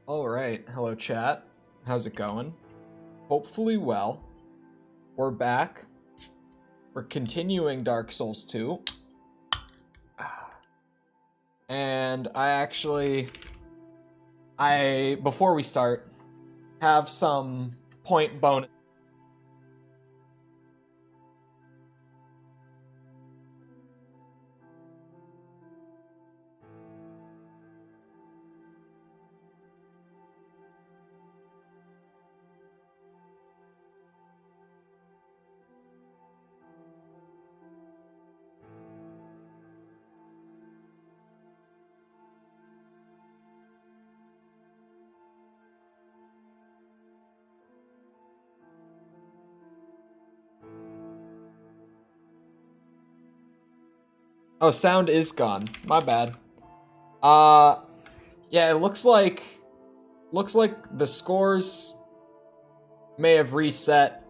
Alright, hello chat. How's it going? Hopefully well. We're back. We're continuing Dark Souls 2. And before we start, have some point bonus. Oh, sound is gone. My bad. Yeah, it looks like the scores may have reset.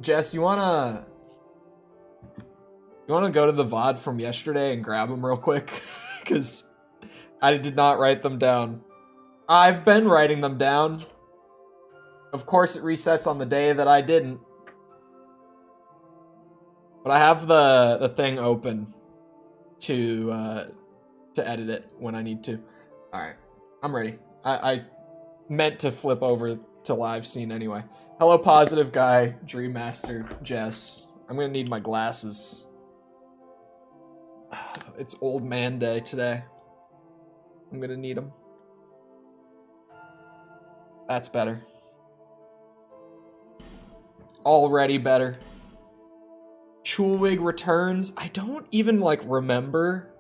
Jess, you wanna go to the VOD from yesterday and grab them real quick? Because I did not write them down. I've been writing them down. Of course it resets on the day that I didn't. But I have the thing open to edit it when I need to. Alright, I'm ready. I meant to flip over to live scene anyway. Hello, Positive Guy, Dream Master, Jess. I'm gonna need my glasses. It's old man day today. I'm gonna need them. That's better. Already better. Chulwig returns. I don't even remember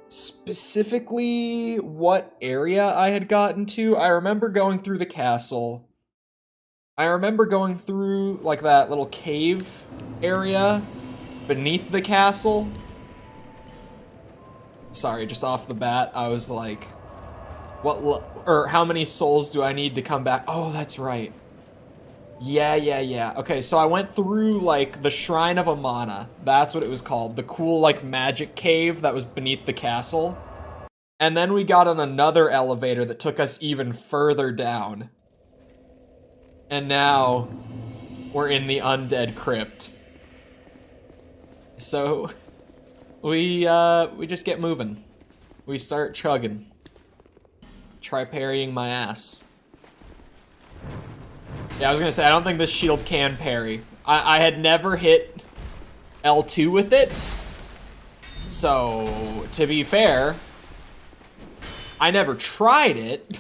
specifically what area I had gotten to. I remember going through the castle. I remember going through that little cave area beneath the castle. Sorry, just off the bat, I was like, how many souls do I need to come back? Oh, that's right. Yeah. Okay, so I went through, the Shrine of Amana. That's what it was called. The cool, magic cave that was beneath the castle. And then we got on another elevator that took us even further down. And now, we're in the Undead Crypt. So, we just get moving. We start chugging. Try parrying my ass. Yeah, I was gonna say, I don't think this shield can parry. I had never hit L2 with it. So, to be fair, I never tried it.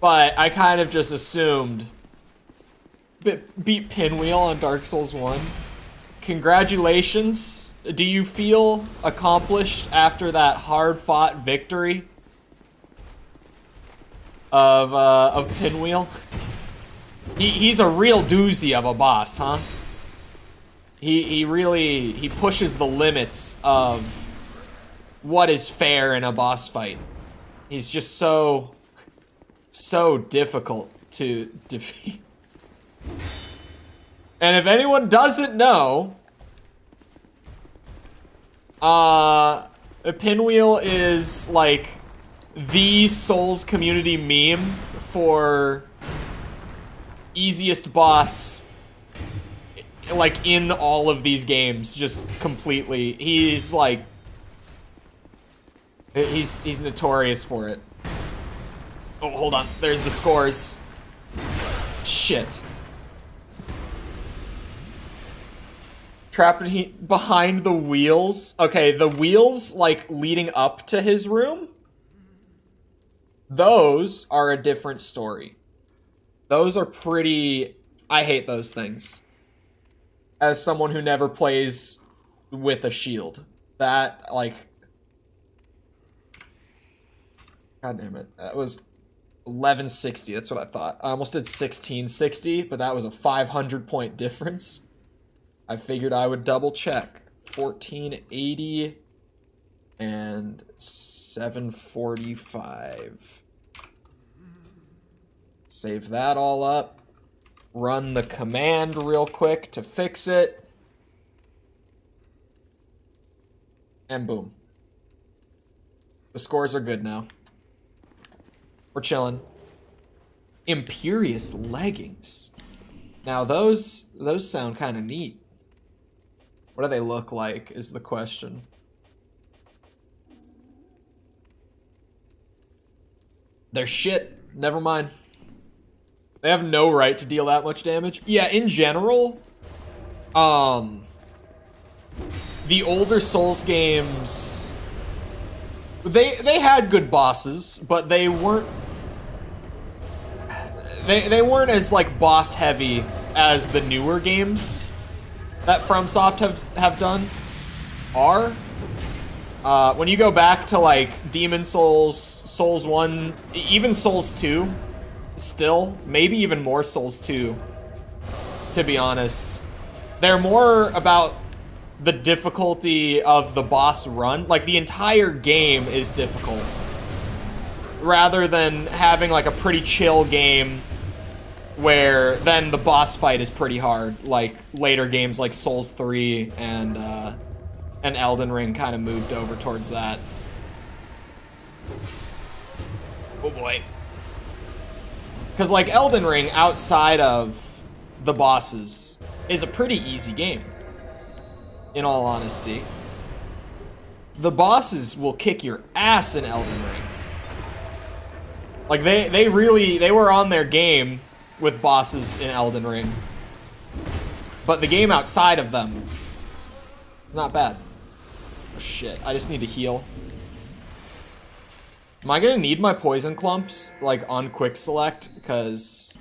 But I kind of just assumed. Beat Pinwheel on Dark Souls 1. Congratulations. Do you feel accomplished after that hard-fought victory of Pinwheel? He's a real doozy of a boss, huh? He really pushes the limits of what is fair in a boss fight. He's just so difficult to defeat. And if anyone doesn't know, Pinwheel is the Souls community meme for easiest boss in all of these games, just completely. He's he's notorious for it. Oh, hold on, there's the scores. Shit. Trapped behind the wheels. Okay, the wheels leading up to his room, those are a different story. Those are pretty... I hate those things. As someone who never plays with a shield. That, God damn it. That was 1160, that's what I thought. I almost did 1660, but that was a 500-point difference. I figured I would double check. 1480 and 745. Save that all up. Run the command real quick to fix it. And boom. The scores are good now. We're chilling. Imperious leggings. Now those sound kind of neat. What do they look like is the question. They're shit. Never mind. They have no right to deal that much damage. Yeah, in general, the older Souls games, they had good bosses, but they weren't as like boss heavy as the newer games that FromSoft have done are. When you go back to like Demon Souls, Souls 1, even Souls 2, still, maybe even more Souls 2, to be honest, they're more about the difficulty of the boss run. Like the entire game is difficult, rather than having like a pretty chill game where then the boss fight is pretty hard, like later games like Souls 3 and Elden Ring kind of moved over towards that. Oh boy. Because like Elden Ring, outside of the bosses, is a pretty easy game, in all honesty. The bosses will kick your ass in Elden Ring. Like they were on their game with bosses in Elden Ring. But the game outside of them, it's not bad. Oh shit, I just need to heal. Am I gonna need my poison clumps, like, on quick select? Because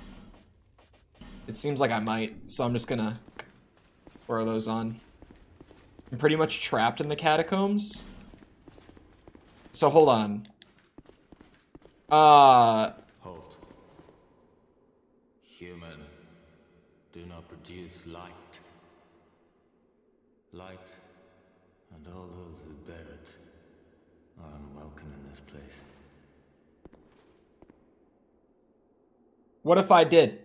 it seems like I might, so I'm just gonna throw those on. I'm pretty much trapped in the catacombs. So hold on. Halt. Human, do not produce light. Light, and all those who bear it, are unwelcome in this place. What if I did?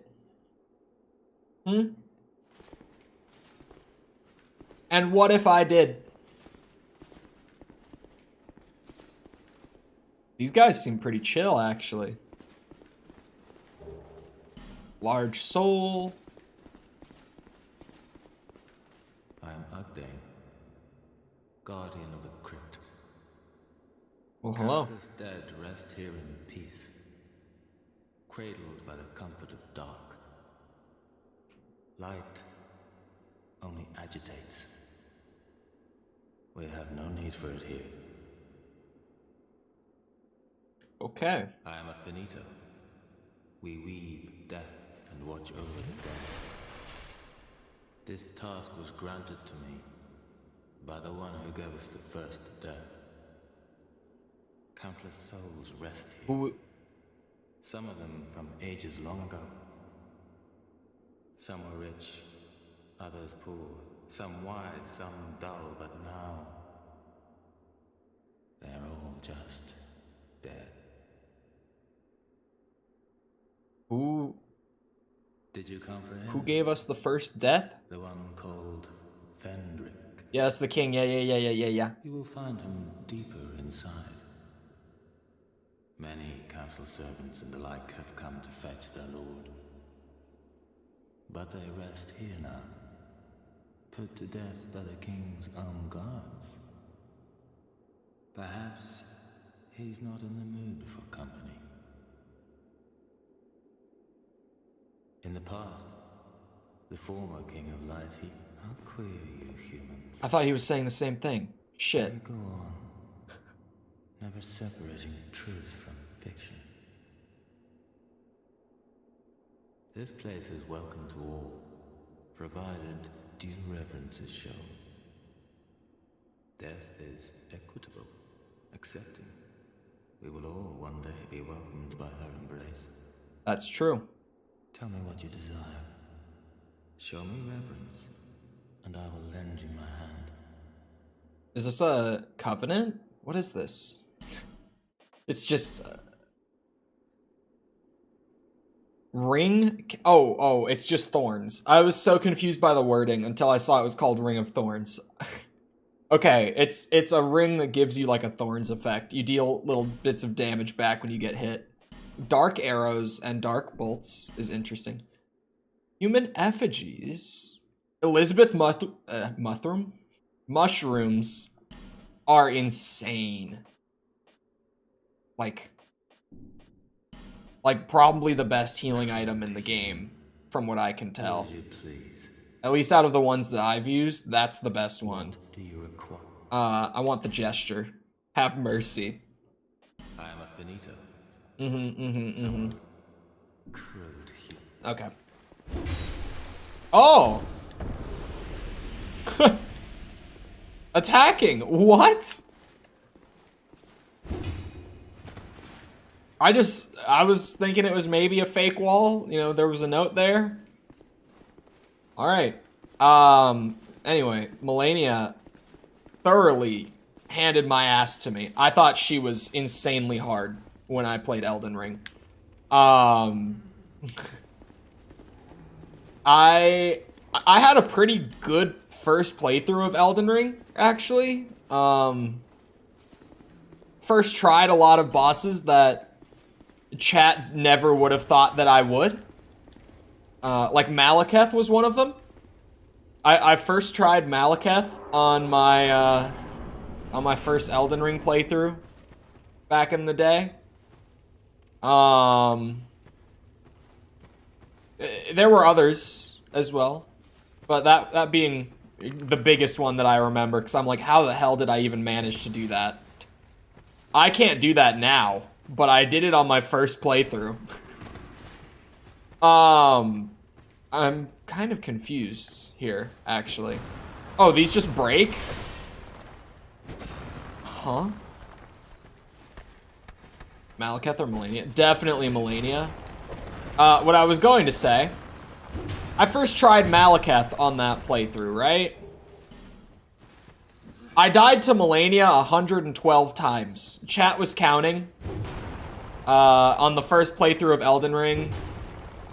And what if I did? These guys seem pretty chill, actually. Large soul. I am Ugdane, guardian of the crypt. Well, hello. Countless dead rest here in peace, cradled by the comfort of dark. Light only agitates. We have no need for it here. Okay. I am a finito. We weave death and watch over the dead. This task was granted to me by the one who gave us the first death. Countless souls rest here. Some of them from ages long ago. Some were rich, others poor. Some wise, some dull, but now they're all just dead. Who Did you comprehend? Who gave us the first death? The one called Fendrick. Yeah, that's the king. Yeah. You will find him deeper inside. Many castle servants and the like have come to fetch their lord. But they rest here now, put to death by the king's own guards. Perhaps he's not in the mood for company. In the past, the former king of light, how queer you humans. I thought he was saying the same thing. Shit. You go on, never separating truth from fiction. This place is welcome to all, provided due reverence is shown. Death is equitable, accepting. We will all one day be welcomed by her embrace. That's true. Tell me what you desire. Show me reverence, and I will lend you my hand. Is this a covenant? What is this? It's just... Ring? Oh, it's just thorns. I was so confused by the wording until I saw it was called Ring of Thorns. Okay, it's a ring that gives you like a thorns effect. You deal little bits of damage back when you get hit. Dark arrows and dark bolts is interesting. Human effigies. Elizabeth Muthrum? Mushrooms are insane. Like probably the best healing item in the game, from what I can tell. At least out of the ones that I've used, that's the best one. Do you require? I want the gesture. Have mercy. I am a finito. Crude. Okay. Oh! Attacking! What? I was thinking it was maybe a fake wall. You know, there was a note there. Alright. Anyway, Melania thoroughly handed my ass to me. I thought she was insanely hard when I played Elden Ring. I had a pretty good first playthrough of Elden Ring, actually. First tried a lot of bosses that chat never would have thought that I would. Like Malekith was one of them. I first tried Malekith on my first Elden Ring playthrough back in the day. There were others as well, but that being the biggest one that I remember, because I'm like, how the hell did I even manage to do that? I can't do that now, but I did it on my first playthrough. I'm kind of confused here, actually. Oh, these just break? Huh? Malekith or Melania? Definitely Melania. What I was going to say, I first tried Malekith on that playthrough, right? I died to Melania 112 times. Chat was counting. On the first playthrough of Elden Ring,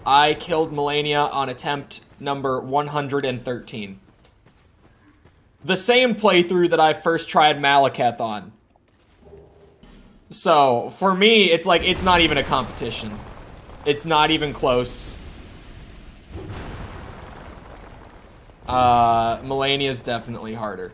I killed Melania on attempt number 113. The same playthrough that I first tried Malekith on. So, for me, it's like, it's not even a competition. It's not even close. Melania's definitely harder.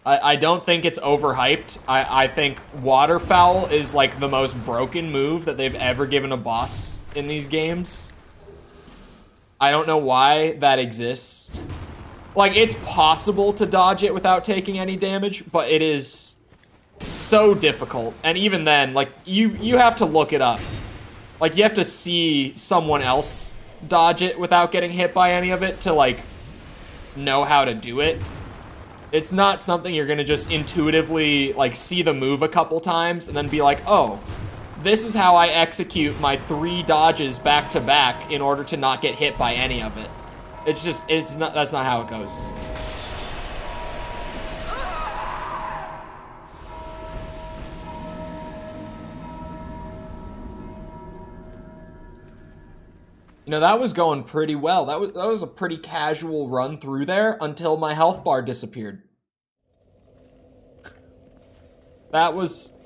I don't think it's overhyped. I think Waterfowl is like the most broken move that they've ever given a boss in these games. I don't know why that exists. Like, it's possible to dodge it without taking any damage, but it is so difficult. And even then, like, you have to look it up. Like, you have to see someone else dodge it without getting hit by any of it to, like, know how to do it. It's not something you're gonna just intuitively, like, see the move a couple times and then be like, oh, this is how I execute my 3 dodges back to back in order to not get hit by any of it. It's just, that's not how it goes. You know, that was going pretty well. That was a pretty casual run through there until my health bar disappeared. That was...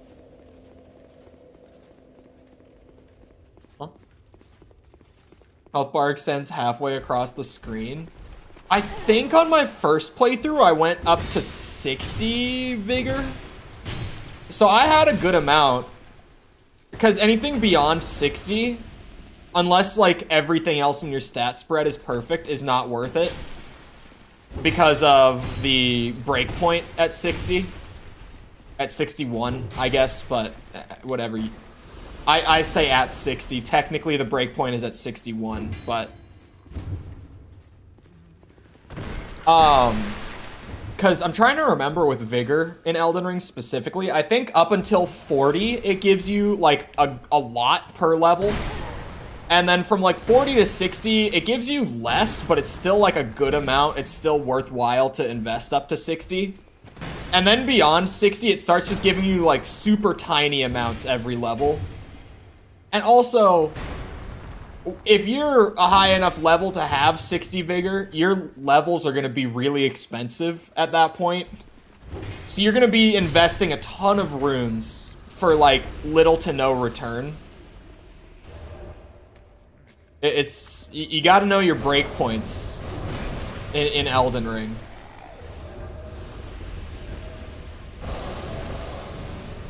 Huh? Health bar extends halfway across the screen. I think on my first playthrough, I went up to 60 vigor. So I had a good amount. Because anything beyond 60... unless, like, everything else in your stat spread is perfect, is not worth it. Because of the breakpoint at 60. At 61, I guess, but whatever. I say at 60. Technically, the breakpoint is at 61, but... Because I'm trying to remember with Vigor in Elden Ring specifically. I think up until 40, it gives you, like, a lot per level. And then from like 40 to 60, it gives you less, but it's still like a good amount. It's still worthwhile to invest up to 60. And then beyond 60, it starts just giving you like super tiny amounts every level. And also, if you're a high enough level to have 60 vigor, your levels are going to be really expensive at that point. So you're going to be investing a ton of runes for, like, little to no return. It's... You got to know your breakpoints in Elden Ring.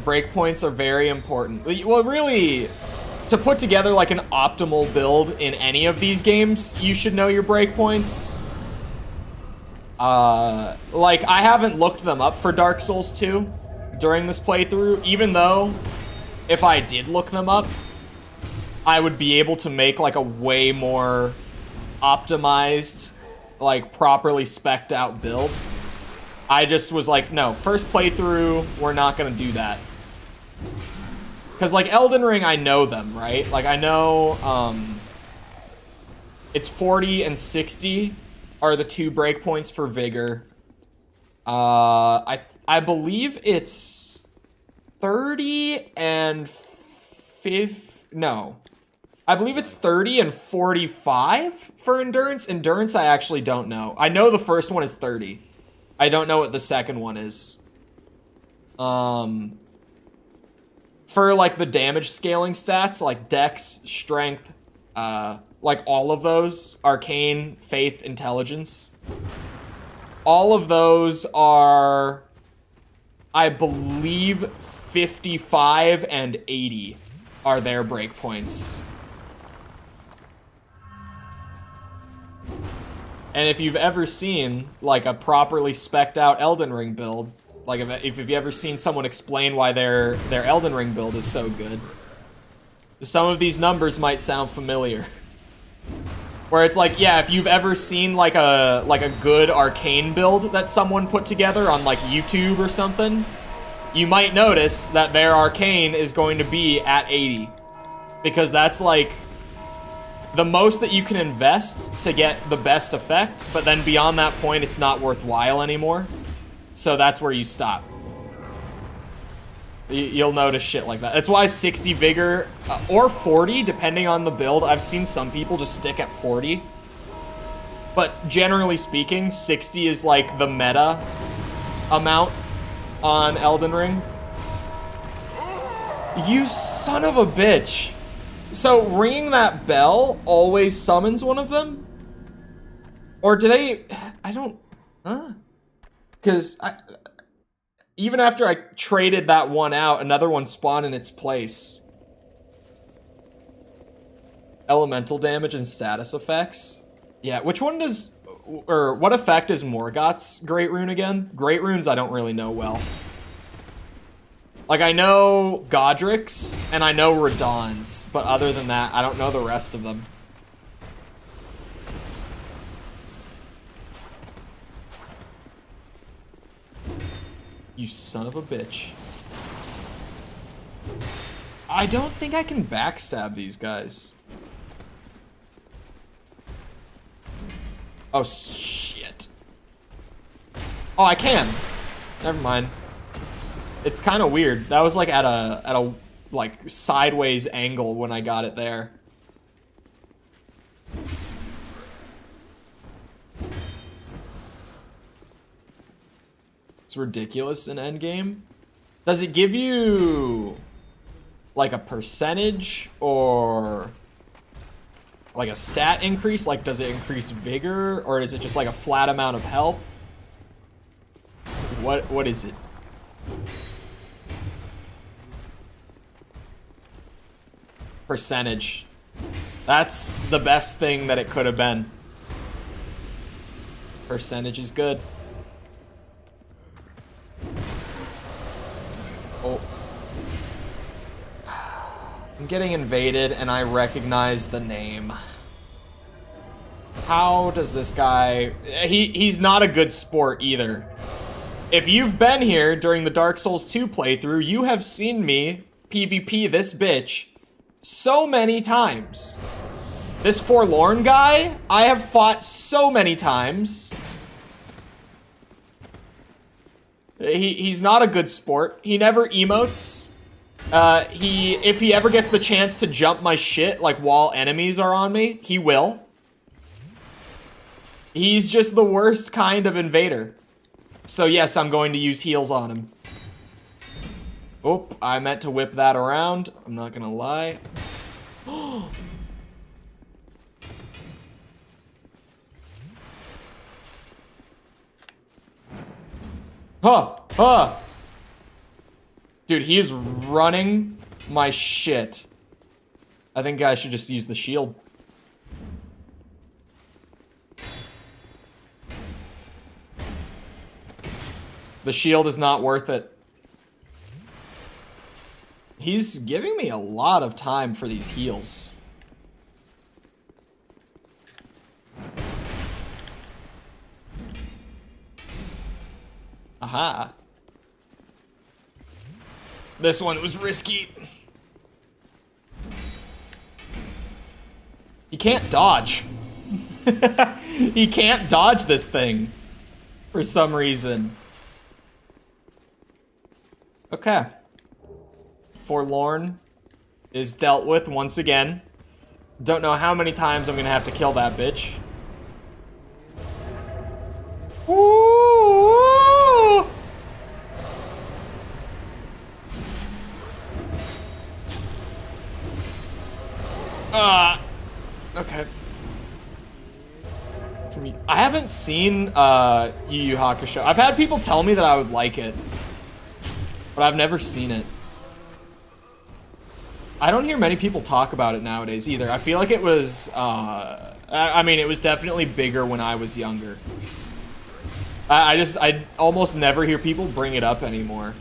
Breakpoints are very important. Well, really, to put together, like, an optimal build in any of these games, you should know your breakpoints. Like, I haven't looked them up for Dark Souls 2 during this playthrough, even though if I did look them up, I would be able to make, like, a way more optimized, like, properly spec'd out build. I just was like, no, first playthrough, we're not gonna do that. Because, like, Elden Ring, I know them, right? Like, I know, it's 40 and 60 are the 2 breakpoints for Vigor. I believe it's 30 and 50, no. I believe it's 30 and 45 for Endurance. Endurance, I actually don't know. I know the first one is 30. I don't know what the second one is. For, like, the damage scaling stats, like Dex, Strength, like all of those, Arcane, Faith, Intelligence, all of those are, I believe, 55 and 80 are their breakpoints. And if you've ever seen, like, a properly spec'd out Elden Ring build, like, if you've ever seen someone explain why their Elden Ring build is so good, some of these numbers might sound familiar. Where it's like, yeah, if you've ever seen, like a good Arcane build that someone put together on, like, YouTube or something, you might notice that their Arcane is going to be at 80. Because that's, like, the most that you can invest to get the best effect, but then beyond that point, it's not worthwhile anymore. So that's where you stop. You'll notice shit like that. That's why 60 Vigor, or 40, depending on the build. I've seen some people just stick at 40. But generally speaking, 60 is like the meta amount on Elden Ring. You son of a bitch. So ringing that bell always summons one of them? Or do they... I don't... Huh? Because even after I traded that one out, another one spawned in its place. Elemental damage and status effects. Yeah, which one does... Or what effect is Morgoth's Great Rune again? Great Runes I don't really know well. Like, I know Godric's and I know Radahn's, but other than that, I don't know the rest of them. You son of a bitch. I don't think I can backstab these guys. Oh, shit. Oh, I can. Never mind. It's kind of weird. That was like at a like sideways angle when I got it there. It's ridiculous in endgame. Does it give you like a percentage or like a stat increase? Like, does it increase vigor, or is it just like a flat amount of health? What is it? Percentage. That's the best thing that it could have been. Percentage is good. Oh. I'm getting invaded and I recognize the name. How does this guy... He's not a good sport either. If you've been here during the Dark Souls 2 playthrough, you have seen me PvP this bitch so many times. This forlorn guy, I have fought so many times. He's not a good sport. He never emotes. If he ever gets the chance to jump my shit, like while enemies are on me, he will. He's just the worst kind of invader. So yes, I'm going to use heals on him. Oop, I meant to whip that around. I'm not gonna lie. Huh, huh. Dude, he is running my shit. I think I should just use the shield. The shield is not worth it. He's giving me a lot of time for these heals. Aha. This one was risky. He can't dodge. He can't dodge this thing for some reason. Okay. Forlorn is dealt with once again. Don't know how many times I'm gonna have to kill that bitch. Ooh! Okay. For me, I haven't seen Yu Yu Hakusho. I've had people tell me that I would like it, but I've never seen it. I don't hear many people talk about it nowadays either. I feel like it was, I mean, it was definitely bigger when I was younger. I almost never hear people bring it up anymore.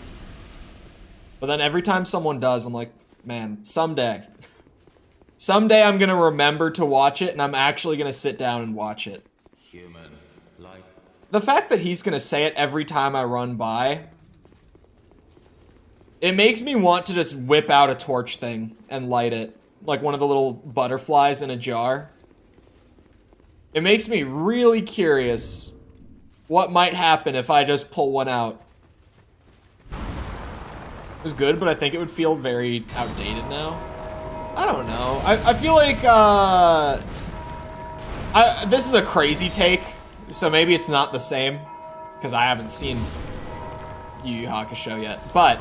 But then every time someone does, I'm like, man, someday. Someday I'm gonna remember to watch it, and I'm actually gonna sit down and watch it. Human life. The fact that he's gonna say it every time I run by, it makes me want to just whip out a torch thing and light it. Like one of the little butterflies in a jar. It makes me really curious what might happen if I just pull one out. It was good, but I think it would feel very outdated now. I don't know. I feel like, this is a crazy take, so maybe it's not the same, because I haven't seen Yu Yu Hakusho yet, but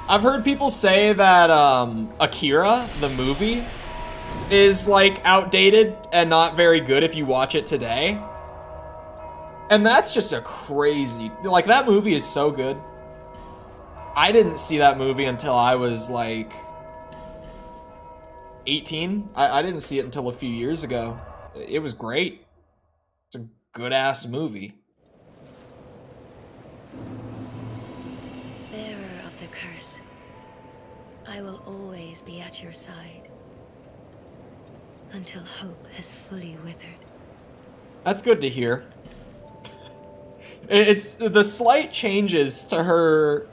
I've heard people say that, Akira, the movie, is, like, outdated and not very good if you watch it today. And that's just a crazy, like, that movie is so good. I didn't see that movie until I was, like, 18. I didn't see it until a few years ago. It was great. It's a good-ass movie. Bearer of the curse, I will always be at your side until hope has fully withered. That's good to hear. It's the slight changes to her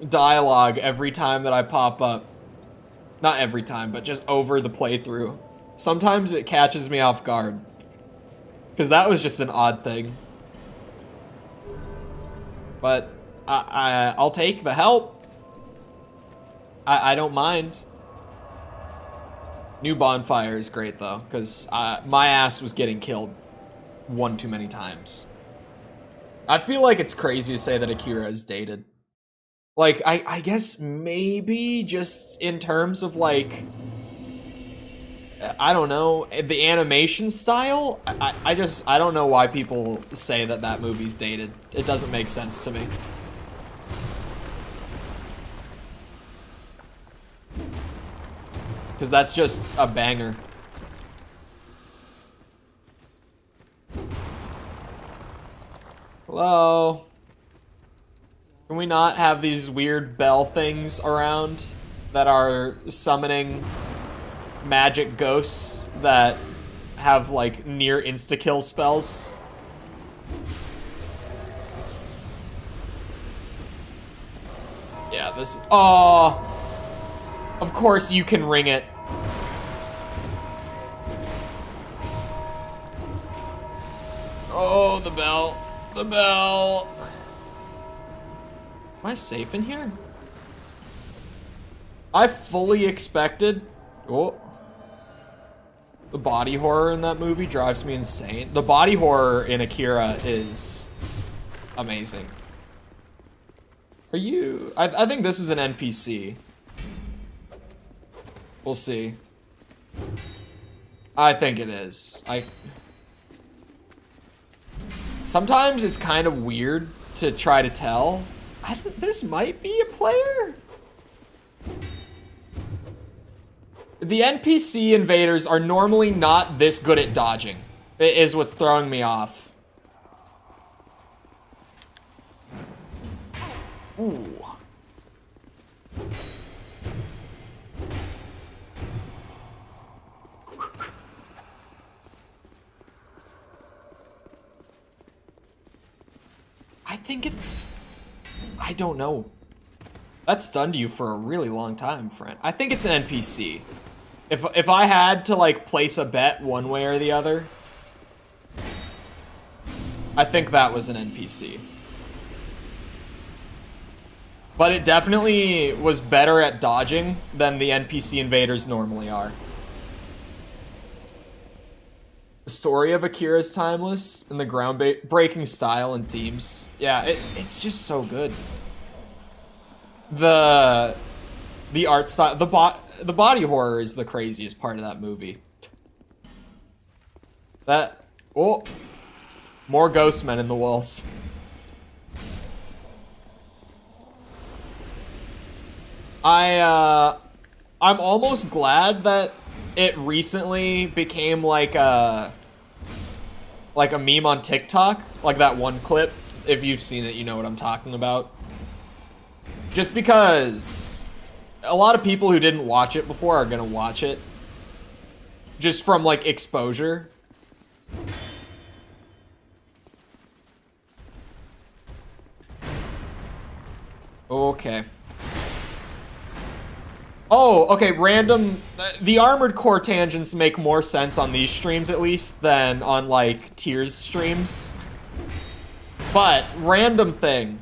dialogue every time that I pop up. Not every time, but just over the playthrough. Sometimes it catches me off guard. Because that was just an odd thing. But I'll take the help. I don't mind. New bonfire is great though, because my ass was getting killed one too many times. I feel like it's crazy to say that Akira is dated. Like, I guess maybe just in terms of, like, I don't know, the animation style? I don't know why people say that that movie's dated. It doesn't make sense to me. Because that's just a banger. Hello? Can we not have these weird bell things around that are summoning magic ghosts that have, like, near insta-kill spells? Yeah, this... Oh! Of course you can ring it. Oh, the bell. The bell. Am I safe in here? I fully expected... Oh. The body horror in that movie drives me insane. The body horror in Akira is amazing. Are you... I think this is an NPC. We'll see. I think it is. Sometimes it's kind of weird to try to tell. This might be a player? The NPC invaders are normally not this good at dodging. It is what's throwing me off. Ooh. I think it's... I don't know. That stunned you for a really long time, friend. I think it's an NPC. If I had to, like, place a bet one way or the other, I think that was an NPC. But it definitely was better at dodging than the NPC invaders normally are. The story of Akira is timeless, and the groundbreaking style and themes. Yeah, it's just so good. The art style, the body horror is the craziest part of that movie. Oh, more ghost men in the walls. I'm almost glad that it recently became like a meme on TikTok, like that one clip. If you've seen it, you know what I'm talking about. Just because a lot of people who didn't watch it before are gonna watch it. Just from, like, exposure. Okay. Oh, okay, random... The Armored Core tangents make more sense on these streams, at least, than on, like, Tears streams. But, random thing.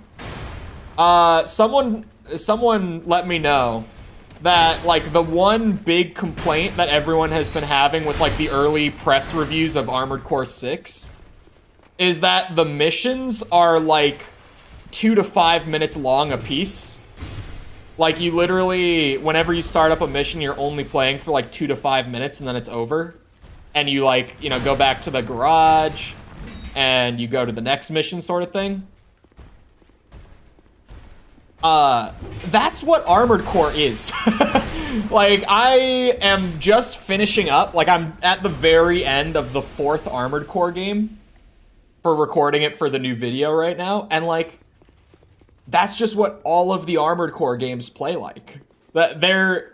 Someone let me know that, like, the one big complaint that everyone has been having with, like, the early press reviews of Armored Core 6 is that the missions are, like, 2 to 5 minutes long a piece. Like, you literally, whenever you start up a mission, you're only playing for, like, 2 to 5 minutes, and then it's over. And you, like, you know, go back to the garage, and you go to the next mission sort of thing. That's what Armored Core is. Like, I am just finishing up, like, I'm at the very end of the 4th Armored Core game for recording it for the new video right now, and, like, that's just what all of the Armored Core games play like. That their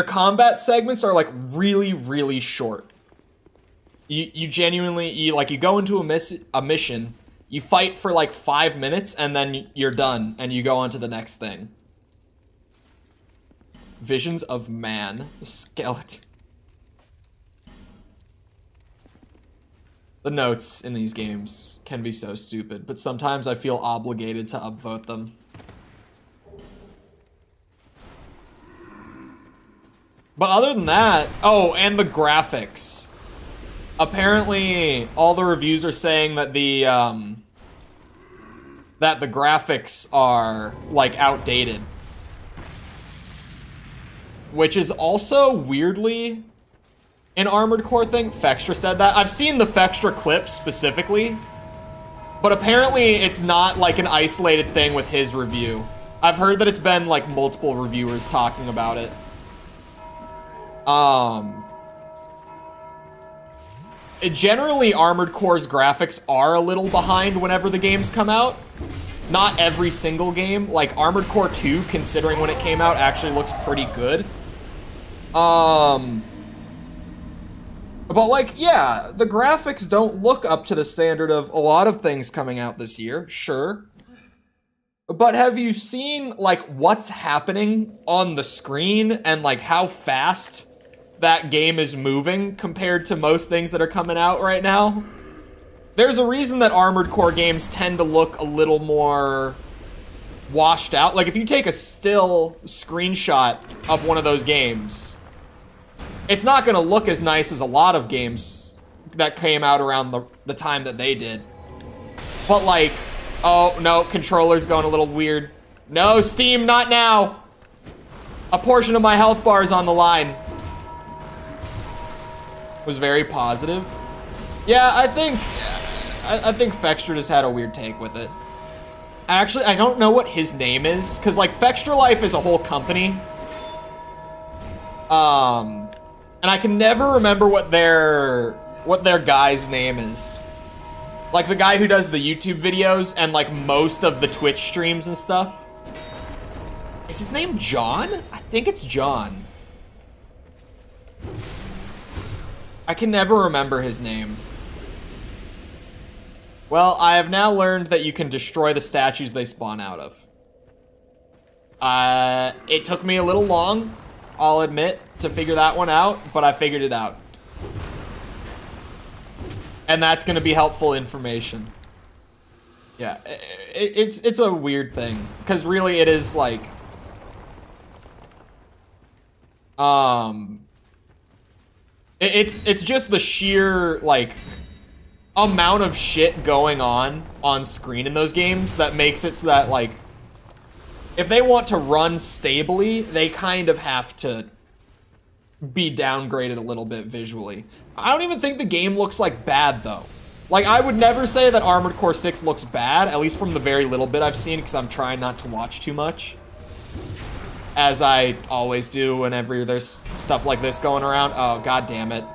combat segments are, like, really, really short. You genuinely, you go into a mission, you fight for, like, 5 minutes, and then you're done, and you go on to the next thing. Visions of Man. The skeleton. The notes in these games can be so stupid, but sometimes I feel obligated to upvote them. But other than that... Oh, and the graphics. Apparently, all the reviews are saying that the graphics are, like, outdated. Which is also, weirdly, an Armored Core thing. Fextra said that. I've seen the Fextra clip specifically, but apparently it's not, like, an isolated thing with his review. I've heard that it's been, like, multiple reviewers talking about it. Generally, Armored Core's graphics are a little behind whenever the games come out. Not every single game. Like, Armored Core 2, considering when it came out, actually looks pretty good. But, like, yeah, the graphics don't look up to the standard of a lot of things coming out this year, sure. But have you seen, like, what's happening on the screen and, like, how fast that game is moving compared to most things that are coming out right now? There's a reason that Armored Core games tend to look a little more washed out. Like, if you take a still screenshot of one of those games, it's not gonna look as nice as a lot of games that came out around the time that they did. But like, oh no, controller's going a little weird. No, Steam, not now. A portion of my health bar is on the line. Was very positive. Yeah, I think Fextra just had a weird take with it. Actually, I don't know what his name is, because like Fextra Life is a whole company. And I can never remember what their guy's name is. Like the guy who does the YouTube videos and like most of the Twitch streams and stuff. Is his name John? I think it's John. I can never remember his name. Well, I have now learned that you can destroy the statues they spawn out of. It took me a little long, I'll admit, to figure that one out, but I figured it out. And that's gonna be helpful information. Yeah, it's a weird thing, because really it is like, it's just the sheer, like, amount of shit going on screen in those games that makes it so that, like, if they want to run stably, they kind of have to be downgraded a little bit visually. I don't even think the game looks like bad, though. Like, I would never say that Armored Core 6 looks bad, at least from the very little bit I've seen, because I'm trying not to watch too much. As I always do whenever there's stuff like this going around. Oh, god damn it.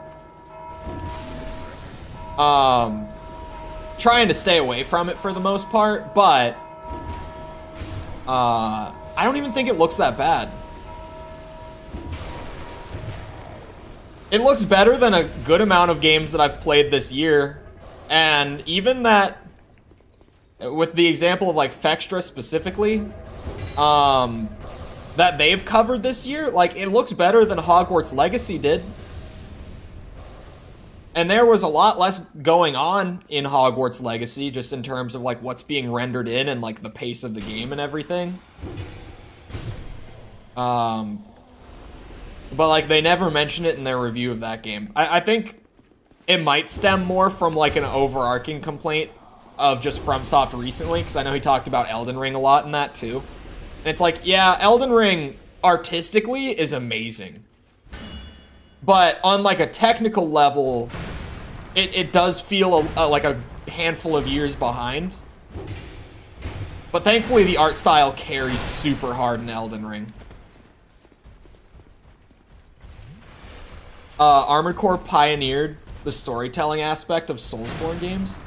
Trying to stay away from it for the most part, but I don't even think it looks that bad. It looks better than a good amount of games that I've played this year, and even that, with the example of like Fextra specifically, that they've covered this year, like, it looks better than Hogwarts Legacy did. And there was a lot less going on in Hogwarts Legacy, just in terms of like what's being rendered in and like the pace of the game and everything. But like they never mention it in their review of that game. I think it might stem more from like an overarching complaint of just FromSoft recently, because I know he talked about Elden Ring a lot in that too. And it's like, yeah, Elden Ring artistically is amazing. But on like a technical level, it does feel like a handful of years behind. But thankfully the art style carries super hard in Elden Ring. Armored Core pioneered the storytelling aspect of Soulsborne games.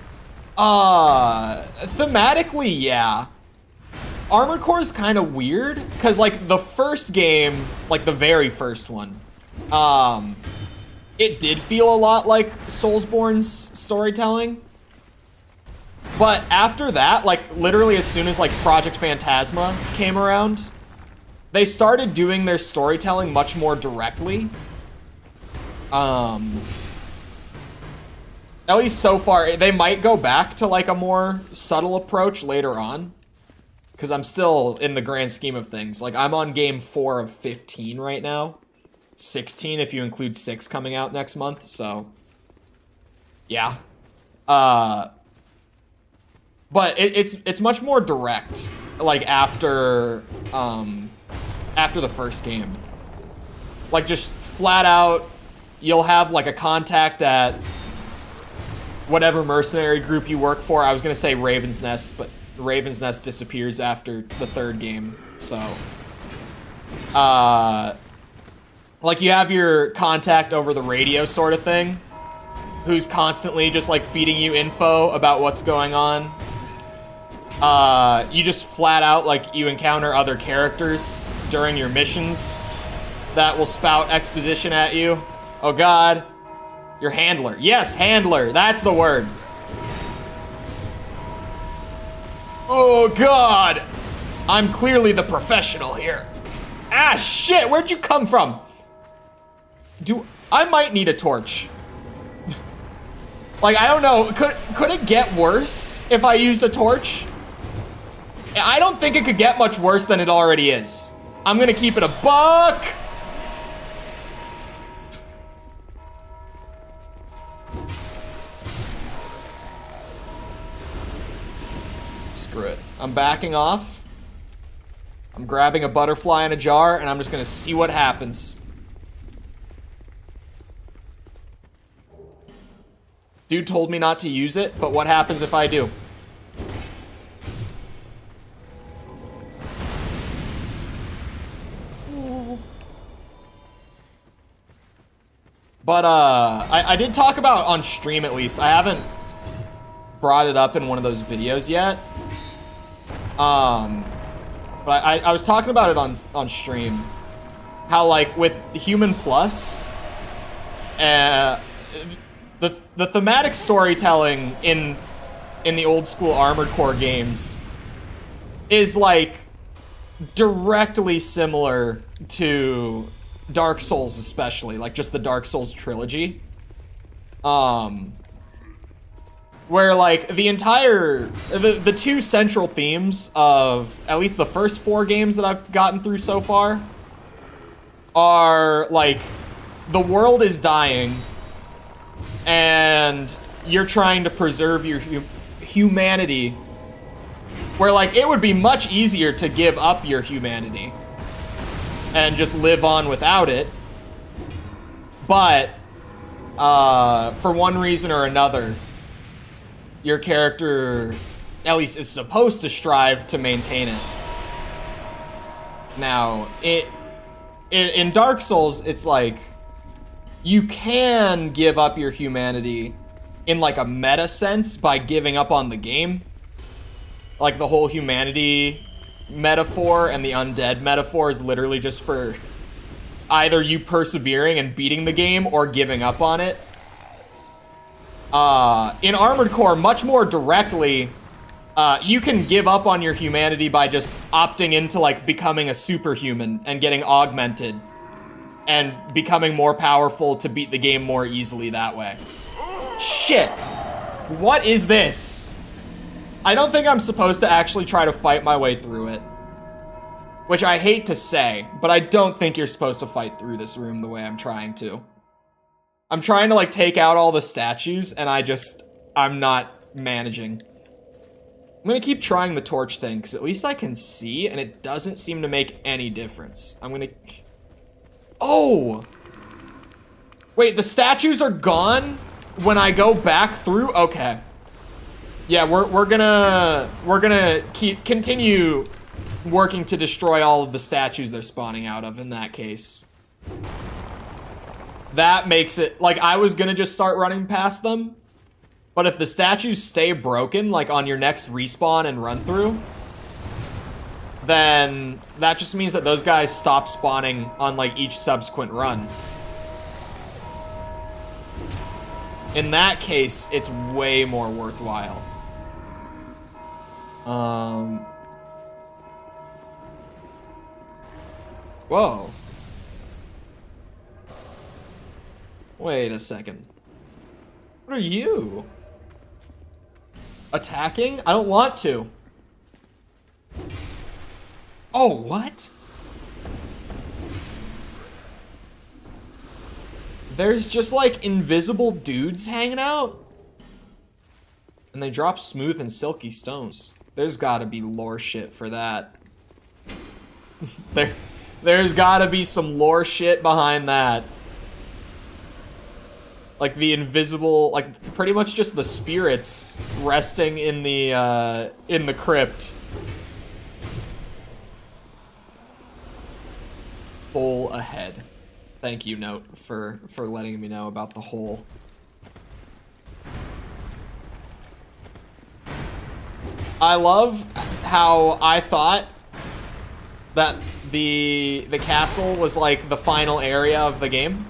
Thematically, yeah. Armored Core is kind of weird, because like the first game, like the very first one, it did feel a lot like Soulsborne's storytelling. But after that, like literally as soon as like Project Phantasma came around, they started doing their storytelling much more directly. At least so far, they might go back to like a more subtle approach later on. Because I'm still, in the grand scheme of things, like I'm on game 4 of 15 right now. 16 if you include 6 coming out next month, so yeah. But it's much more direct, like after the first game. Like just flat out, you'll have like a contact at whatever mercenary group you work for. I was gonna say Raven's Nest, but Raven's Nest disappears after the third game, so like you have your contact over the radio sort of thing, who's constantly just like feeding you info about what's going on. You just flat out, like, you encounter other characters during your missions that will spout exposition at you. Oh god. Your handler. Yes, handler, that's the word. Oh god! I'm clearly the professional here. Ah shit, where'd you come from? I might need a torch. Like, I don't know, could it get worse if I used a torch? I don't think it could get much worse than it already is. I'm gonna keep it a buck. Screw it. I'm backing off. I'm grabbing a butterfly in a jar, and I'm just gonna see what happens. Dude told me not to use it, but what happens if I do? But, I did talk about on stream, at least. I haven't brought it up in one of those videos yet. But I was talking about it on stream. How, like, with Human Plus, the thematic storytelling in the old school Armored Core games is, like, directly similar to Dark Souls, especially, like just the Dark Souls trilogy. Where like the entire, the two central themes of at least the first 4 games that I've gotten through so far are like, the world is dying and you're trying to preserve your humanity, where like it would be much easier to give up your humanity and just live on without it. But, for one reason or another, your character, at least, is supposed to strive to maintain it. Now, in Dark Souls, it's like, you can give up your humanity in like a meta sense by giving up on the game. Like the whole humanity metaphor and the undead metaphor is literally just for either you persevering and beating the game or giving up on it. In Armored Core, much more directly, you can give up on your humanity by just opting into like becoming a superhuman and getting augmented and becoming more powerful to beat the game more easily that way. Shit! What is this? I don't think I'm supposed to actually try to fight my way through it. Which I hate to say, but I don't think you're supposed to fight through this room the way I'm trying to. I'm trying to like take out all the statues and I'm not managing. I'm gonna keep trying the torch thing because at least I can see and it doesn't seem to make any difference. I'm gonna... Oh! Wait, the statues are gone when I go back through? Okay. Yeah, we're gonna continue working to destroy all of the statues they're spawning out of in that case. That makes it, like, I was gonna just start running past them, but if the statues stay broken, like on your next respawn and run through, then that just means that those guys stop spawning on like each subsequent run. In that case, it's way more worthwhile. Whoa. Wait a second. What are you? Attacking? I don't want to. Oh, what? There's just like invisible dudes hanging out? And they drop smooth and silky stones. There's gotta be lore shit for that. There's gotta be some lore shit behind that. Like the invisible, like pretty much just the spirits resting in the crypt. Hole ahead. Thank you, Note, for letting me know about the hole. I love how I thought that the castle was like the final area of the game.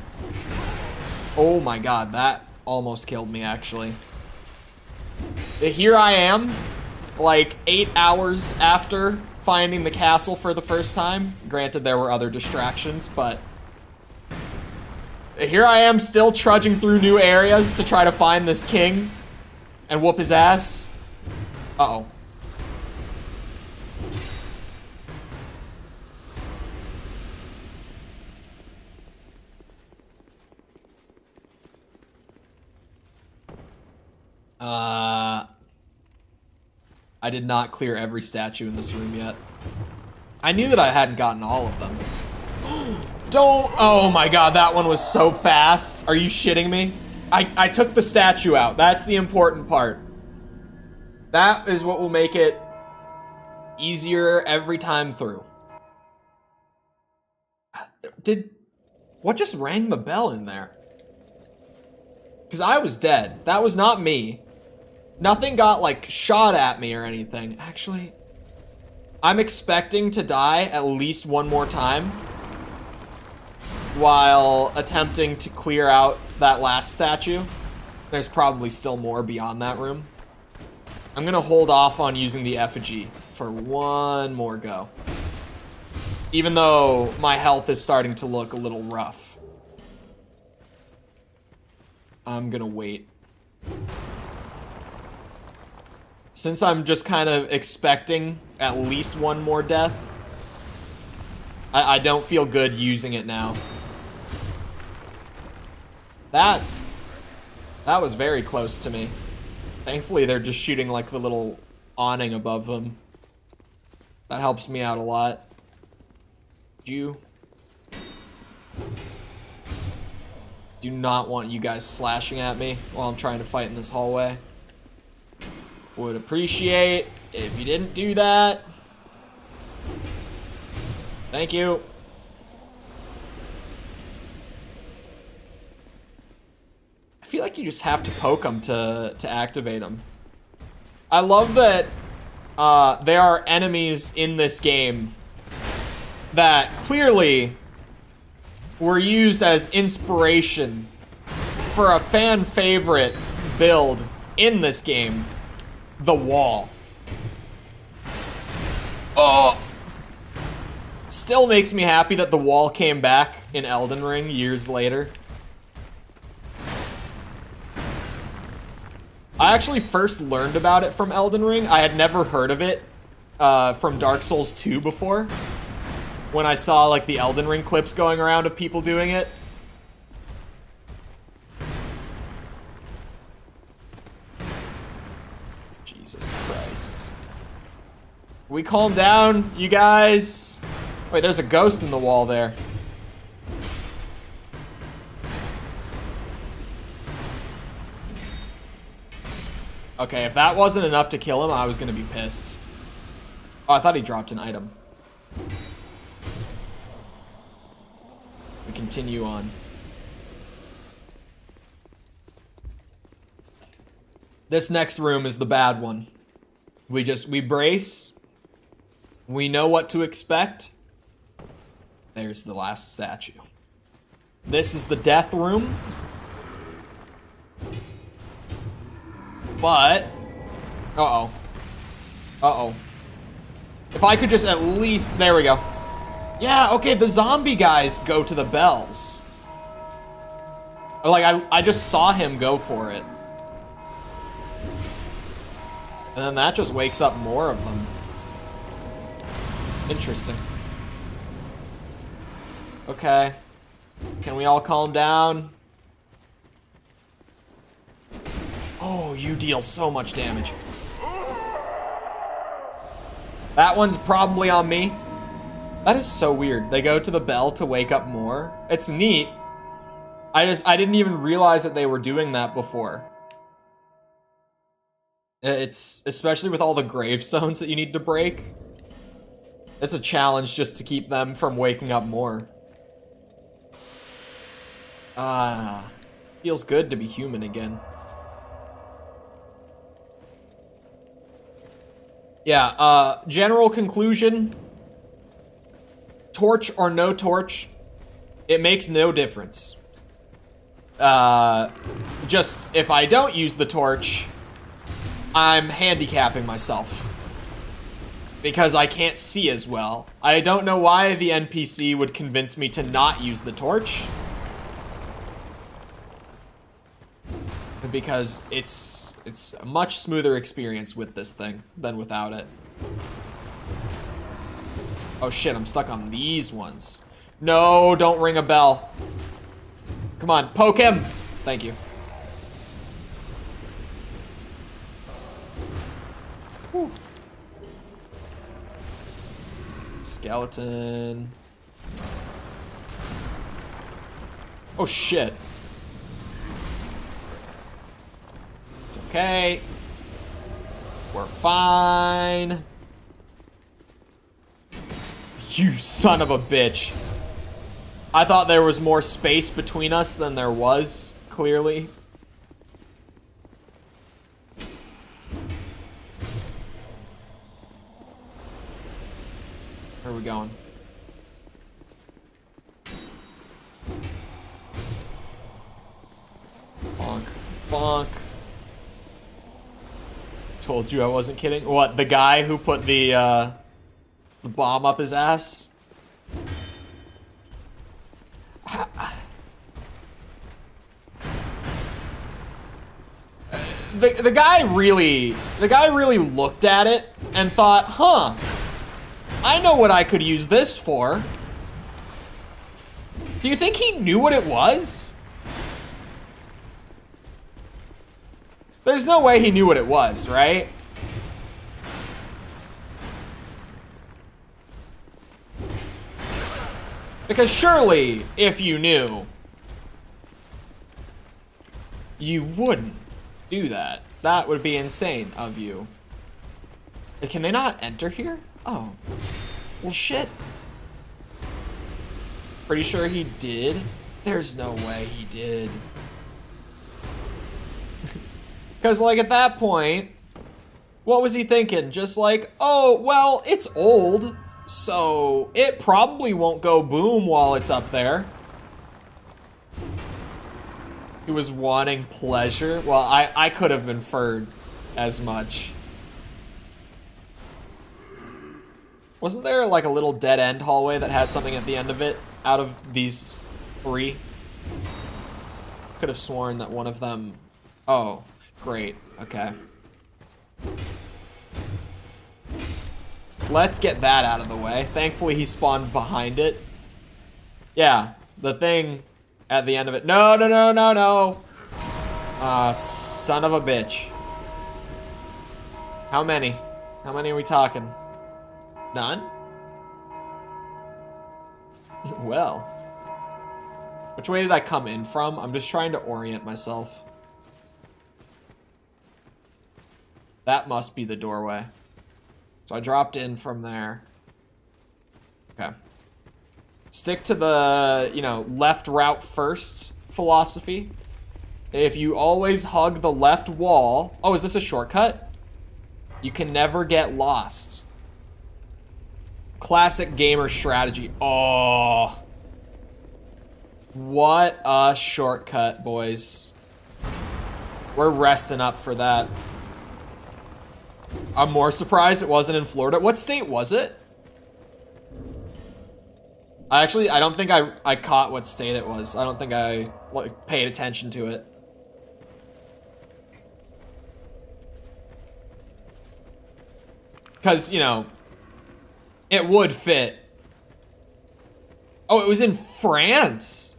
Oh my god, that almost killed me actually. Here I am, like 8 hours after finding the castle for the first time. Granted, there were other distractions, but here I am still trudging through new areas to try to find this king and whoop his ass. Uh-oh. I did not clear every statue in this room yet. I knew that I hadn't gotten all of them. Don't, oh my god, that one was so fast. Are you shitting me? I took the statue out. That's the important part. That is what will make it easier every time through. What just rang the bell in there? Because I was dead. That was not me. Nothing got, like, shot at me or anything. Actually, I'm expecting to die at least one more time while attempting to clear out that last statue. There's probably still more beyond that room. I'm gonna hold off on using the effigy for one more go. Even though my health is starting to look a little rough. I'm gonna wait. Since I'm just kind of expecting at least one more death, I don't feel good using it now. That was very close to me. Thankfully, they're just shooting like the little awning above them. That helps me out a lot. Do not want you guys slashing at me while I'm trying to fight in this hallway. Would appreciate if you didn't do that. Thank you. I feel like you just have to poke them to activate them. I love that there are enemies in this game that clearly were used as inspiration for a fan favorite build in this game, the wall. Oh! Still makes me happy that the wall came back in Elden Ring years later. I actually first learned about it from Elden Ring. I had never heard of it from Dark Souls 2 before. When I saw like the Elden Ring clips going around of people doing it. Jesus Christ. We calm down, you guys. Wait, there's a ghost in the wall there. Okay, if that wasn't enough to kill him, I was gonna be pissed. Oh, I thought he dropped an item. We continue on. This next room is the bad one. We brace. We know what to expect. There's the last statue. This is the death room. But, uh-oh. Uh-oh. If I could just at least, there we go. Yeah, okay, the zombie guys go to the bells. Like, I just saw him go for it. And then that just wakes up more of them. Interesting. Okay. Can we all calm down? Oh, you deal so much damage. That one's probably on me. That is so weird. They go to the bell to wake up more. It's neat. I didn't even realize that they were doing that before. It's, especially with all the gravestones that you need to break. It's a challenge just to keep them from waking up more. Feels good to be human again. Yeah, general conclusion. Torch or no torch, it makes no difference. Just, if I don't use the torch, I'm handicapping myself. Because I can't see as well. I don't know why the NPC would convince me to not use the torch. Because it's a much smoother experience with this thing than without it. Oh shit, I'm stuck on these ones. No, don't ring a bell. Come on, poke him! Thank you. Whew. Skeleton. Oh shit. It's okay. We're fine. You son of a bitch. I thought there was more space between us than there was, clearly. Where are we going? Bonk. Bonk. Told you I wasn't kidding. What, the guy who put the bomb up his ass? The guy really looked at it and thought, huh, I know what I could use this for. Do you think he knew what it was? There's no way he knew what it was, right? Because surely, if you knew, you wouldn't do that. That would be insane of you. Can they not enter here? Oh. Well, shit. Pretty sure he did. There's no way he did. Because, like, at that point, what was he thinking? Just like, oh, well, it's old, so it probably won't go boom while it's up there. He was wanting pleasure. Well, I could have inferred as much. Wasn't there like a little dead end hallway that had something at the end of it out of these three? Could have sworn that one of them... Oh, great. Okay. Let's get that out of the way. Thankfully, he spawned behind it. Yeah, the thing at the end of it. No, no, no, no, no. Son of a bitch. How many? How many are we talking? None? Well. Which way did I come in from? I'm just trying to orient myself. That must be the doorway. So I dropped in from there. Okay. Stick to the, you know, left route first philosophy. If you always hug the left wall... Oh, is this a shortcut? You can never get lost. Classic gamer strategy. Oh. What a shortcut, boys. We're resting up for that. I'm more surprised it wasn't in Florida. What state was it? I don't think I caught what state it was. I don't think I like paid attention to it. Because, you know, it would fit. Oh, it was in France.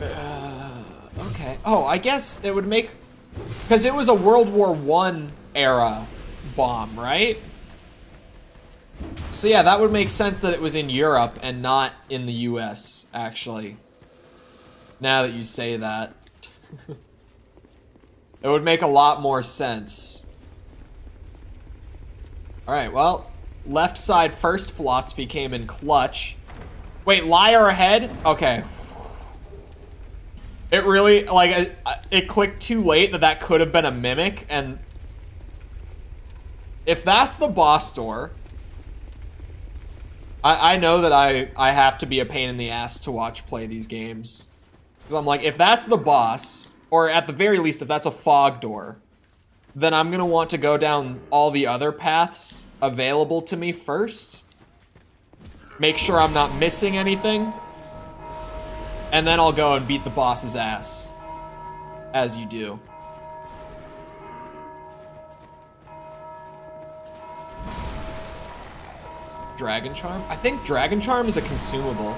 Okay. Oh, I guess it would make... Because it was a World War I era bomb, right? So yeah, that would make sense that it was in Europe and not in the US, actually. Now that you say that. It would make a lot more sense. Alright, well, left side first philosophy came in clutch. Wait, liar ahead? Okay. It really, like, it clicked too late that could have been a mimic, and if that's the boss door, I know that I have to be a pain in the ass to watch play these games. Because I'm like, if that's the boss, or at the very least, if that's a fog door, then I'm gonna want to go down all the other paths available to me first. Make sure I'm not missing anything. And then I'll go and beat the boss's ass. As you do. Dragon Charm? I think Dragon Charm is a consumable.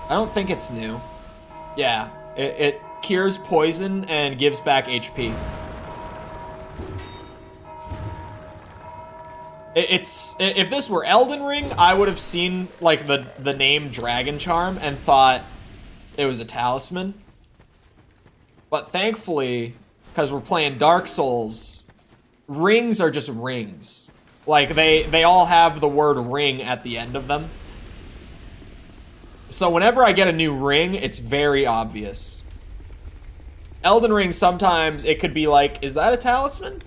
I don't think it's new. Yeah, it cures poison and gives back HP. If this were Elden Ring, I would have seen like the name Dragon Charm and thought it was a talisman. But thankfully, because we're playing Dark Souls, rings are just rings. Like they all have the word ring at the end of them. So whenever I get a new ring, it's very obvious. Elden Ring, sometimes it could be like, is that a talisman?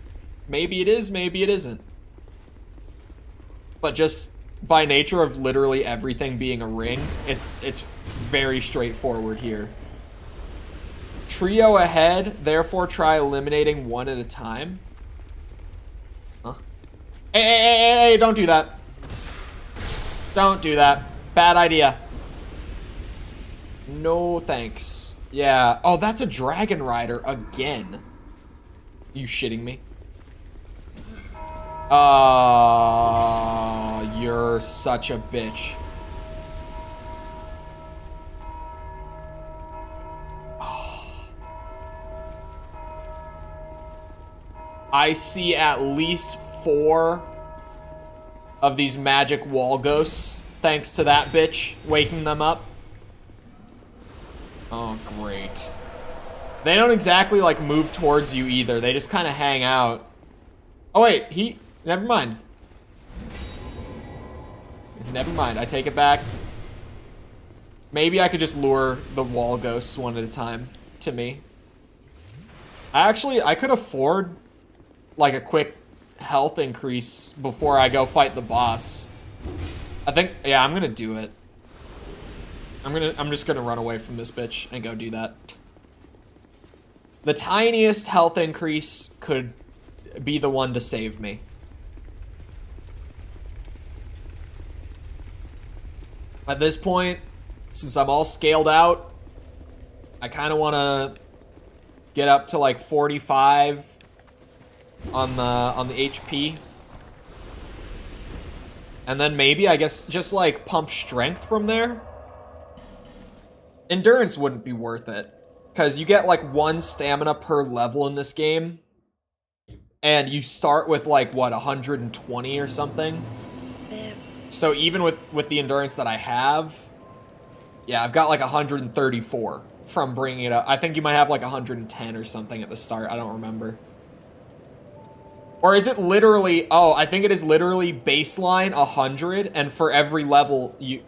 Maybe it is, maybe it isn't. But just by nature of literally everything being a ring, it's very straightforward here. Trio ahead, therefore try eliminating one at a time. Huh? Hey, don't do that. Don't do that. Bad idea. No thanks. Yeah. Oh, that's a dragon rider again. You shitting me? You're such a bitch. I see at least 4 of these magic wall ghosts, thanks to that bitch waking them up. Oh, great. They don't exactly, like, move towards you either. They just kind of hang out. Oh, wait, never mind. Never mind, I take it back. Maybe I could just lure the wall ghosts one at a time to me. I could afford, like, a quick health increase before I go fight the boss. I think, yeah, I'm gonna do it. I'm just gonna run away from this bitch and go do that. The tiniest health increase could be the one to save me. At this point, since I'm all scaled out, I kind of want to get up to like 45 on the HP. And then maybe, I guess, just like pump strength from there. Endurance wouldn't be worth it, because you get like 1 stamina per level in this game. And you start with like, what, 120 or something? So even with the endurance that I have, yeah, I've got like 134 from bringing it up. I think you might have like 110 or something at the start. I don't remember. Or is it literally, oh, I think it is literally baseline 100, and for every level you...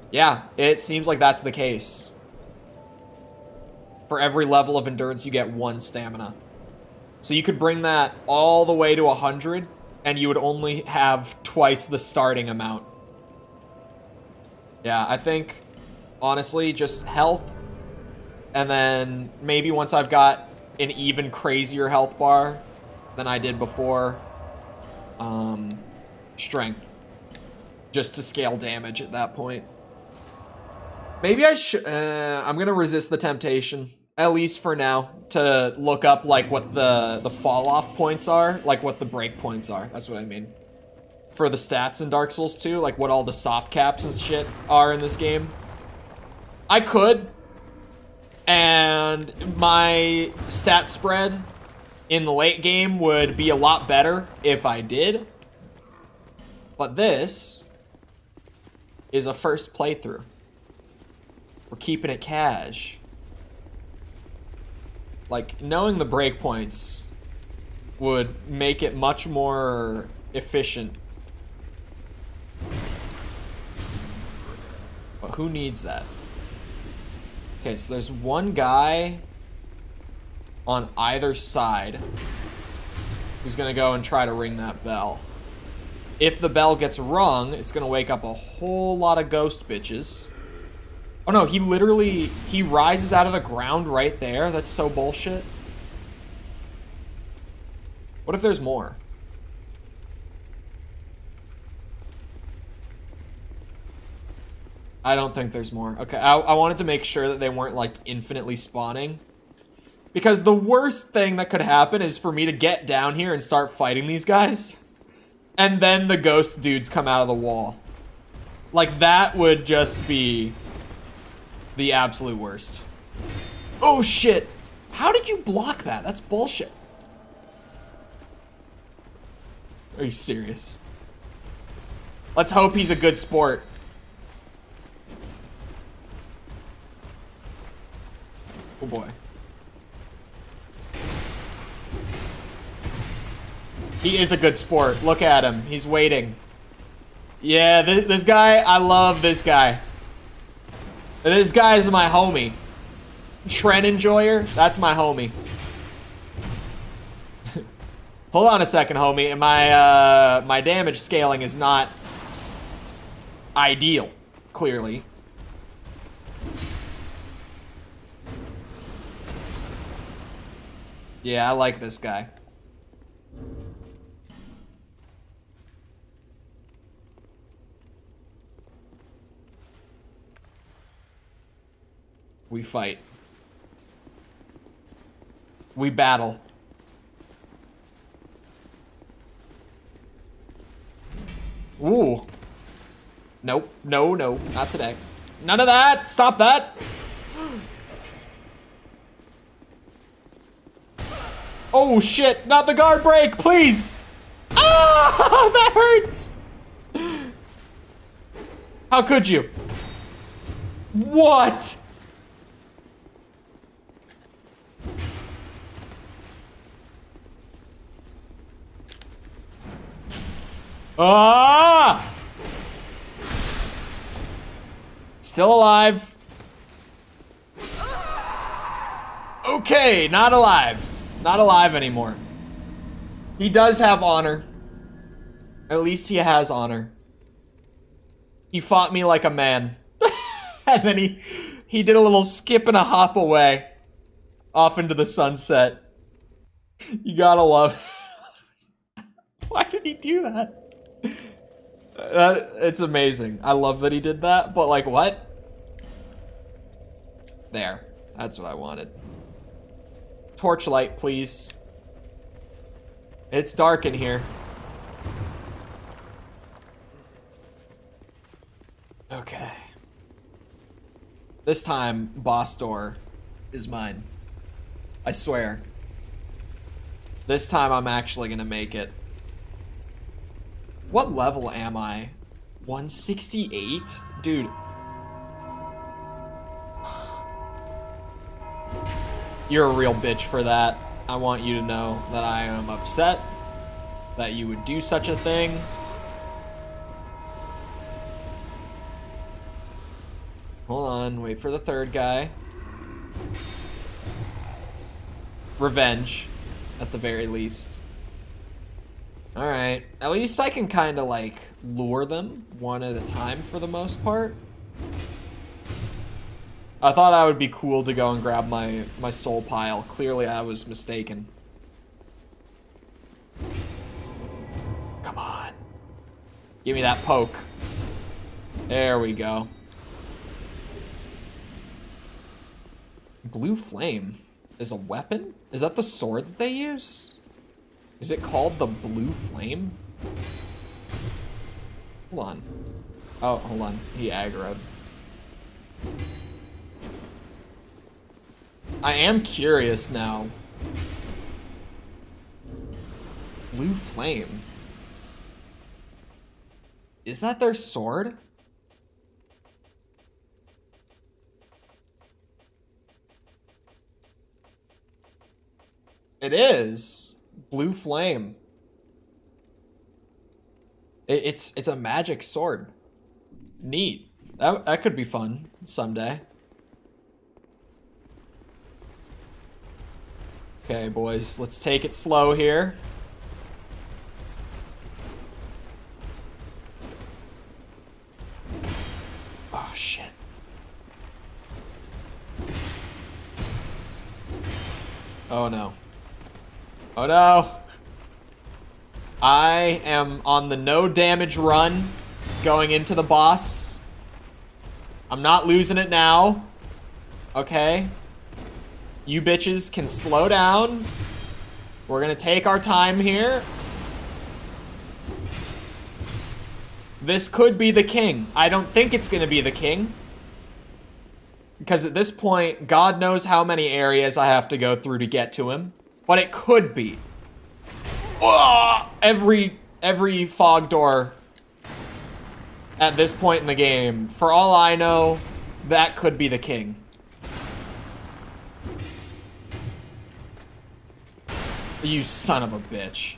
Yeah, it seems like that's the case. For every level of endurance, you get 1 stamina. So you could bring that all the way to 100, and you would only have twice the starting amount. Yeah, I think, honestly, just health, and then maybe once I've got an even crazier health bar than I did before, strength. Just to scale damage at that point. Maybe I should, I'm gonna resist the temptation, at least for now, to look up like what the fall off points are, like what the break points are. That's what I mean. For the stats in Dark Souls 2, like what all the soft caps and shit are in this game. I could, and my stat spread in the late game would be a lot better if I did. But this is a first playthrough. We're keeping it cash. Like, knowing the breakpoints would make it much more efficient. But who needs that? Okay, so there's one guy on either side who's gonna go and try to ring that bell. If the bell gets rung, it's gonna wake up a whole lot of ghost bitches. Oh no, he rises out of the ground right there. That's so bullshit. What if there's more? I don't think there's more. Okay, I wanted to make sure that they weren't like infinitely spawning. Because the worst thing that could happen is for me to get down here and start fighting these guys. And then the ghost dudes come out of the wall. Like, that would just be the absolute worst. Oh shit! How did you block that? That's bullshit. Are you serious? Let's hope he's a good sport. Oh boy. He is a good sport. Look at him. He's waiting. Yeah, this guy, I love this guy. This guy is my homie. Trend enjoyer, that's my homie. Hold on a second, homie. My damage scaling is not ideal, clearly. Yeah, I like this guy. We fight. We battle. Ooh. Nope. No, no. Not today. None of that! Stop that! Oh shit! Not the guard break! Please! Ah! That hurts! How could you? What? Ah! Still alive. Okay, not alive. Not alive anymore. He does have honor. At least he has honor. He fought me like a man. And then he did a little skip and a hop away. Off into the sunset. You gotta love. Why did he do that? It's amazing. I love that he did that, but like what? There. That's what I wanted. Torchlight, please. It's dark in here. Okay. This time, boss door is mine. I swear. This time I'm actually gonna make it. What level am I? 168? Dude. You're a real bitch for that. I want you to know that I am upset that you would do such a thing. Hold on, wait for the third guy. Revenge, at the very least. Alright, at least I can kind of like lure them one at a time for the most part. I thought I would be cool to go and grab my soul pile. Clearly I was mistaken. Come on. Give me that poke. There we go. Blue flame is a weapon? Is that the sword that they use? Is it called the blue flame? Hold on. Oh, hold on. He aggroed. I am curious now. Blue flame. Is that their sword? It is. Blue flame. It's a magic sword. Neat. That could be fun someday. Okay, boys, let's take it slow here. Oh, shit. Oh, no. Oh, no. I am on the no damage run going into the boss. I'm not losing it now. Okay. You bitches can slow down. We're gonna take our time here. This could be the king. I don't think it's gonna be the king. Because at this point, God knows how many areas I have to go through to get to him. But it could be. Ugh! Every fog door at this point in the game, for all I know, that could be the king. You son of a bitch.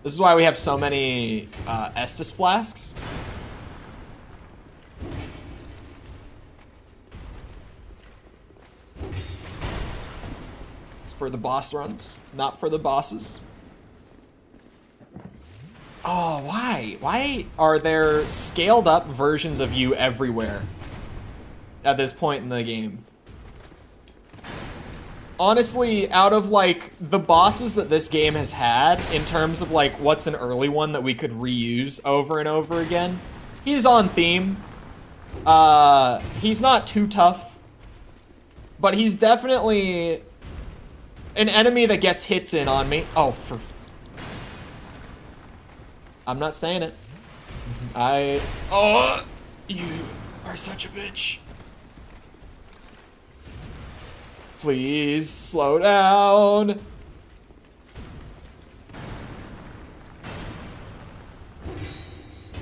This is why we have so many Estus flasks. It's for the boss runs, not for the bosses. Oh, why? Why are there scaled up versions of you everywhere at this point in the game? Honestly, out of like the bosses that this game has had, in terms of like what's an early one that we could reuse over and over again, he's on theme. He's not too tough, but he's definitely an enemy that gets hits in on me. Oh, I'm not saying it. Oh, you are such a bitch. Please slow down.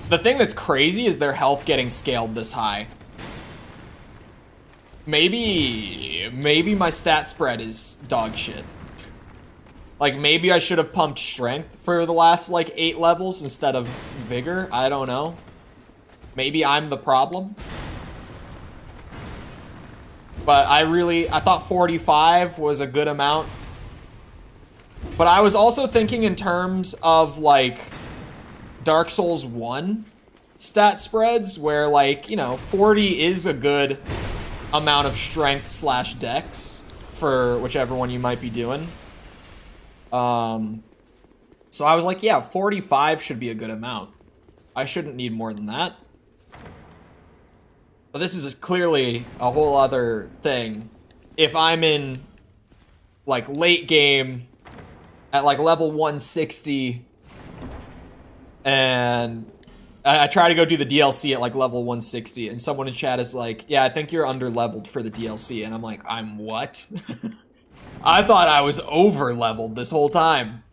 The thing that's crazy is their health getting scaled this high. Maybe my stat spread is dog shit. Like, maybe I should have pumped strength for the last, like, 8 levels instead of vigor. I don't know. Maybe I'm the problem. But I thought 45 was a good amount. But I was also thinking in terms of, like, Dark Souls 1 stat spreads, where, like, you know, 40 is a good amount of strength slash dex for whichever one you might be doing. So I was like, yeah, 45 should be a good amount. I shouldn't need more than that. But this is clearly a whole other thing. If I'm in, like, late game at, like, level 160 and I try to go do the DLC at, like, level 160 and someone in chat is like, yeah, I think you're under-leveled for the DLC. And I'm like, I'm what? I thought I was over-leveled this whole time.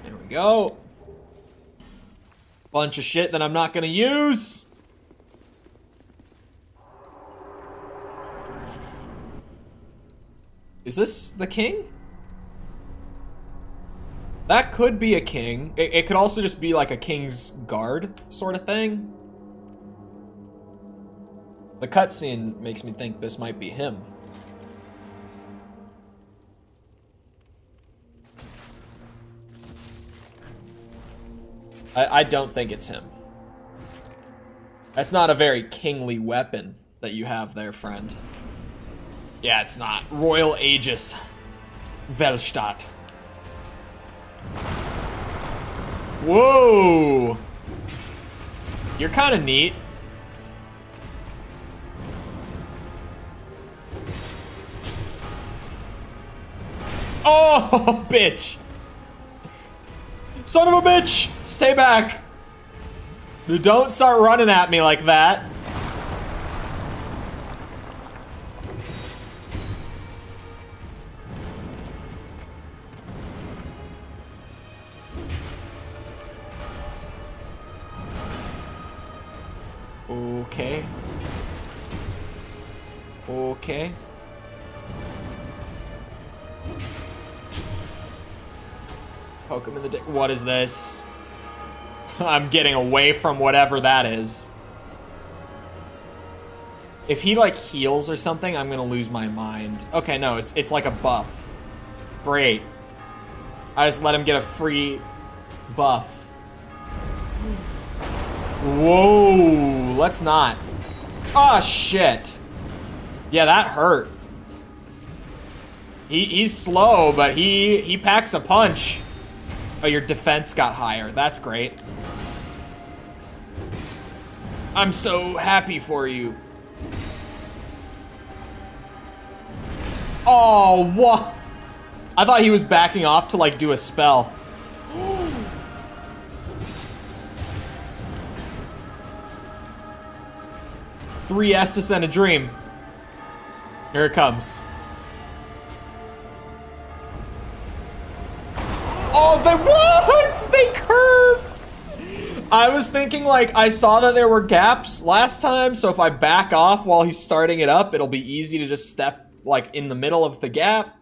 There we go. Bunch of shit that I'm not gonna use. Is this the king? That could be a king. It could also just be like a king's guard sort of thing. The cutscene makes me think this might be him. I don't think it's him. That's not a very kingly weapon that you have there, friend. Yeah, it's not. Royal Aegis. Velstadt. Whoa! You're kind of neat. Oh, bitch! Son of a bitch! Stay back! Don't start running at me like that. Okay. Okay. Poke him in the dick. What is this? I'm getting away from whatever that is. If he, like, heals or something, I'm gonna lose my mind. Okay, no, it's like a buff. Great. I just let him get a free buff. Whoa, let's not. Oh, shit. Yeah, that hurt. He's slow, but he packs a punch. Oh, your defense got higher. That's great. I'm so happy for you. Oh, what? I thought he was backing off to like do a spell. 3 Estes and a dream. Here it comes. Oh, they what? They curve! I was thinking, like, I saw that there were gaps last time, so if I back off while he's starting it up, it'll be easy to just step, like, in the middle of the gap.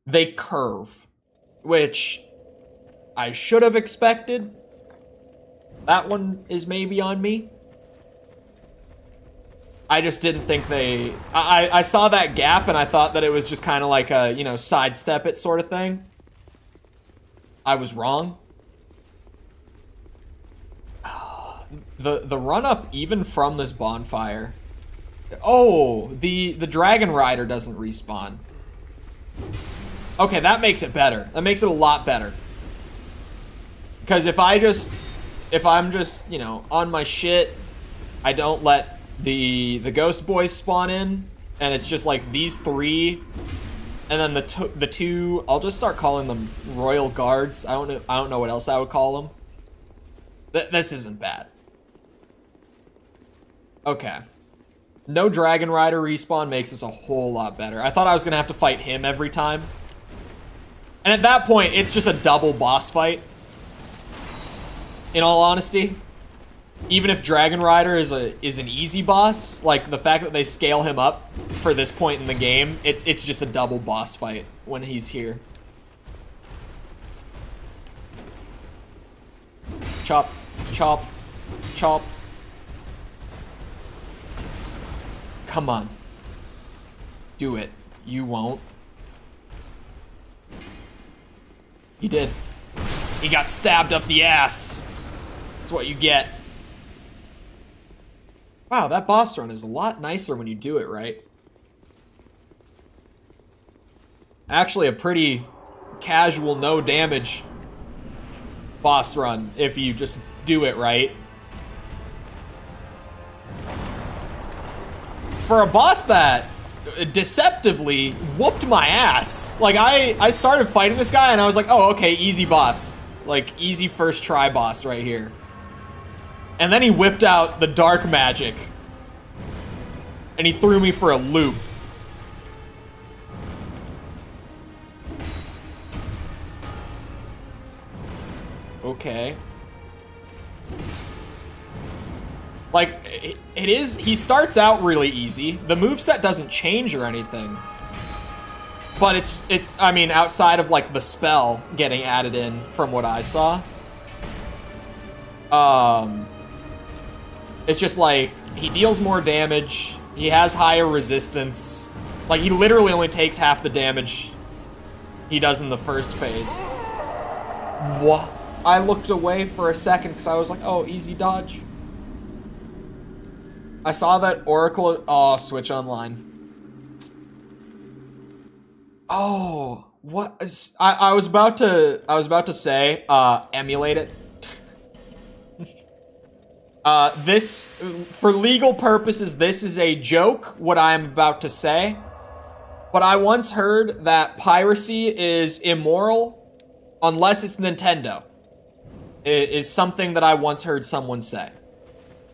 They curve, which I should have expected. That one is maybe on me. I just didn't think they... I saw that gap and I thought that it was just kind of like a, you know, sidestep it sort of thing. I was wrong. The run-up even from this bonfire. Oh, the Dragon Rider doesn't respawn. Okay, that makes it better. That makes it a lot better. Because if I'm just, you know, on my shit, I don't let the ghost boys spawn in, and it's just like these 3, and then the 2. I'll just start calling them royal guards. I don't know what else I would call them. This isn't bad. Okay, no Dragon Rider respawn makes this a whole lot better. I thought I was gonna have to fight him every time, and at that point, it's just a double boss fight. In all honesty. Even if Dragon Rider is an easy boss, like the fact that they scale him up for this point in the game, it's just a double boss fight when he's here. Chop, chop, chop. Come on. Do it. You won't. He did. He got stabbed up the ass. That's what you get. Wow, that boss run is a lot nicer when you do it right. Actually, a pretty casual, no damage boss run if you just do it right. For a boss that deceptively whooped my ass. Like, I started fighting this guy and I was like, oh, okay, easy boss. Like, easy first try boss right here. And then he whipped out the dark magic. And he threw me for a loop. Okay. Like, it is, he starts out really easy. The moveset doesn't change or anything. But it's, I mean, outside of, like, the spell getting added in from what I saw. It's just like, he deals more damage, he has higher resistance. Like, he literally only takes half the damage he does in the first phase. What? I looked away for a second because I was like, oh, easy dodge. I saw that Oracle, oh, switch online. Oh, what is, I was about to say, emulate it. This, for legal purposes, this is a joke, what I am about to say. But I once heard that piracy is immoral unless it's Nintendo. It is something that I once heard someone say.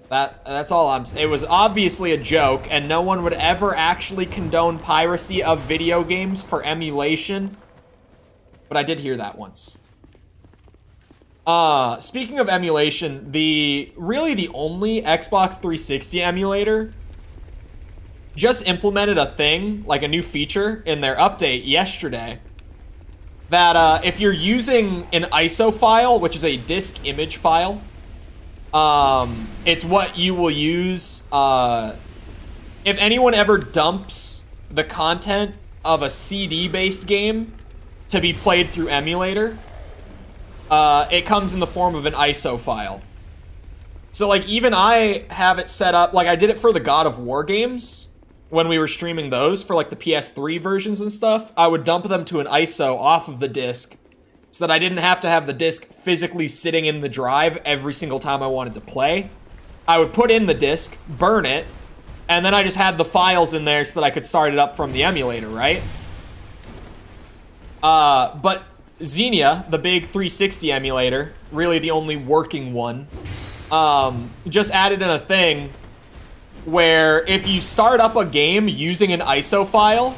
That's all I'm saying. It was obviously a joke, and no one would ever actually condone piracy of video games for emulation. But I did hear that once. Speaking of emulation, really the only Xbox 360 emulator just implemented a thing, like a new feature in their update yesterday, that if you're using an ISO file, which is a disk image file, it's what you will use, if anyone ever dumps the content of a CD-based game to be played through emulator, it comes in the form of an ISO file. So, like, even I have it set up, like, I did it for the God of War games, when we were streaming those, for, like, the PS3 versions and stuff. I would dump them to an ISO off of the disc, so that I didn't have to have the disc physically sitting in the drive every single time I wanted to play. I would put in the disc, burn it, and then I just had the files in there so that I could start it up from the emulator, right? But Xenia, the big 360 emulator, really the only working one, just added in a thing where if you start up a game using an ISO file,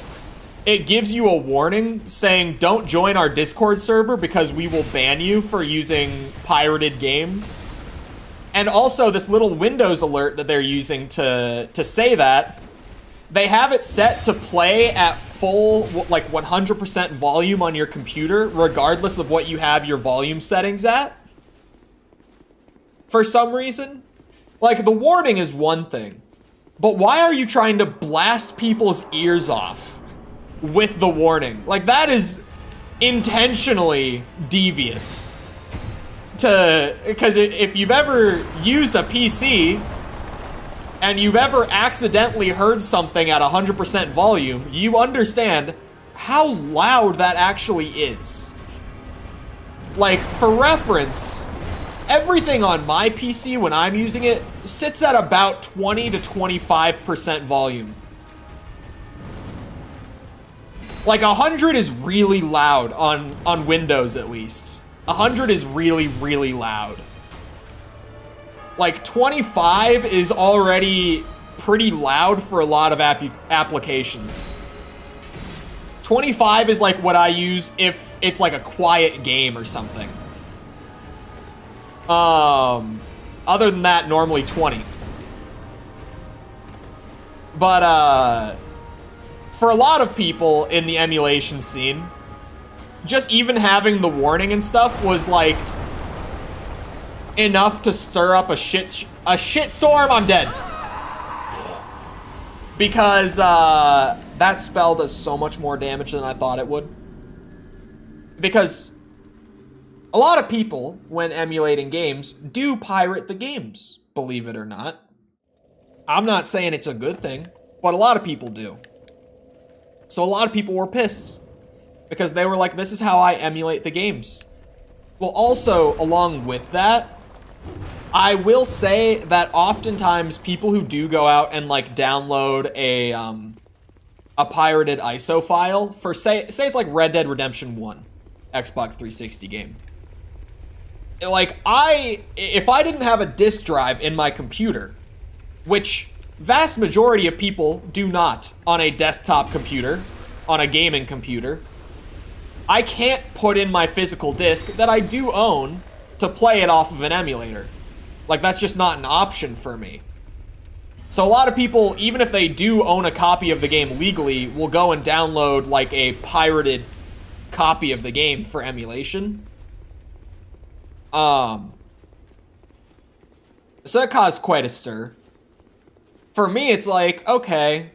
it gives you a warning saying don't join our Discord server because we will ban you for using pirated games. And also this little Windows alert that they're using to say that, they have it set to play at full, like 100% volume on your computer, regardless of what you have your volume settings at. For some reason. Like, the warning is one thing, but why are you trying to blast people's ears off with the warning? Like, that is intentionally devious. Because if you've ever used a PC and you've ever accidentally heard something at 100% volume, you understand how loud that actually is. Like, for reference, everything on my PC when I'm using it sits at about 20 to 25% volume. Like 100 is really loud on Windows at least. 100 is really, really loud. Like 25 is already pretty loud for a lot of applications. 25 is like what I use if it's like a quiet game or something. Other than that, normally 20. But, for a lot of people in the emulation scene, just even having the warning and stuff was like enough to stir up a shitstorm. I'm dead. Because, that spell does so much more damage than I thought it would. Because a lot of people, when emulating games, do pirate the games, believe it or not. I'm not saying it's a good thing, but a lot of people do. So a lot of people were pissed because they were like, this is how I emulate the games. Well, also, along with that, I will say that oftentimes people who do go out and like download a pirated ISO file for say it's like Red Dead Redemption 1, Xbox 360 game. Like, if I didn't have a disk drive in my computer, which vast majority of people do not on a desktop computer, on a gaming computer, I can't put in my physical disc that I do own to play it off of an emulator. Like, that's just not an option for me. So a lot of people, even if they do own a copy of the game legally, will go and download like a pirated copy of the game for emulation. So that caused quite a stir. For me, it's like, okay,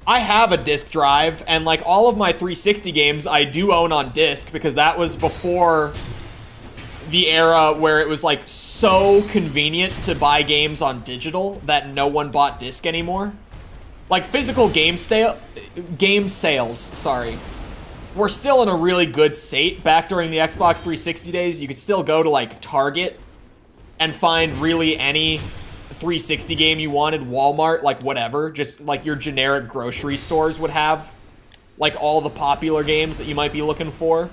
I have a disc drive, and like all of my 360 games I do own on disc because that was before the era where it was like so convenient to buy games on digital that no one bought disc anymore. Like physical game sales, sorry, were still in a really good state back during the Xbox 360 days. You could still go to like Target and find really any 360 game you wanted, Walmart, like whatever, just like your generic grocery stores would have like all the popular games that you might be looking for.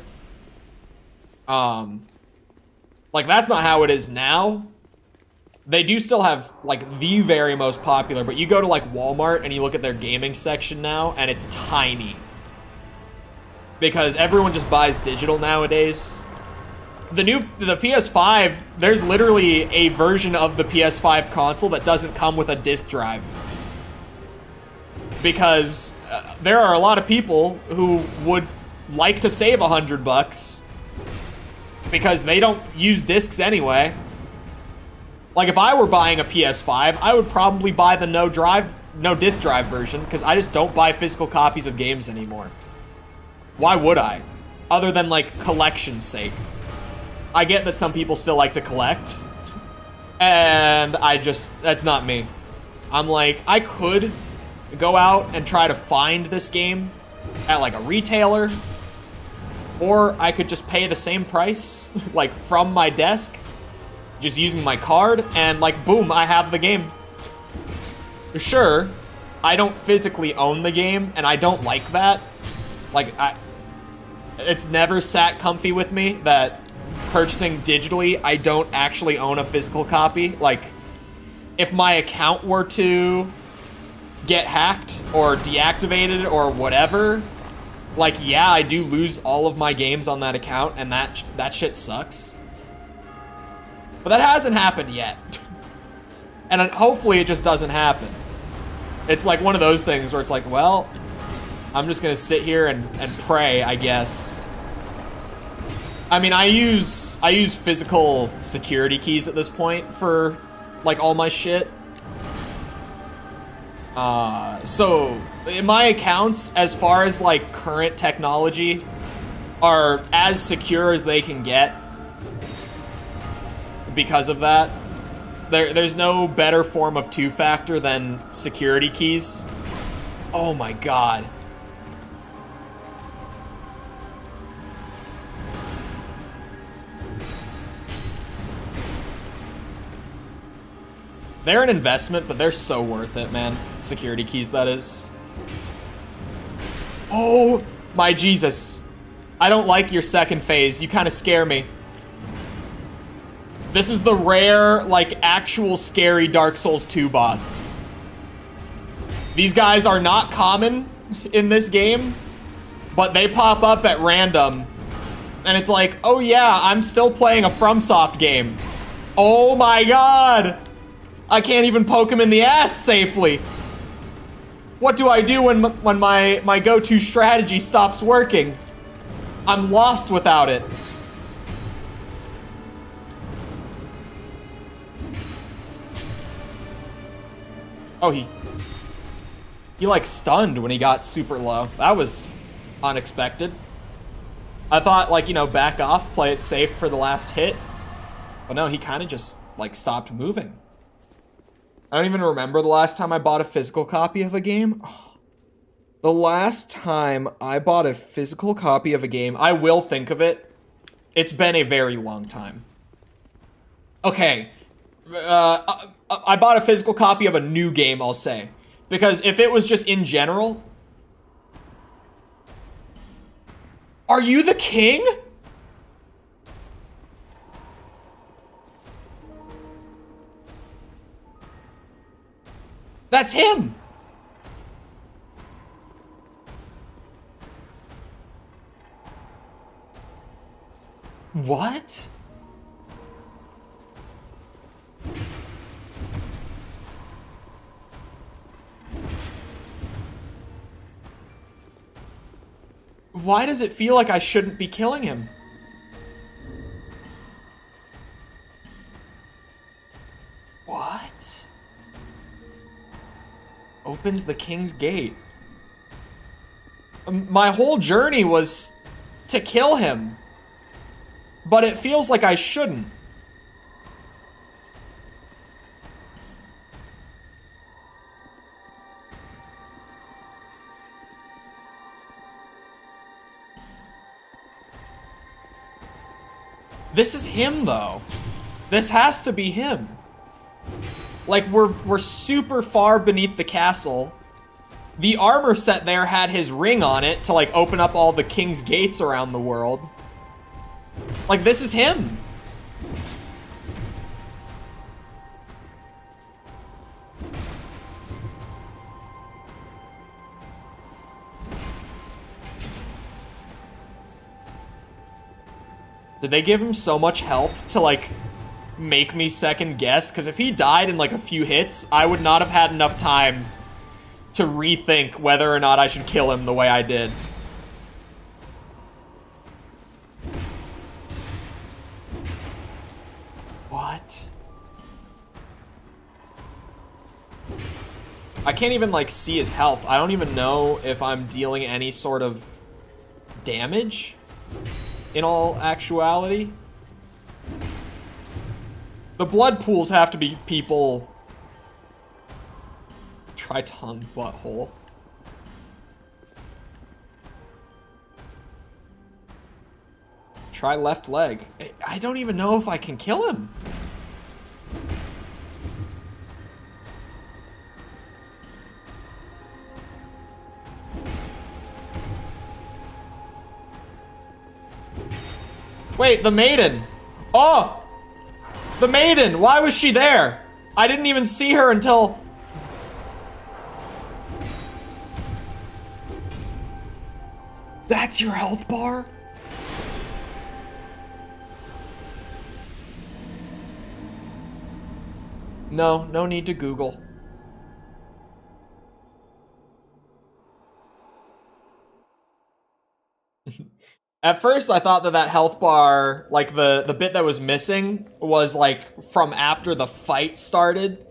Like that's not how it is now. They do still have like the very most popular, but you go to like Walmart and you look at their gaming section now and it's tiny. Because everyone just buys digital nowadays. The PS5, there's literally a version of the PS5 console that doesn't come with a disc drive. Because there are a lot of people who would like to save $100 because they don't use discs anyway. Like if I were buying a PS5, I would probably buy the no disc drive version because I just don't buy physical copies of games anymore. Why would I? Other than like collection's sake. I get that some people still like to collect, and that's not me. I'm like, I could go out and try to find this game at like a retailer, or I could just pay the same price, like from my desk, just using my card, and like, boom, I have the game. Sure, I don't physically own the game, and I don't like that. Like, It's never sat comfy with me that purchasing digitally, I don't actually own a physical copy. Like, if my account were to get hacked or deactivated or whatever, like, yeah, I do lose all of my games on that account, and that shit sucks. But that hasn't happened yet. And hopefully it just doesn't happen. It's like one of those things where it's like, well, I'm just gonna sit here and pray, I guess. I mean, I use physical security keys at this point for, like, all my shit. So, my accounts, as far as, like, current technology, are as secure as they can get because of that. There's no better form of two-factor than security keys. Oh my god. They're an investment, but they're so worth it, man. Security keys, that is. Oh, my Jesus. I don't like your second phase. You kind of scare me. This is the rare, like, actual scary Dark Souls 2 boss. These guys are not common in this game, but they pop up at random. And it's like, oh yeah, I'm still playing a FromSoft game. Oh my god! I can't even poke him in the ass safely. What do I do when my go-to strategy stops working? I'm lost without it. Oh, he like stunned when he got super low. That was unexpected. I thought, like, you know, back off, play it safe for the last hit. But no, he kind of just, like, stopped moving. I don't even remember the last time I bought a physical copy of a game. Oh. The last time I bought a physical copy of a game, I will think of it. It's been a very long time. Okay. I bought a physical copy of a new game, I'll say. Because if it was just in general... Are you the king? That's him! What? Why does it feel like I shouldn't be killing him? What? Opens the king's gate. My whole journey was to kill him. But it feels like I shouldn't. This is him, though. This has to be him. Like, we're super far beneath the castle. The armor set there had his ring on it to, like, open up all the king's gates around the world. Like, this is him. Did they give him so much health to, like, make me second guess? Because if he died in, like, a few hits, I would not have had enough time to rethink whether or not I should kill him the way I did. What? I can't even, like, see his health. I don't even know if I'm dealing any sort of damage in all actuality. The blood pools have to be people. Try tongue, butthole. Try left leg. I don't even know if I can kill him. Wait, the maiden. Oh! The maiden! Why was she there? I didn't even see her until... That's your health bar? No, no need to Google. At first, I thought that that health bar, like the bit that was missing, was like from after the fight started.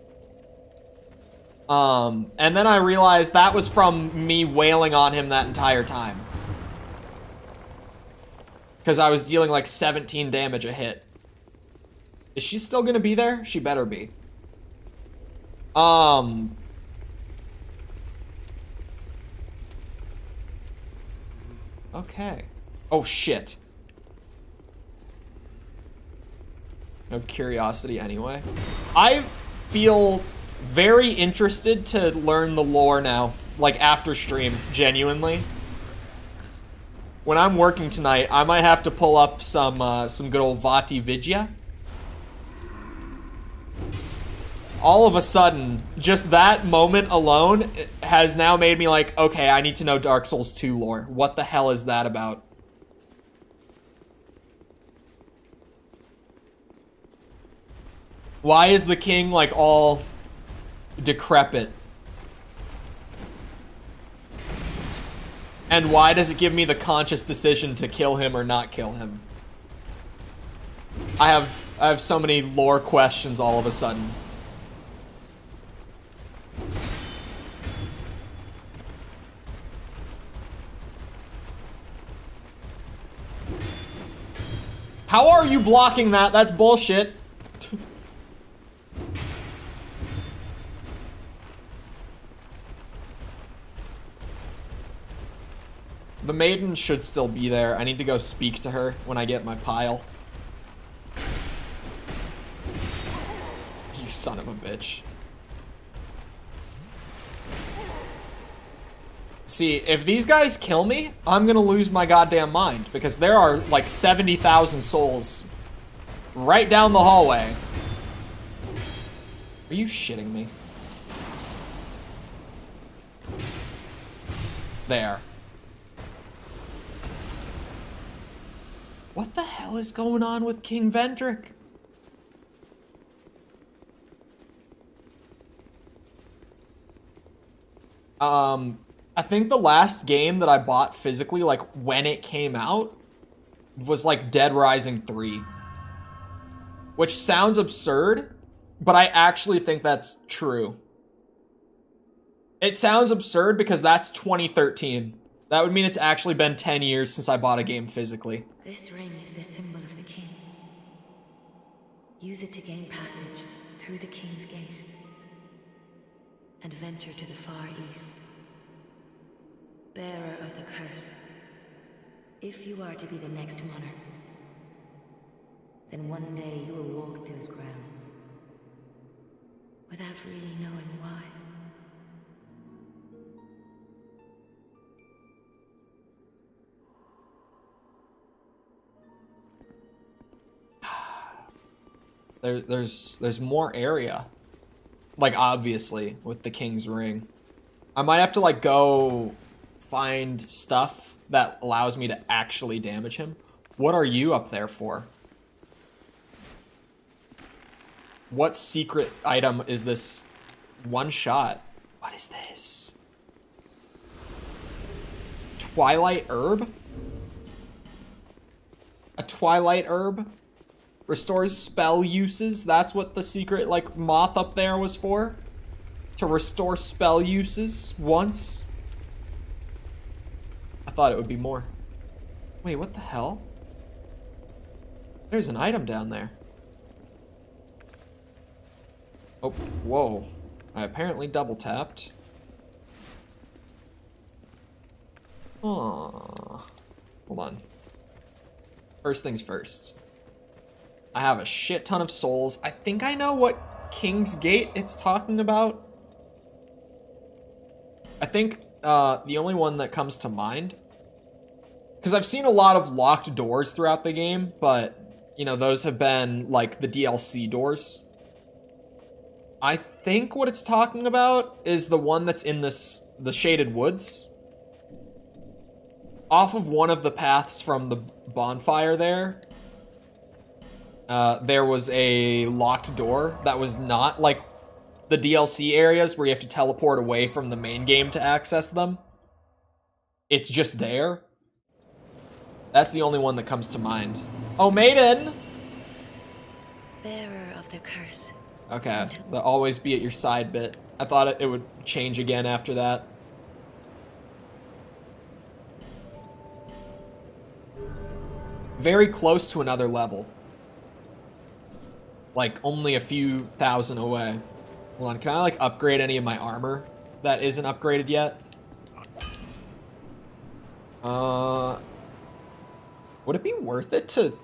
And then I realized that was from me wailing on him that entire time. Because I was dealing like 17 damage a hit. Is she still gonna be there? She better be. Okay. Oh, shit. I have curiosity anyway. I feel very interested to learn the lore now, like after stream, genuinely. When I'm working tonight, I might have to pull up some good old Vati Vidya. All of a sudden, just that moment alone has now made me like, okay, I need to know Dark Souls 2 lore. What the hell is that about? Why is the king like all decrepit? And why does it give me the conscious decision to kill him or not kill him? I have so many lore questions all of a sudden. How are you blocking that? That's bullshit. The maiden should still be there. I need to go speak to her when I get my pile. You son of a bitch. See, if these guys kill me, I'm gonna lose my goddamn mind because there are like 70,000 souls right down the hallway. Are you shitting me? There. What the hell is going on with King Vendrick? I think the last game that I bought physically, like when it came out, was like Dead Rising 3. Which sounds absurd, but I actually think that's true. It sounds absurd because that's 2013. That would mean it's actually been 10 years since I bought a game physically. This ring is the symbol of the king. Use it to gain passage through the king's gate and venture to the far east. Bearer of the curse, if you are to be the next monarch, then one day you will walk those grounds without really knowing why. There's more area. Like, obviously, with the king's ring. I might have to, like, go find stuff that allows me to actually damage him. What are you up there for? What secret item is this? One shot. What is this? Twilight herb? A twilight herb? Restores spell uses? That's what the secret, like, moth up there was for? To restore spell uses once? I thought it would be more. Wait, what the hell? There's an item down there. Oh, whoa. I apparently double tapped. Aww. Hold on. First things first. I have a shit ton of souls. I think I know what King's Gate it's talking about. I think the only one that comes to mind Because I've seen a lot of locked doors throughout the game, but, you know, those have been, like, the DLC doors. I think what it's talking about is the one that's in the Shaded Woods. Off of one of the paths from the bonfire there, there was a locked door that was not, like, the DLC areas where you have to teleport away from the main game to access them. It's just there. That's the only one that comes to mind. Oh, maiden! Bearer of the curse. Okay, the always be at your side bit. I thought it would change again after that. Very close to another level. Like, only a few thousand away. Hold on, can I, like, upgrade any of my armor that isn't upgraded yet? Would it be worth it to...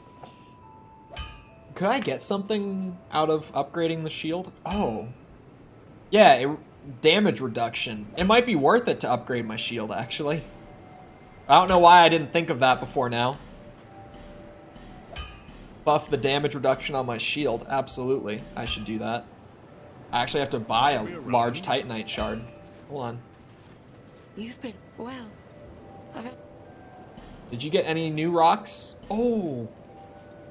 Could I get something out of upgrading the shield? Oh. Yeah, damage reduction. It might be worth it to upgrade my shield, actually. I don't know why I didn't think of that before now. Buff the damage reduction on my shield. Absolutely, I should do that. I actually have to buy a large Titanite shard. Hold on. You've been well. Did you get any new rocks? Oh.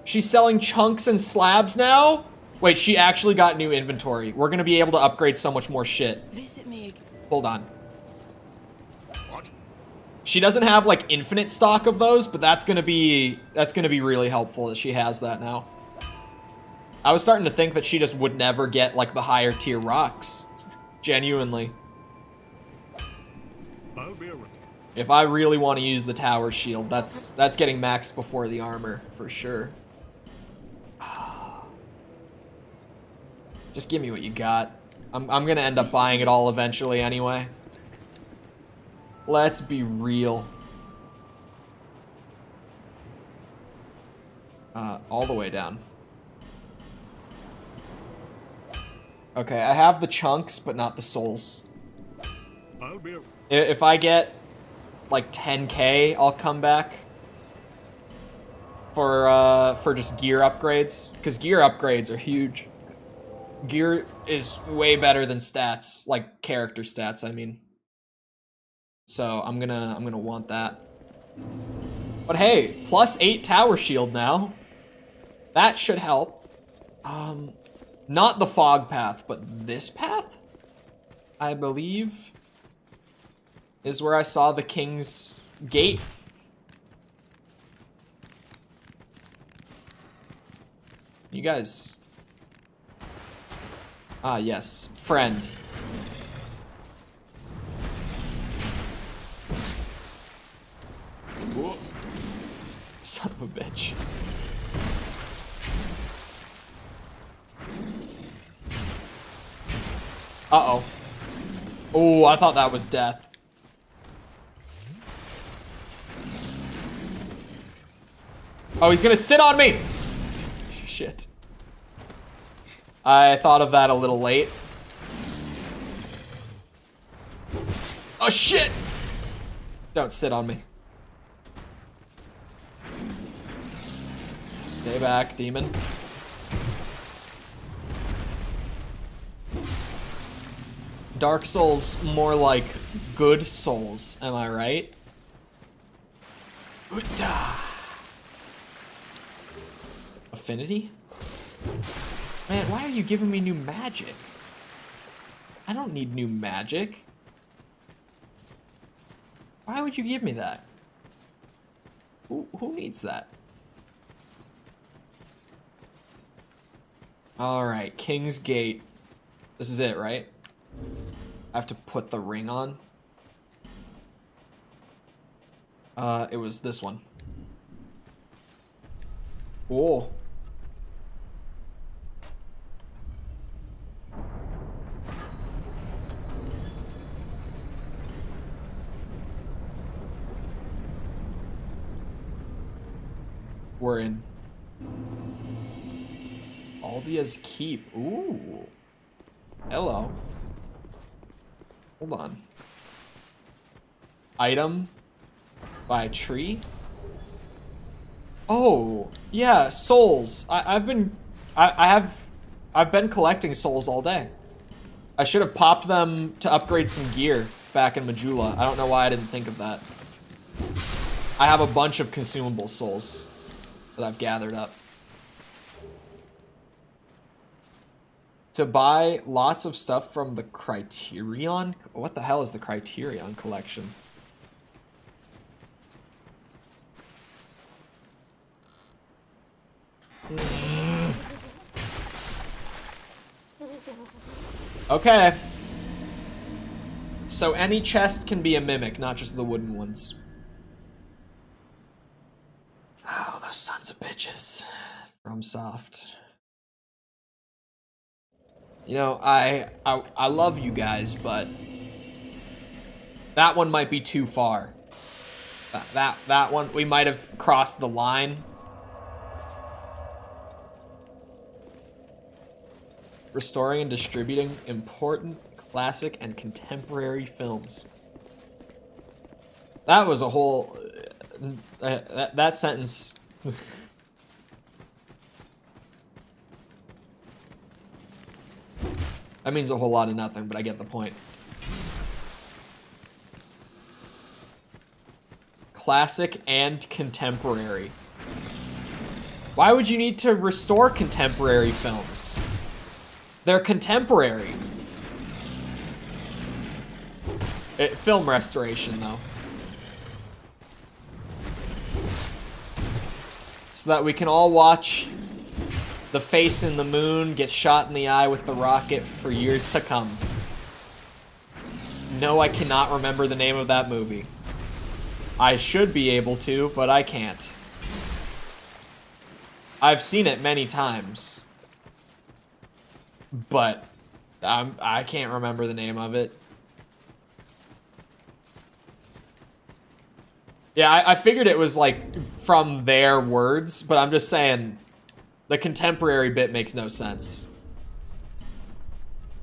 She's selling chunks and slabs now? Wait, she actually got new inventory. We're gonna be able to upgrade so much more shit. Visit me again. Hold on. What? She doesn't have like infinite stock of those, but that's gonna be really helpful that she has that now. I was starting to think that she just would never get like the higher tier rocks. Genuinely. I'll be around. If I really want to use the tower shield, that's getting maxed before the armor for sure. Just give me what you got. I'm gonna end up buying it all eventually anyway. Let's be real. All the way down. Okay, I have the chunks, but not the souls. I'll be around. If I get like 10k, I'll come back for just gear upgrades, because gear upgrades are huge. Gear is way better than stats, like character stats, I mean. So I'm gonna want that. But hey, +8 tower shield now. That should help. Not the fog path, but this path, I believe, is where I saw the King's Gate. You guys. Ah, yes. Friend. Whoa. Son of a bitch. Uh-oh. Oh, I thought that was death. Oh, he's gonna sit on me! Shit. I thought of that a little late. Oh, shit! Don't sit on me. Stay back, demon. Dark Souls, more like good souls, am I right? Affinity? Man, why are you giving me new magic? I don't need new magic. Why would you give me that? Who needs that? Alright, King's Gate. This is it, right? I have to put the ring on. It was this one. Whoa. We're in Aldia's Keep. Ooh. Hello. Hold on. Item by tree. Oh, yeah, souls. I've been collecting souls all day. I should have popped them to upgrade some gear back in Majula. I don't know why I didn't think of that. I have a bunch of consumable souls that I've gathered up. To buy lots of stuff from the Criterion? What the hell is the Criterion collection? Okay. So any chest can be a mimic, not just the wooden ones. Oh, those sons of bitches. FromSoft. You know, I love you guys, but that one might be too far. That one, we might have crossed the line. Restoring and distributing important classic and contemporary films. That was a whole that sentence. That means a whole lot of nothing, but I get the point. Classic and contemporary. Why would you need to restore contemporary films? They're contemporary. Film restoration, though. So that we can all watch the face in the moon get shot in the eye with the rocket for years to come. No, I cannot remember the name of that movie. I should be able to, but I can't. I've seen it many times. But I can't remember the name of it. Yeah, I figured it was like from their words, but I'm just saying the contemporary bit makes no sense.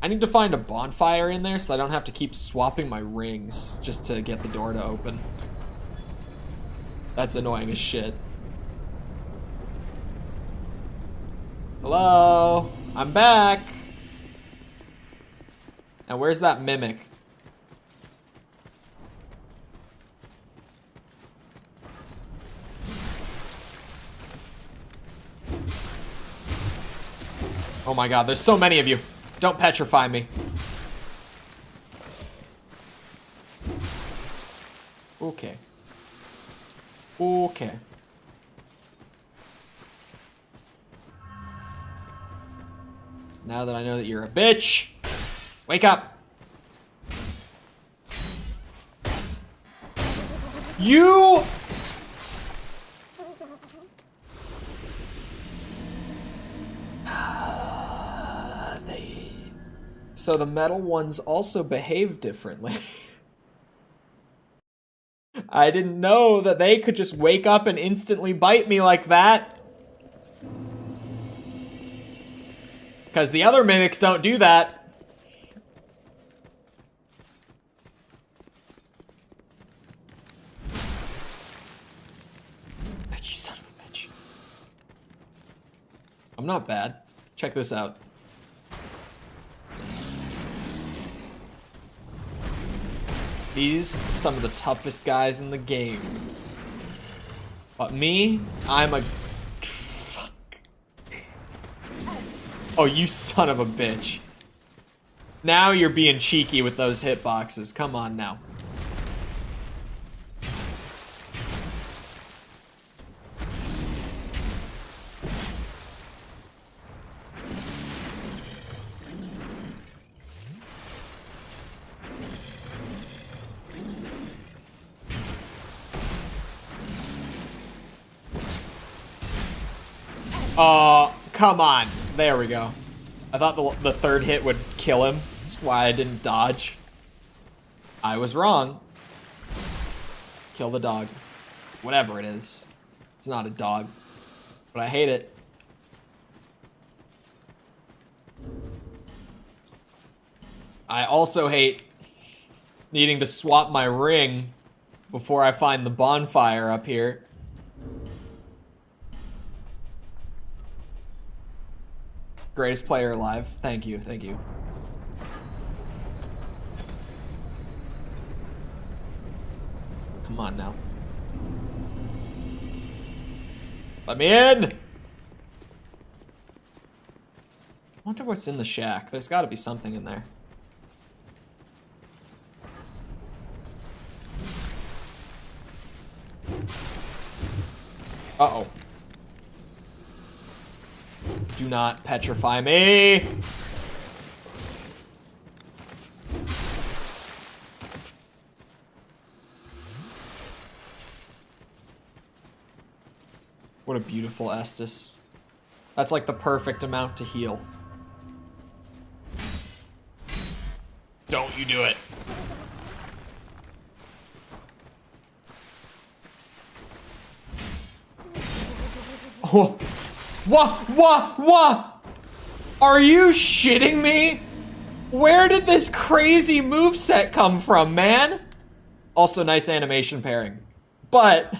I need to find a bonfire in there so I don't have to keep swapping my rings just to get the door to open. That's annoying as shit. Hello? I'm back. Now where's that mimic? Oh my god, there's so many of you. Don't petrify me. Okay. Okay. Now that I know that you're a bitch, wake up. You... So the metal ones also behave differently. I didn't know that they could just wake up and instantly bite me like that. Because the other mimics don't do that. You son of a bitch. I'm not bad. Check this out. These some of the toughest guys in the game. But me, I'm a... Fuck. Oh, you son of a bitch. Now you're being cheeky with those hitboxes. Come on now. Come on. There we go. I thought the third hit would kill him. That's why I didn't dodge. I was wrong. Kill the dog. Whatever it is. It's not a dog. But I hate it. I also hate needing to swap my ring before I find the bonfire up here. Greatest player alive. Thank you, thank you. Come on now. Let me in! I wonder what's in the shack. There's gotta be something in there. Uh-oh. Do not petrify me! What a beautiful Estus. That's like the perfect amount to heal. Don't you do it. Oh. What? Are you shitting me? Where did this crazy moveset come from, man? Also, nice animation pairing. But...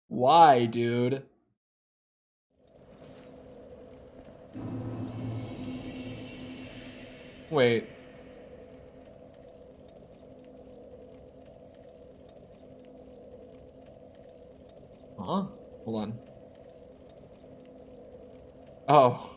why, dude? Wait. Huh? Hold on. Oh.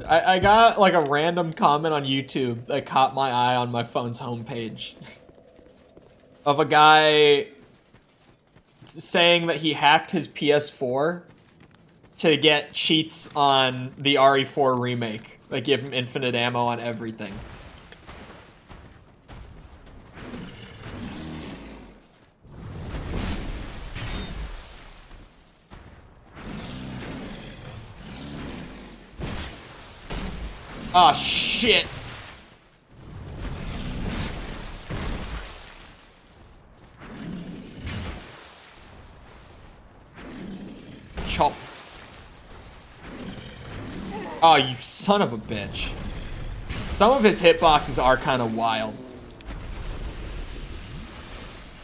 I got like a random comment on YouTube that caught my eye on my phone's homepage of a guy saying that he hacked his PS4 to get cheats on the RE4 remake that give him infinite ammo on everything. Oh shit. Chop. Oh, you son of a bitch. Some of his hitboxes are kind of wild.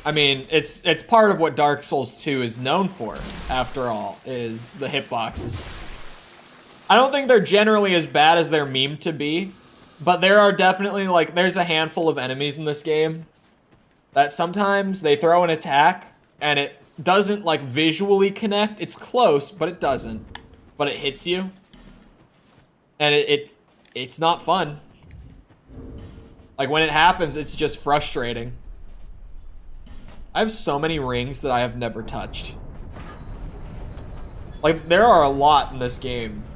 I mean, it's part of what Dark Souls 2 is known for, after all, is the hitboxes. I don't think they're generally as bad as they're memed to be, but there are definitely, like, there's a handful of enemies in this game that sometimes they throw an attack and it doesn't, like, visually connect. It's close, but it doesn't. But it hits you. And it's not fun. Like, when it happens, it's just frustrating. I have so many rings that I have never touched. Like, there are a lot in this game.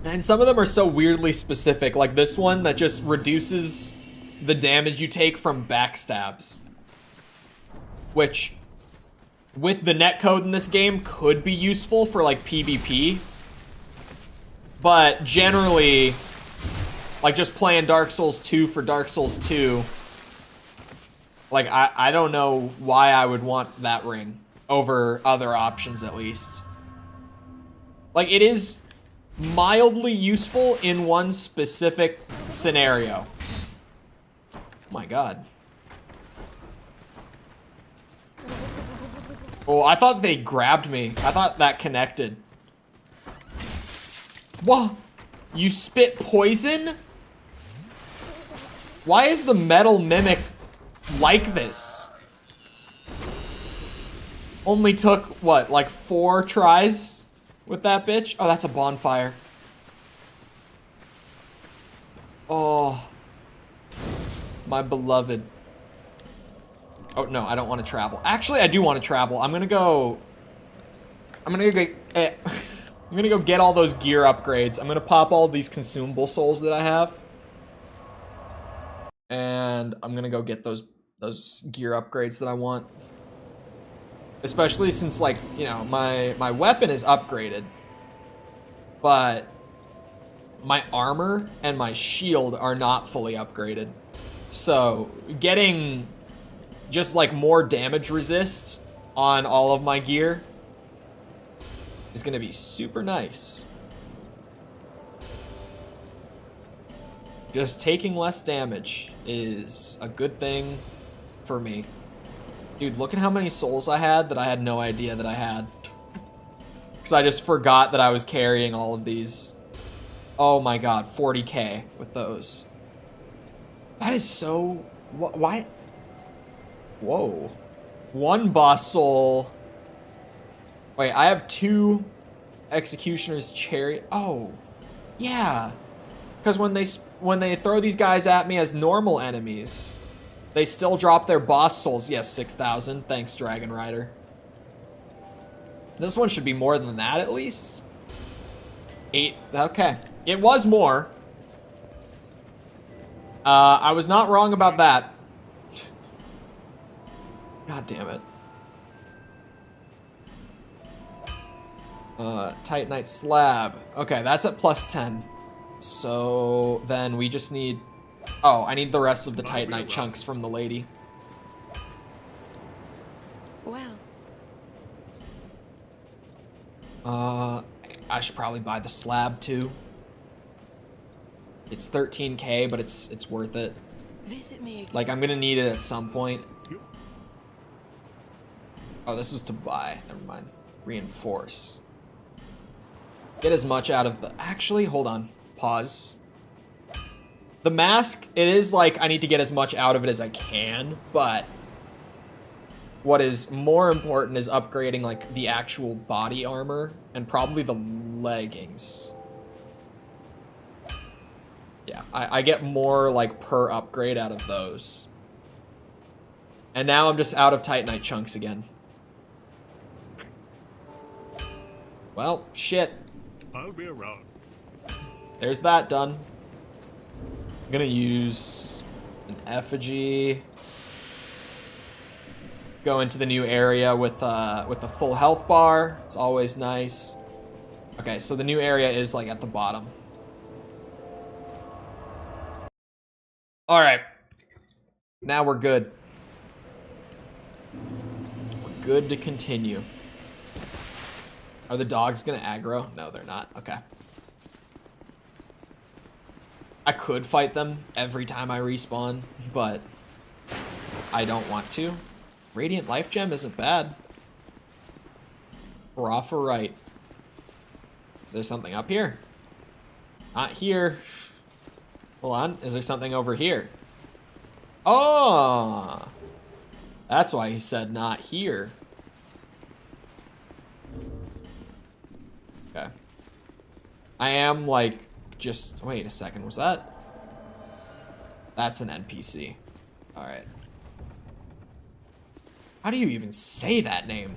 And some of them are so weirdly specific, like this one that just reduces the damage you take from backstabs. Which, with the netcode in this game, could be useful for like PvP. But generally, like just playing Dark Souls 2 for Dark Souls 2, like I don't know why I would want that ring over other options at least. Like it is mildly useful in one specific scenario. Oh my god. Oh, I thought they grabbed me. I thought that connected. Whoa! You spit poison? Why is the metal mimic like this? Only took, what, like 4 tries with that bitch? Oh, that's a bonfire. Oh. My beloved. Oh, no, I don't want to travel. Actually, I do want to travel. I'm gonna go get all those gear upgrades. I'm gonna pop all these consumable souls that I have. And I'm gonna go get those gear upgrades that I want. Especially since, like, you know, my weapon is upgraded. But my armor and my shield are not fully upgraded. So, getting just, like, more damage resist on all of my gear is gonna be super nice. Just taking less damage is a good thing for me. Dude, look at how many souls I had that I had no idea that I had. Because I just forgot that I was carrying all of these. Oh my god, 40k with those. That is so... Why? Whoa. One boss soul. Wait, I have 2 Executioner's Chariot. Oh, yeah. Because when they throw these guys at me as normal enemies, they still drop their boss souls. Yes, 6,000. Thanks, Dragon Rider. This one should be more than that, at least. 8. Okay. It was more. I was not wrong about that. God damn it. Titanite slab. Okay, that's at +10. So then we just need... Oh, I need the rest of the Titanite chunks from the lady. Well. I should probably buy the slab too. It's 13k, but it's worth it. Visit me again. Like, I'm gonna need it at some point. Oh, this is to buy. Never mind. Reinforce. Get as much out of the... Actually, hold on. Pause. The mask, it is like I need to get as much out of it as I can, but what is more important is upgrading like the actual body armor and probably the leggings. Yeah, I get more like per upgrade out of those. And now I'm just out of Titanite chunks again. Well, shit. I'll be around. There's that done. I'm gonna use an effigy. Go into the new area with a full health bar. It's always nice. Okay, so the new area is like at the bottom. All right. Now we're good. We're good to continue. Are the dogs gonna aggro? No, they're not. Okay. I could fight them every time I respawn, but I don't want to. Radiant Life Gem isn't bad. We're off or right. Is there something up here? Not here. Hold on. Is there something over here? Oh! That's why he said not here. Okay. I am like just... Wait a second. Was that? That's an NPC. Alright. How do you even say that name?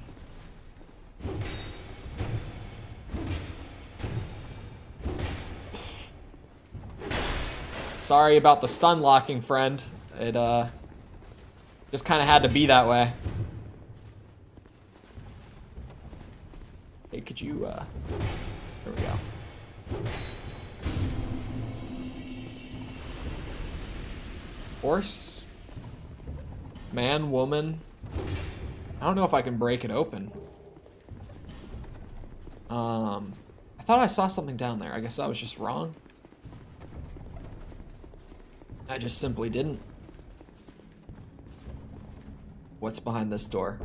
Sorry about the stun locking, friend. It, just kind of had to be that way. Hey, could you, there we go. Horse? Man, woman? I don't know if I can break it open. I thought I saw something down there. I guess I was just wrong. I just simply didn't. What's behind this door?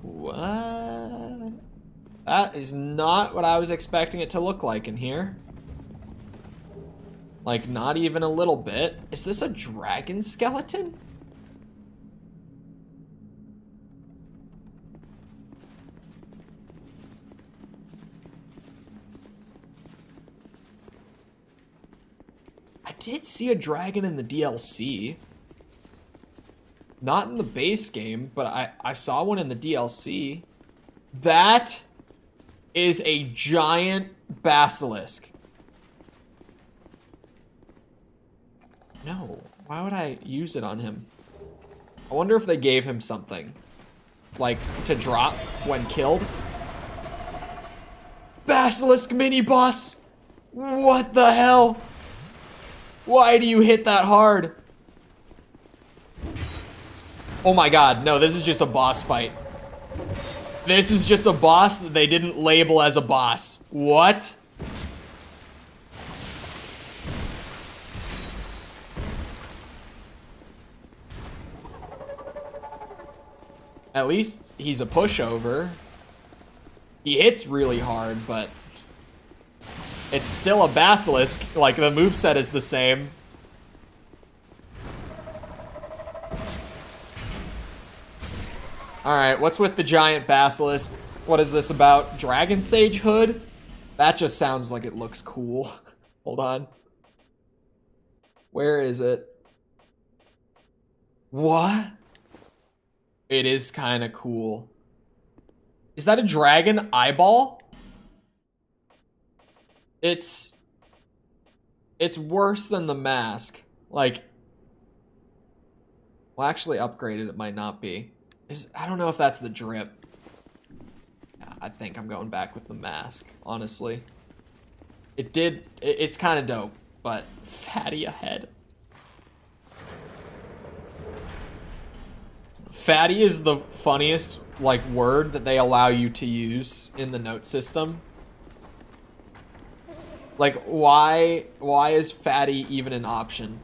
What? That is not what I was expecting it to look like in here. Like, not even a little bit. Is this a dragon skeleton? I did see a dragon in the DLC. Not in the base game, but I saw one in the DLC. That is a giant basilisk. No, why would I use it on him? I wonder if they gave him something, like, to drop when killed. Basilisk mini boss! What the hell? Why do you hit that hard? Oh my god, no, this is just a boss fight. This is just a boss that they didn't label as a boss. What? At least he's a pushover. He hits really hard, but it's still a basilisk. Like, the moveset is the same. Alright, what's with the giant basilisk? What is this about? Dragon Sage hood? That just sounds like it looks cool. Hold on. Where is it? What? It is kind of cool. Is that a dragon eyeball? It's worse than the mask. Like, well, actually upgraded it might not be. I don't know if that's the drip. Yeah, I think I'm going back with the mask, honestly. It's kind of dope, but fatty ahead. Fatty is the funniest, like, word that they allow you to use in the note system. Like, why is fatty even an option?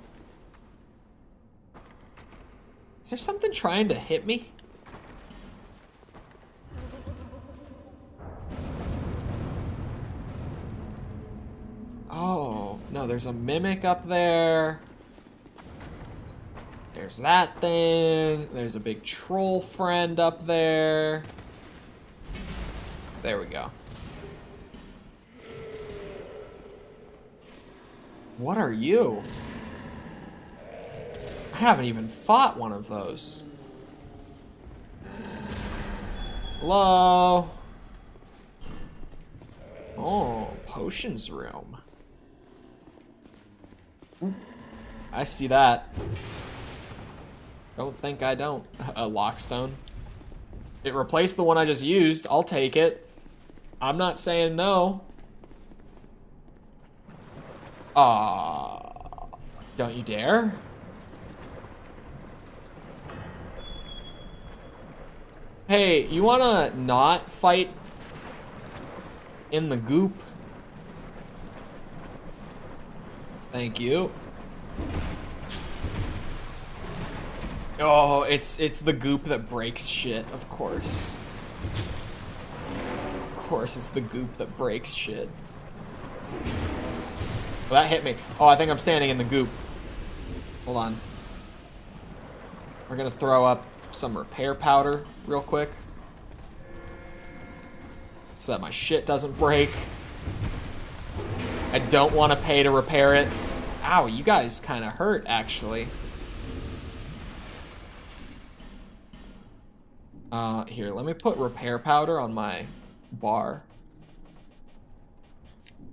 Is there something trying to hit me? Oh, no, there's a mimic up there. There's that thing. There's a big troll friend up there. There we go. What are you? I haven't even fought one of those. Hello? Oh, potions room. I see that. Don't think I don't. A lockstone. It replaced the one I just used. I'll take it. I'm not saying no. Don't you dare. Hey, you wanna not fight in the goop? Thank you. Oh, it's the goop that breaks shit, of course. Of course, it's the goop that breaks shit. Well, that hit me. Oh, I think I'm standing in the goop. Hold on. We're gonna throw up some repair powder real quick, so that my shit doesn't break. I don't want to pay to repair it. Ow, you guys kind of hurt, actually. Here, let me put repair powder on my bar.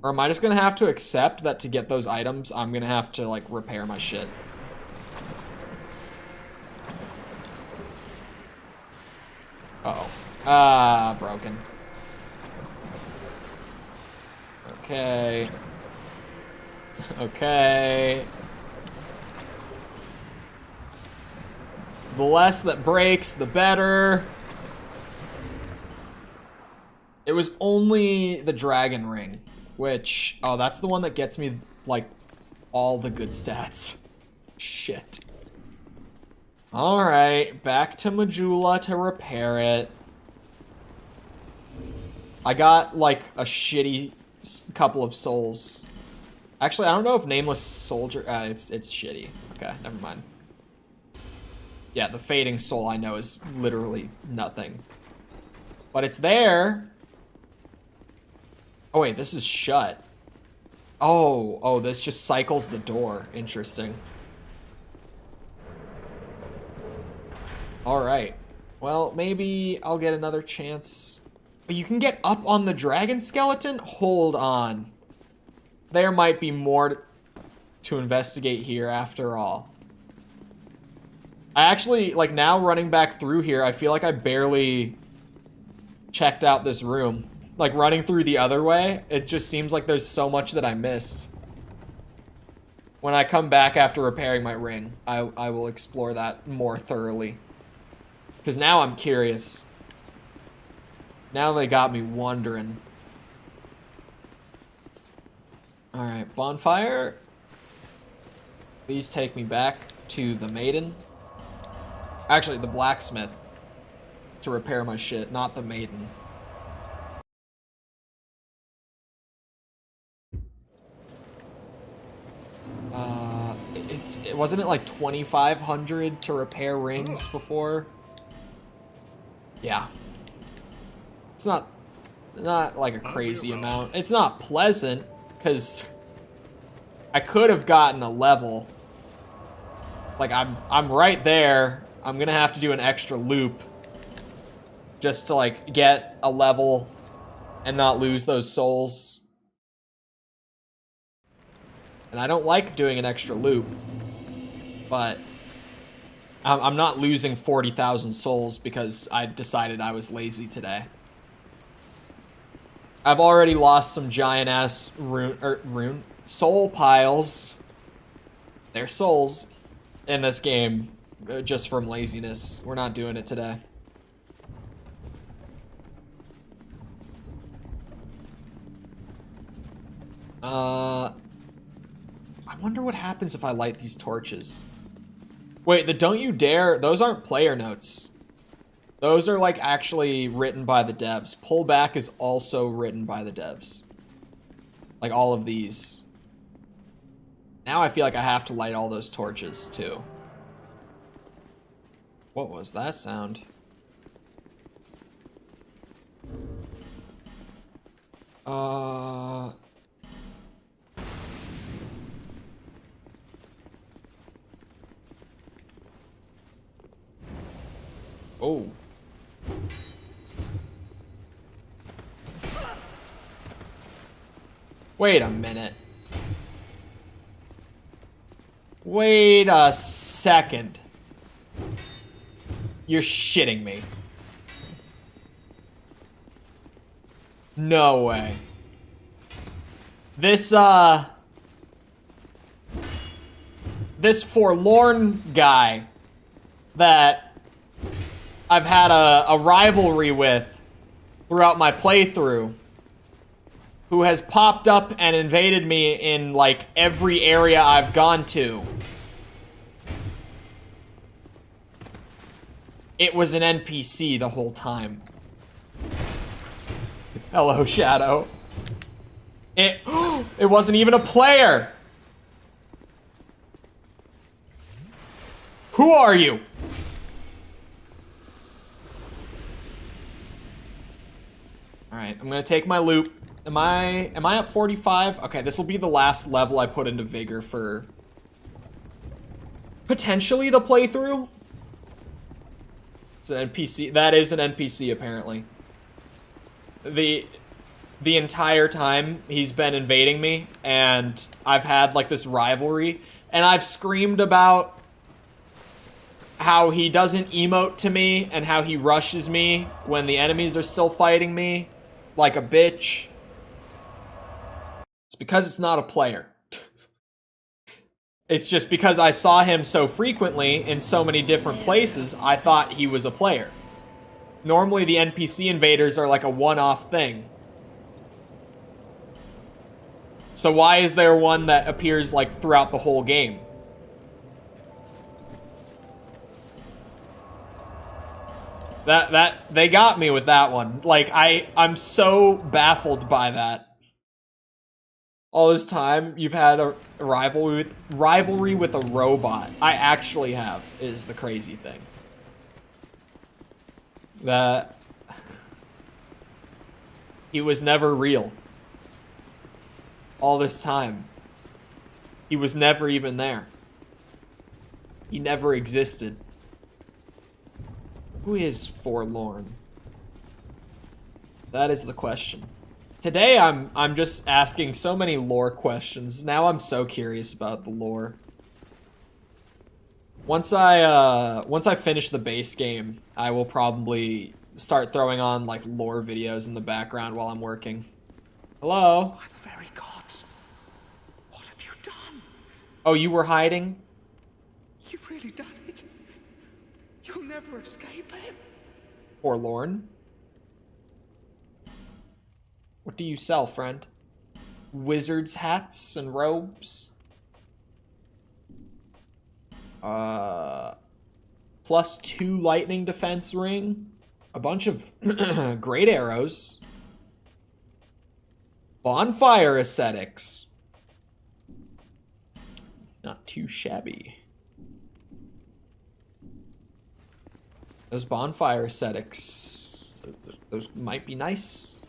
Or am I just gonna have to accept that to get those items, I'm gonna have to, like, repair my shit? Uh-oh. Broken. Okay. Okay. The less that breaks, the better. It was only the dragon ring, which, oh, that's the one that gets me, like, all the good stats. Shit. Alright, back to Majula to repair it. I got, like, a shitty couple of souls. Actually, I don't know if Nameless Soldier... it's shitty. Okay, never mind. Yeah, the Fading Soul I know is literally nothing. But it's there. Oh, wait, this is shut. Oh, this just cycles the door. Interesting. Alright. Well, maybe I'll get another chance. You can get up on the dragon skeleton? Hold on. There might be more to investigate here after all. I actually, like, now running back through here, I feel like I barely checked out this room. Like, running through the other way, it just seems like there's so much that I missed. When I come back after repairing my ring, I will explore that more thoroughly. Because now I'm curious. Now they got me wondering. Alright, bonfire. Please take me back to the maiden. Actually, the blacksmith. To repair my shit, not the maiden. Wasn't it like 2,500 to repair rings before? Yeah. It's not like a crazy amount. It's not pleasant, because I could have gotten a level. Like, I'm right there. I'm gonna have to do an extra loop just to, like, get a level and not lose those souls. And I don't like doing an extra loop, but I'm not losing 40,000 souls because I decided I was lazy today. I've already lost some giant-ass soul piles. They're souls in this game, just from laziness. We're not doing it today. I wonder what happens if I light these torches. Wait, the don't you dare, those aren't player notes. Those are like actually written by the devs. Pullback is also written by the devs. Like all of these. Now I feel like I have to light all those torches too. What was that sound? Oh. Wait a minute. Wait a second. You're shitting me. No way. This forlorn guy that I've had a rivalry with throughout my playthrough, who has popped up and invaded me in like every area I've gone to. It was an NPC the whole time. Hello, Shadow. It wasn't even a player. Who are you? All right, I'm gonna take my loop. Am I at 45? Okay, this will be the last level I put into Vigor for potentially the playthrough. It's an NPC. That is an NPC apparently. The entire time he's been invading me, and I've had like this rivalry, and I've screamed about how he doesn't emote to me and how he rushes me when the enemies are still fighting me like a bitch. It's because it's not a player. It's just because I saw him so frequently in so many different places, I thought he was a player. Normally the NPC invaders are like a one-off thing. So why is there one that appears like throughout the whole game? They got me with that one. Like I'm so baffled by that. All this time you've had a rivalry with a robot. I actually have, is the crazy thing. That he was never real. All this time. He was never even there. He never existed. Who is forlorn? That is the question. Today I'm just asking so many lore questions. Now I'm so curious about the lore. Once I finish the base game, I will probably start throwing on like lore videos in the background while I'm working. Hello? By the very gods, what have you done? Oh, you were hiding? You've really done it. You'll never escape him. Forlorn? What do you sell, friend? Wizards hats and robes? +2 lightning defense ring. A bunch of great arrows. Bonfire aesthetics. Not too shabby. Those bonfire aesthetics, those might be nice.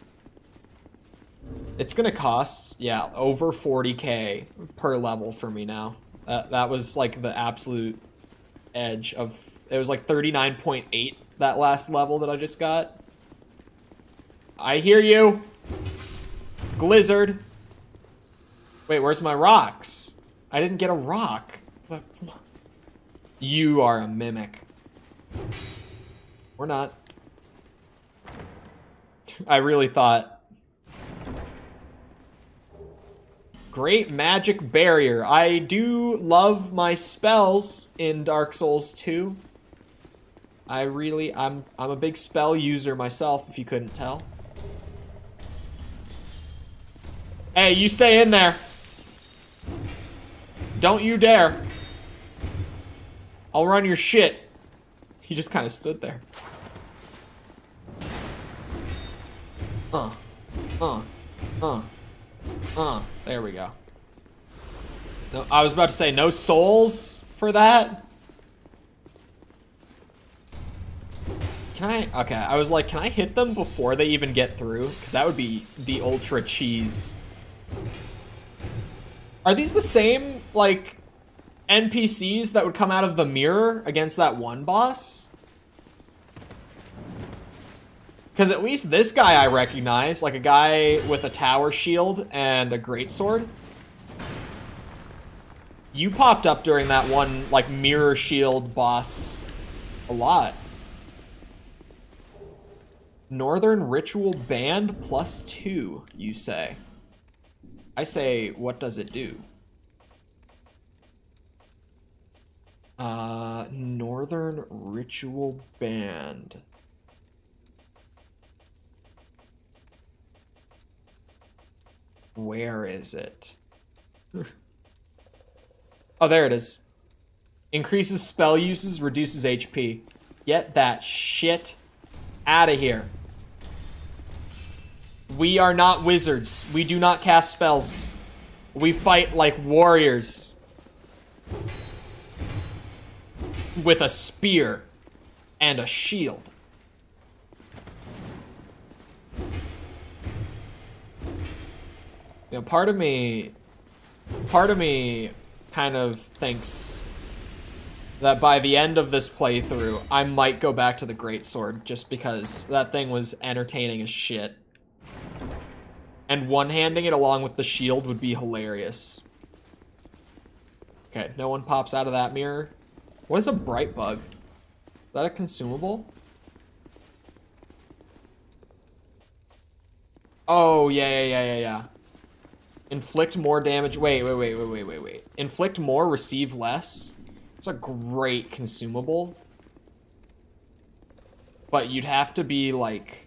It's gonna cost, yeah, over 40k per level for me now. That was like the absolute edge of, it was like 39.8 that last level that I just got. I hear you. Glizzard. Wait, where's my rocks? I didn't get a rock. You are a mimic. We're not. I really thought. Great magic barrier. I do love my spells in Dark Souls 2. I'm a big spell user myself, if you couldn't tell. Hey, you stay in there. Don't you dare. I'll run your shit. He just kind of stood there. There we go. No, I was about to say no souls for that. Can I? Okay, I was like, can I hit them before they even get through? Because that would be the ultra cheese. Are these the same, like, NPCs that would come out of the mirror against that one boss? Because at least this guy I recognize, like a guy with a tower shield and a greatsword. You popped up during that one, like, mirror shield boss a lot. Northern Ritual Band +2, you say. I say, what does it do? Northern Ritual Band. Where is it? Oh, there it is. Increases spell uses, reduces HP. Get that shit out of here. We are not wizards. We do not cast spells. We fight like warriors. With a spear and a shield. You know, part of me kind of thinks that by the end of this playthrough, I might go back to the greatsword just because that thing was entertaining as shit. And one-handing it along with the shield would be hilarious. Okay, no one pops out of that mirror. What is a bright bug? Is that a consumable? Oh, yeah. Inflict more damage. Wait. Inflict more, receive less. It's a great consumable. But you'd have to be, like,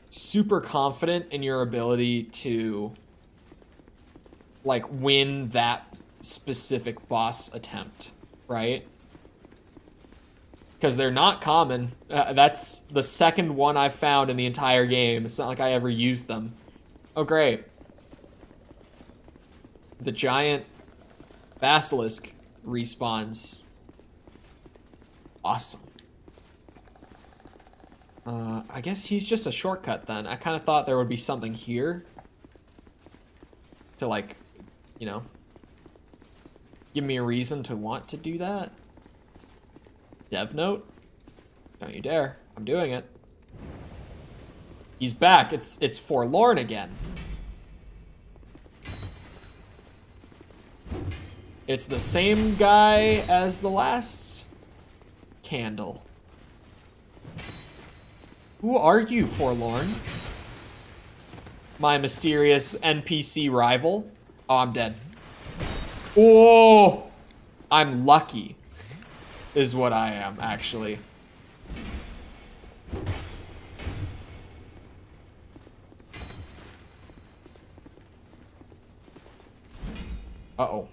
super confident in your ability to, like, win that specific boss attempt, right? Because they're not common. That's the second one I've found in the entire game. It's not like I ever used them. Oh, great. The giant basilisk respawns. Awesome. I guess he's just a shortcut then. I kind of thought there would be something here to, like, you know, give me a reason to want to do that. Dev note? Don't you dare. I'm doing it. He's back. It's forlorn again. It's the same guy as the last candle. Who are you, Forlorn? My mysterious NPC rival? Oh, I'm dead. Oh! I'm lucky, is what I am, actually. Uh-oh.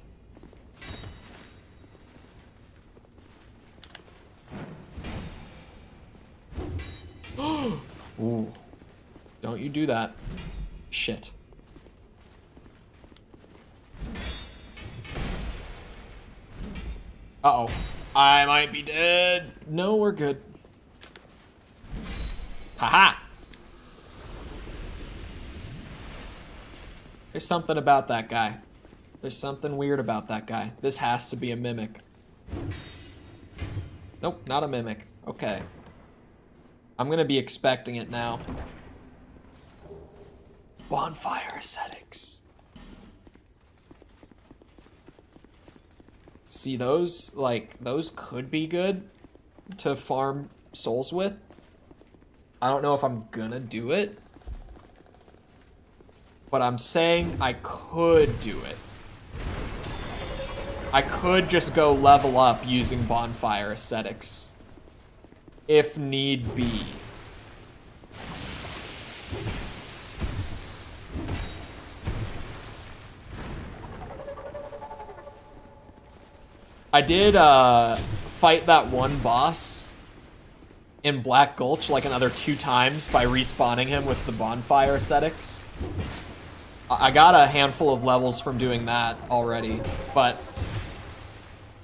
Ooh. Don't you do that. Shit. Uh-oh. I might be dead. No, we're good. Haha! There's something about that guy. There's something weird about that guy. This has to be a mimic. Nope, not a mimic. Okay. I'm gonna be expecting it now. Bonfire ascetics. See, those, like, those could be good to farm souls with. I don't know if I'm gonna do it, but I'm saying I could do it. I could just go level up using bonfire ascetics, if need be. I did fight that one boss in Black Gulch like another 2 times by respawning him with the bonfire ascetics. I got a handful of levels from doing that already, but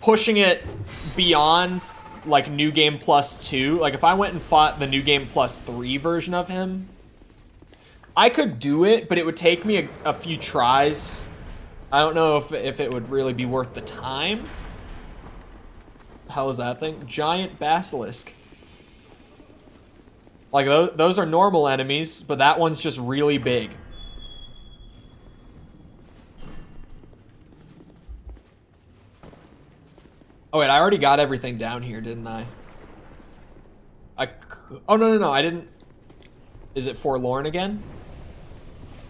pushing it beyond like New Game Plus 2, like if I went and fought the New Game Plus 3 version of him, I could do it, but it would take me a few tries. I don't know if it would really be worth the time. The hell is that thing? Giant basilisk. Like those are normal enemies, but that one's just really big. Oh wait, I already got everything down here, didn't I? Oh no, I didn't. Is it Forlorn again?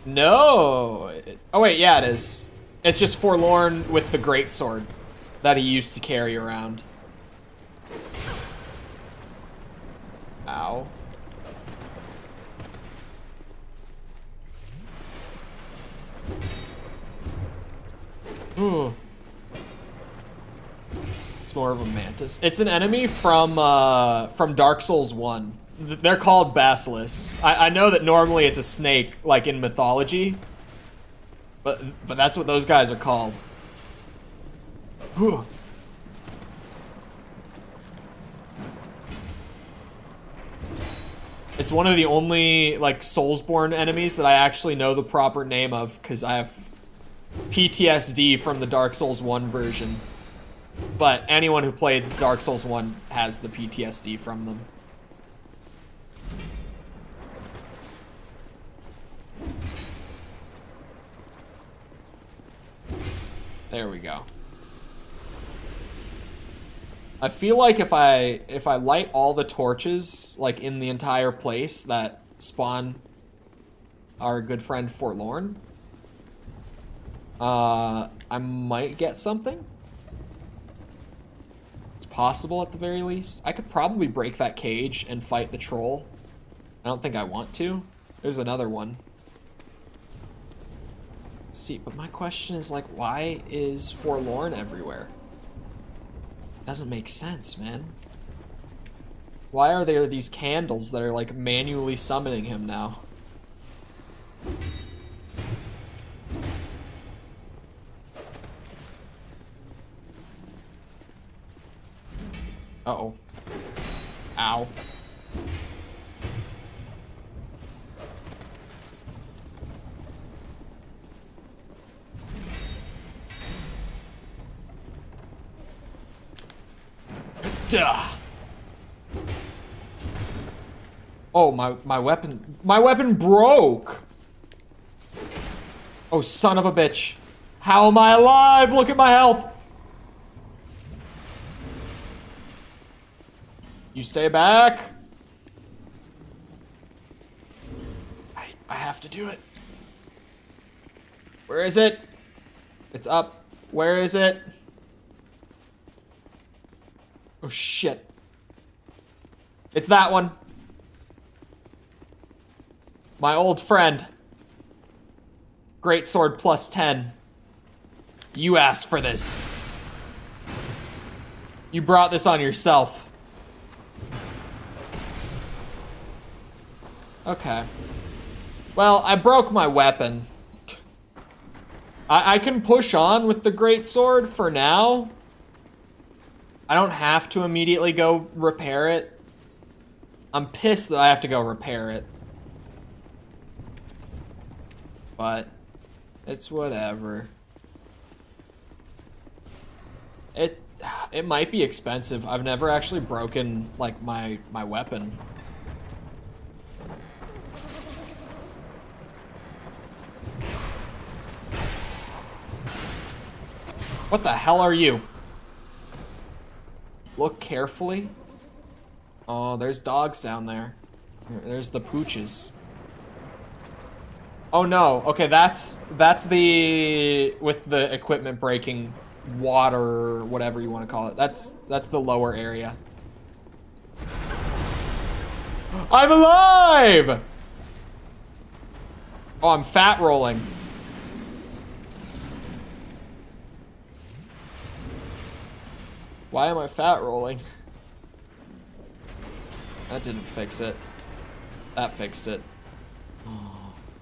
No. Oh wait, yeah it is. It's just Forlorn with the greatsword that he used to carry around. Ow. Ooh. It's more of a mantis. It's an enemy from Dark Souls 1. They're called basilisks. I know that normally it's a snake, like in mythology, but that's what those guys are called. Whew. It's one of the only like soulsborne enemies that I actually know the proper name of, because I have PTSD from the Dark Souls 1 version. But anyone who played Dark Souls 1 has the PTSD from them. There we go. I feel like if I light all the torches like in the entire place that spawn our good friend Forlorn, I might get something. It's possible at the very least. I could probably break that cage and fight the troll. I don't think I want to. There's another one. Let's see, but my question is like, why is Forlorn everywhere? Doesn't make sense, man. Why are there these candles that are like manually summoning him now? Uh-oh. Ow. Duh. Oh, my weapon broke. Oh, son of a bitch. How am I alive? Look at my health. You stay back. I have to do it. Where is it? It's up. Where is it? Oh shit. It's that one. My old friend. Greatsword plus 10. You asked for this. You brought this on yourself. Okay. Well, I broke my weapon. I can push on with the greatsword for now. I don't have to immediately go repair it. I'm pissed that I have to go repair it. But it's whatever. It might be expensive. I've never actually broken like my weapon. What the hell are you? Look carefully. Oh, there's dogs down there. There's the pooches. Oh no. Okay, that's the with the equipment breaking water, whatever you want to call it. That's the lower area. I'm alive! Oh, I'm fat rolling. Why am I fat rolling? That didn't fix it. That fixed it.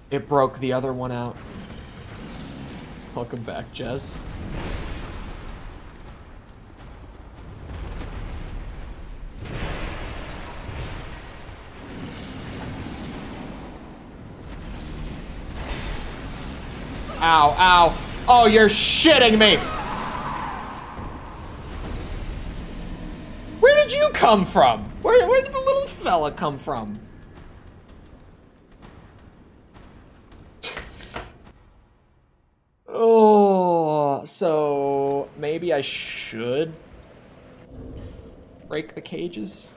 It broke the other one out. Welcome back, Jess. Ow, ow. Oh, you're shitting me! Where did you come from? Where did the little fella come from? Oh, so maybe I should break the cages.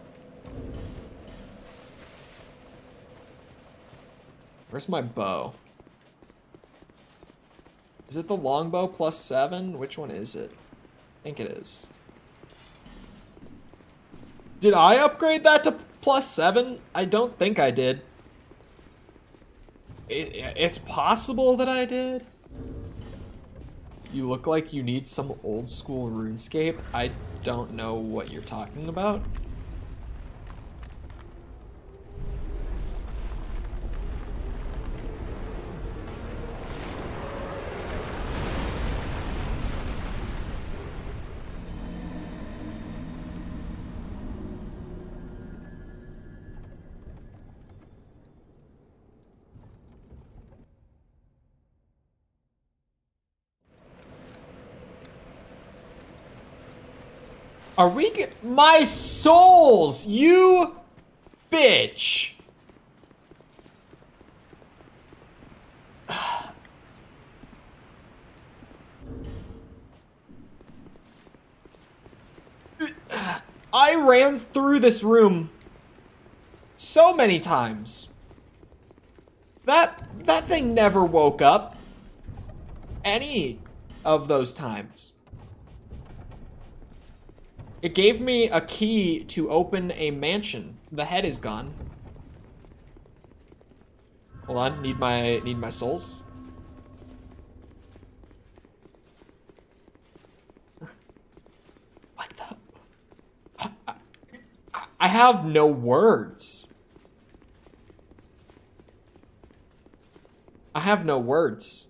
Where's my bow? Is it the longbow plus 7? Which one is it? I think it is. Did I upgrade that to plus 7? I don't think I did. It's possible that I did. You look like you need some old school RuneScape. I don't know what you're talking about. Are we my souls, you bitch. I ran through this room so many times. That thing never woke up any of those times. It gave me a key to open a mansion. The head is gone. Hold on, need my souls. What the? I have no words. I have no words.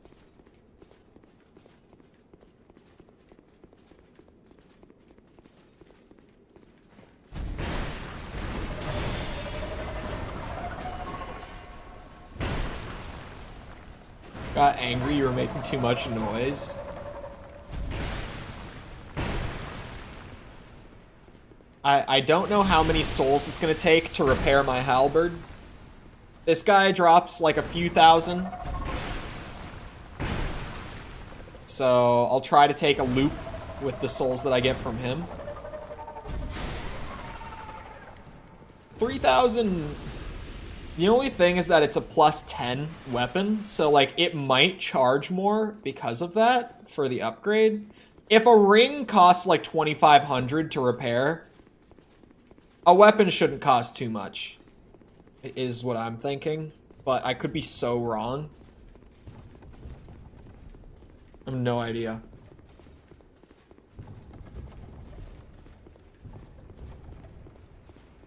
Got angry you were making too much noise. I don't know how many souls it's gonna take to repair my halberd. This guy drops like a few thousand. So I'll try to take a loop with the souls that I get from him. 3,000. The only thing is that it's a plus 10 weapon, so like it might charge more because of that for the upgrade. If a ring costs like 2,500 to repair, a weapon shouldn't cost too much, is what I'm thinking, but I could be so wrong. I have no idea.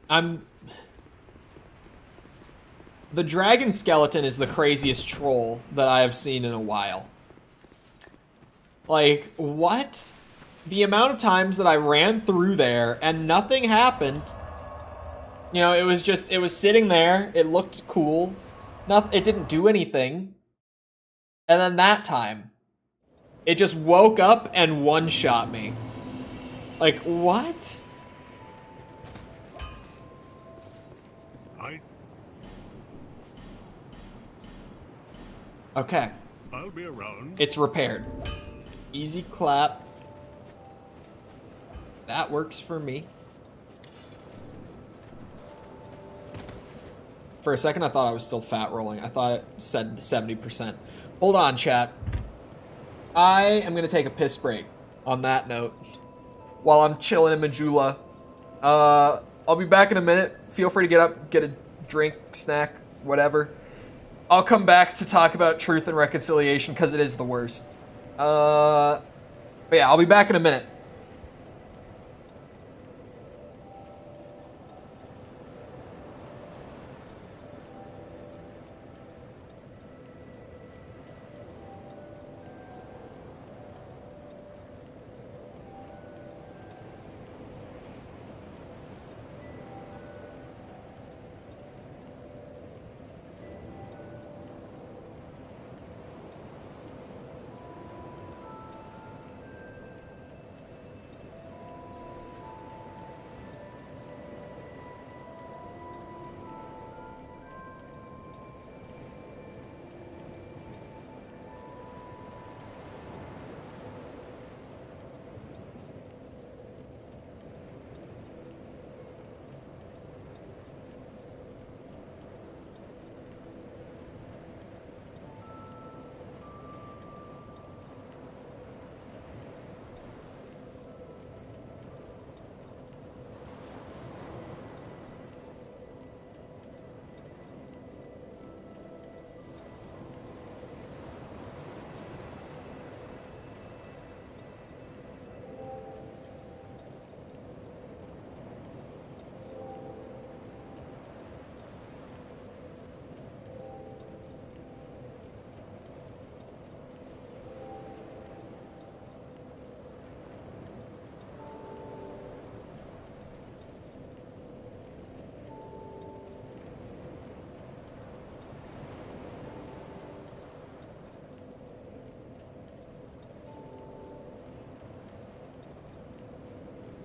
The dragon skeleton is the craziest troll that I have seen in a while. Like, what? The amount of times that I ran through there and nothing happened. You know, it was sitting there. It looked cool. It didn't do anything. And then that time, it just woke up and one-shot me. Like, what? Okay. I'll be around. It's repaired. Easy clap. That works for me. For a second, I thought I was still fat rolling. I thought it said 70%. Hold on, chat. I am gonna take a piss break on that note while I'm chilling in Majula. I'll be back in a minute. Feel free to get up, get a drink, snack, whatever. I'll come back to talk about truth and reconciliation because it is the worst. But yeah, I'll be back in a minute.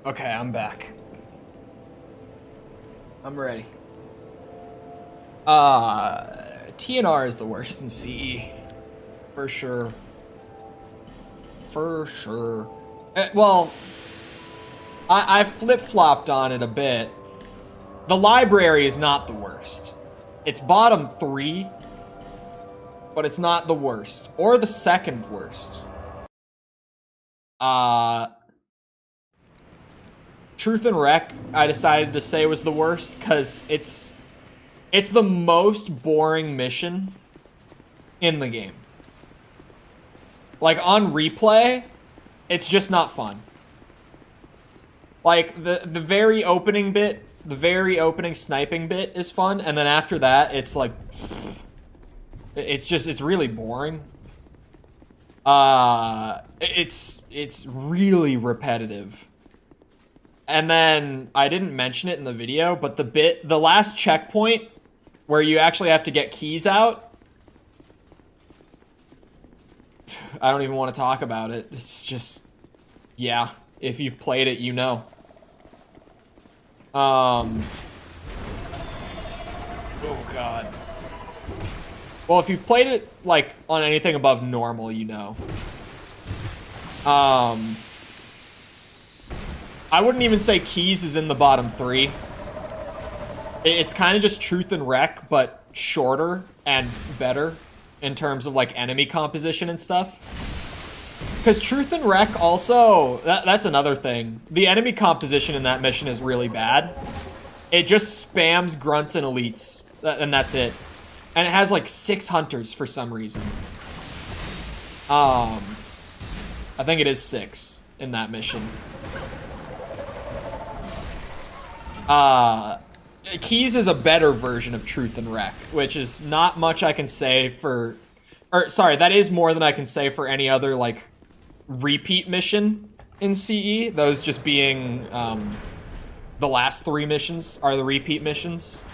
Okay, I'm back. I'm ready. TNR is the worst in CE. For sure. For sure. Well, I've flip-flopped on it a bit. The library is not the worst. It's bottom 3, but it's not the worst. Or the second worst. Truth and Rec, I decided to say was the worst, because it's the most boring mission in the game. Like, on replay, it's just not fun. Like, the very opening bit, the very opening sniping bit is fun, and then after that, it's like... It's really boring. It's really repetitive. And then, I didn't mention it in the video, but the last checkpoint, where you actually have to get keys out, I don't even want to talk about it. It's just, yeah, if you've played it, you know. Oh god. Well, if you've played it, like, on anything above normal, you know. I wouldn't even say Keys is in the bottom 3. It's kind of just Truth and Rec, but shorter and better in terms of, like, enemy composition and stuff. Because Truth and Rec also, that's another thing. The enemy composition in that mission is really bad. It just spams grunts and elites, and that's it. And it has, like, 6 hunters for some reason. I think it is 6 in that mission. Keys is a better version of Truth and Wreck, which is not much I can say for... Or, sorry, that is more than I can say for any other, like, repeat mission in CE. Those just being, the last 3 missions are the repeat missions.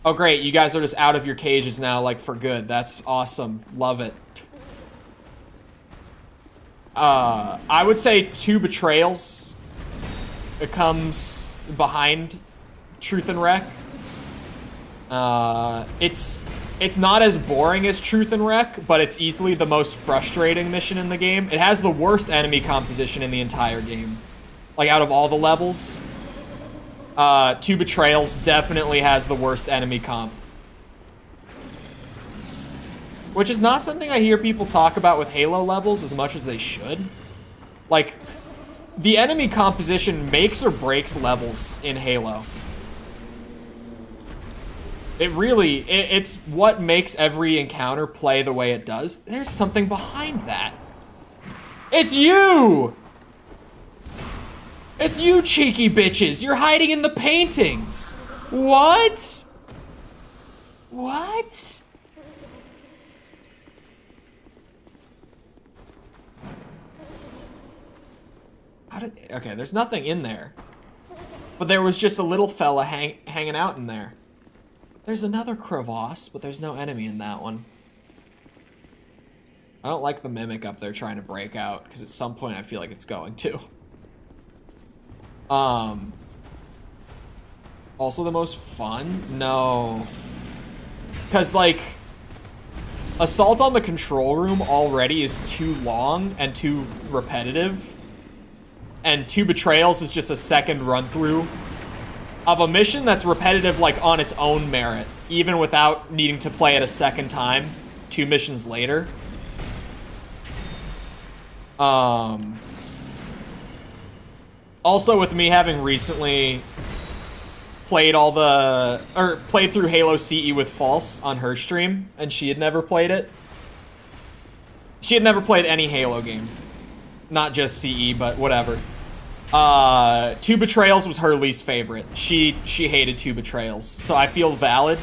Oh, great, you guys are just out of your cages now, like, for good. That's awesome. Love it. I would say 2 Betrayals. It comes behind Truth and Wreck. It's not as boring as Truth and Wreck, but it's easily the most frustrating mission in the game. It has the worst enemy composition in the entire game. Like, out of all the levels. 2 Betrayals definitely has the worst enemy comp. Which is not something I hear people talk about with Halo levels as much as they should. Like, the enemy composition makes or breaks levels in Halo. It really, it's what makes every encounter play the way it does. There's something behind that. It's you! It's you, cheeky bitches! You're hiding in the paintings! What? What? Okay, there's nothing in there. But there was just a little fella hanging out in there. There's another crevasse, but there's no enemy in that one. I don't like the mimic up there trying to break out, because at some point I feel like it's going to. Also the most fun? No. Because, like, Assault on the Control Room already is too long and too repetitive. And 2 Betrayals is just a second run-through of a mission that's repetitive, like, on its own merit, even without needing to play it a second time 2 missions later. Also, with me having recently played played through Halo CE with False on her stream, and she had never played it. She had never played any Halo game. Not just CE, but whatever. 2 Betrayals was her least favorite. She hated 2 Betrayals, so I feel valid.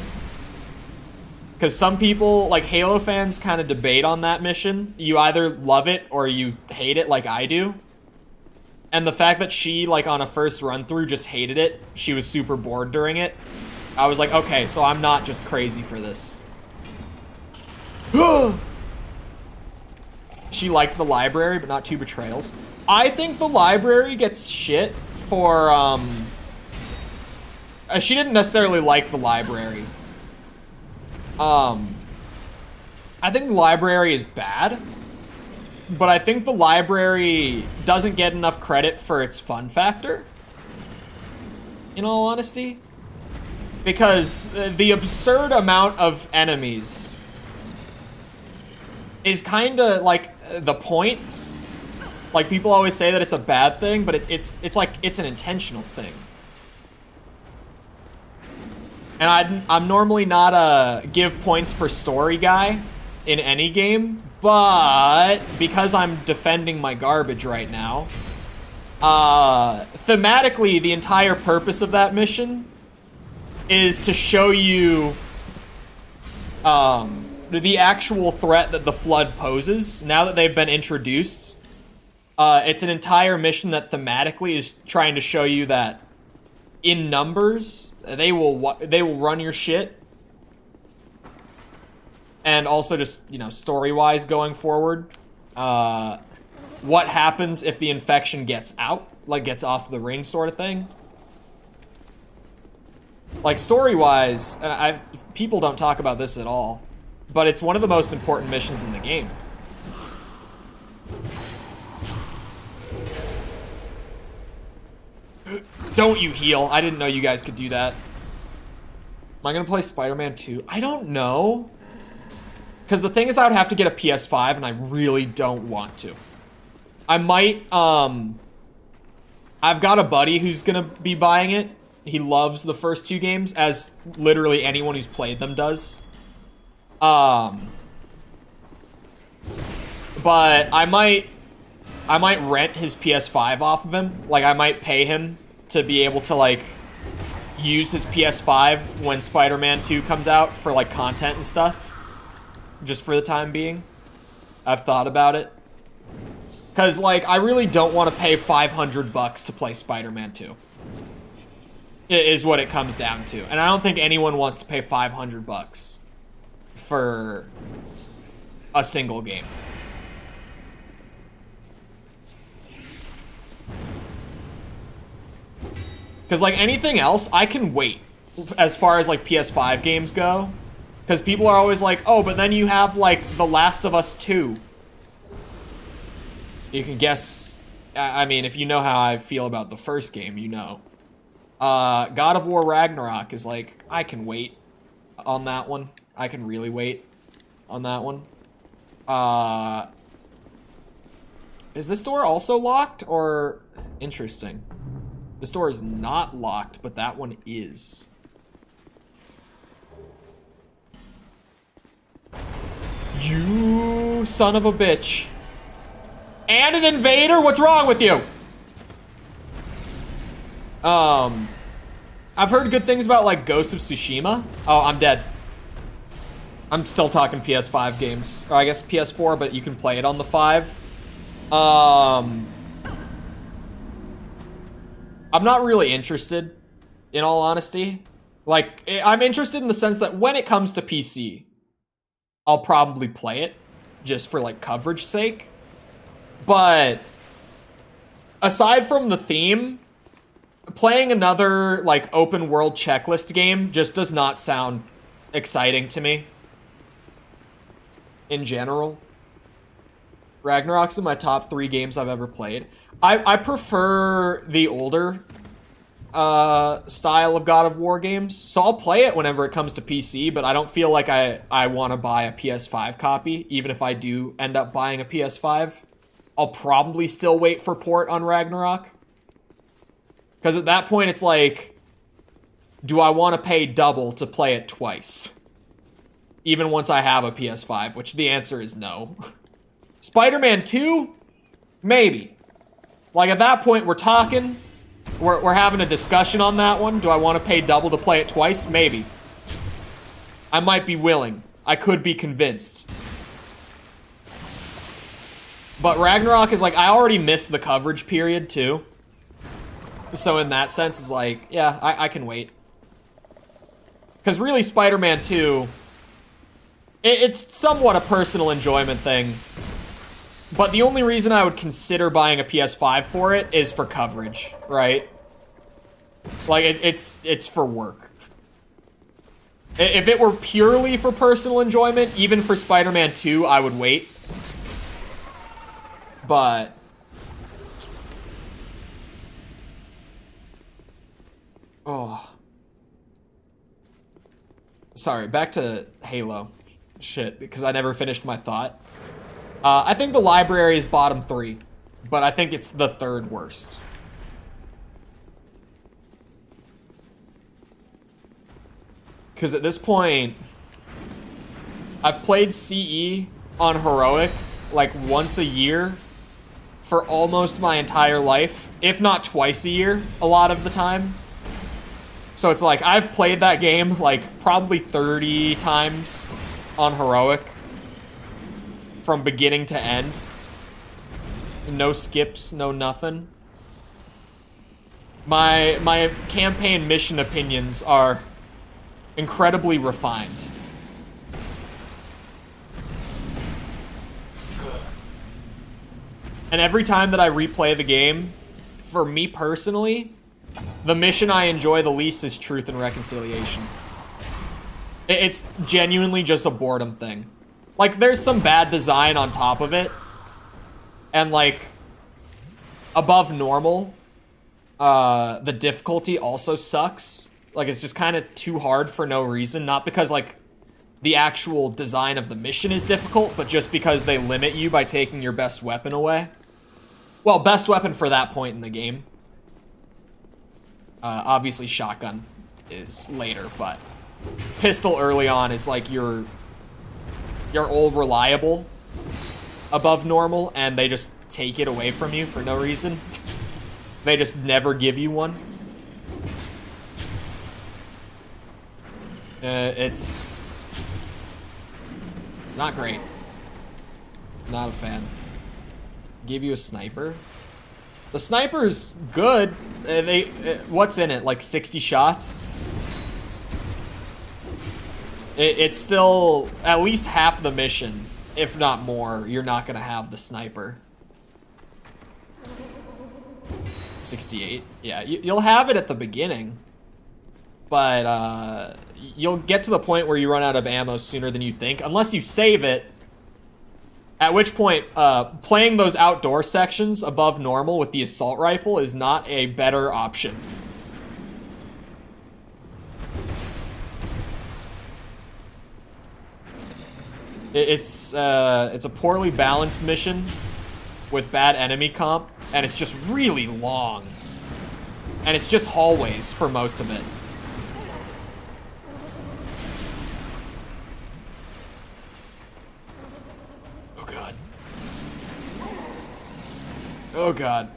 Because some people, like Halo fans, kind of debate on that mission. You either love it or you hate it like I do. And the fact that she, like, on a first run-through just hated it, she was super bored during it, I was like, okay, so I'm not just crazy for this. She liked the library, but not 2 Betrayals. I think the library gets shit for, she didn't necessarily like the library. I think the library is bad, but I think the library doesn't get enough credit for its fun factor, in all honesty. Because the absurd amount of enemies is kind of like the point. Like, people always say that it's a bad thing, but it's like, it's an intentional thing. And I'm normally not a give points for story guy in any game, but because I'm defending my garbage right now, thematically, the entire purpose of that mission is to show you the actual threat that the Flood poses now that they've been introduced. It's an entire mission that thematically is trying to show you that in numbers, they will run your shit. And also just, you know, story-wise going forward. What happens if the infection gets out? Like, gets off the ring sort of thing. Like, story-wise, people don't talk about this at all, but it's one of the most important missions in the game. Don't you heal. I didn't know you guys could do that. Am I gonna play Spider-Man 2? I don't know. Because the thing is, I would have to get a PS5, and I really don't want to. I might, I've got a buddy who's gonna be buying it. He loves the first 2 games, as literally anyone who's played them does. But I might rent his PS5 off of him. Like, I might pay him to be able to, like, use his PS5 when Spider-Man 2 comes out for like content and stuff. Just for the time being. I've thought about it. Cause like, I really don't want to pay $500 to play Spider-Man 2. Is what it comes down to. And I don't think anyone wants to pay $500 for a single game. Because like anything else, I can wait as far as like PS5 games go. Because people are always like, oh, but then you have like The Last of Us 2. You can guess, I mean, if you know how I feel about the first game, you know. God of War Ragnarok is like, I can wait on that one. I can really wait on that one. Is this door also locked or interesting? This door is not locked, but that one is. You son of a bitch. And an invader? What's wrong with you? I've heard good things about like Ghost of Tsushima. Oh, I'm dead. I'm still talking PS5 games. Or I guess PS4, but you can play it on the 5. I'm not really interested, in all honesty. Like, I'm interested in the sense that when it comes to PC, I'll probably play it just for like coverage sake. But aside from the theme, playing another like open world checklist game just does not sound exciting to me. In general. Ragnarok's in my top 3 games I've ever played. I prefer the older style of God of War games, so I'll play it whenever it comes to PC, but I don't feel like I want to buy a PS5 copy, even if I do end up buying a PS5. I'll probably still wait for port on Ragnarok. Because at that point, it's like, do I want to pay double to play it twice? Even once I have a PS5, which the answer is no. Spider-Man 2? Maybe. Like, at that point, we're talking. We're having a discussion on that one. Do I want to pay double to play it twice? Maybe. I might be willing. I could be convinced. But Ragnarok is like, I already missed the coverage period, too. So in that sense, it's like, yeah, I can wait. Because really, Spider-Man 2, it's somewhat a personal enjoyment thing. But the only reason I would consider buying a PS5 for it is for coverage, right? Like, it's for work. If it were purely for personal enjoyment, even for Spider-Man 2, I would wait. But oh. Sorry, back to Halo. Shit, because I never finished my thought. I think the library is bottom 3, but I think it's the 3rd worst. Because at this point, I've played CE on Heroic like once a year for almost my entire life, if not twice a year, a lot of the time. So it's like, I've played that game like probably 30 times on Heroic from beginning to end. No skips, no nothing. My campaign mission opinions are incredibly refined. And every time that I replay the game, for me personally, the mission I enjoy the least is Truth and Reconciliation. It's genuinely just a boredom thing. Like, there's some bad design on top of it. And, like, above normal, the difficulty also sucks. Like, it's just kind of too hard for no reason. Not because, like, the actual design of the mission is difficult, but just because they limit you by taking your best weapon away. Well, best weapon for that point in the game. Obviously, shotgun is later, but pistol early on is like your old reliable above normal, and they just take it away from you for no reason. They just never give you one. It's not great. Not a fan. Give you a sniper. The sniper's good. What's in it? Like 60 shots? It's still at least half the mission, if not more. You're not gonna have the sniper. 68. Yeah, you'll have it at the beginning, but you'll get to the point where you run out of ammo sooner than you think, unless you save it. At which point, playing those outdoor sections above normal with the assault rifle is not a better option. It's a poorly balanced mission with bad enemy comp, and it's just really long. And it's just hallways for most of it. Oh god. Oh god.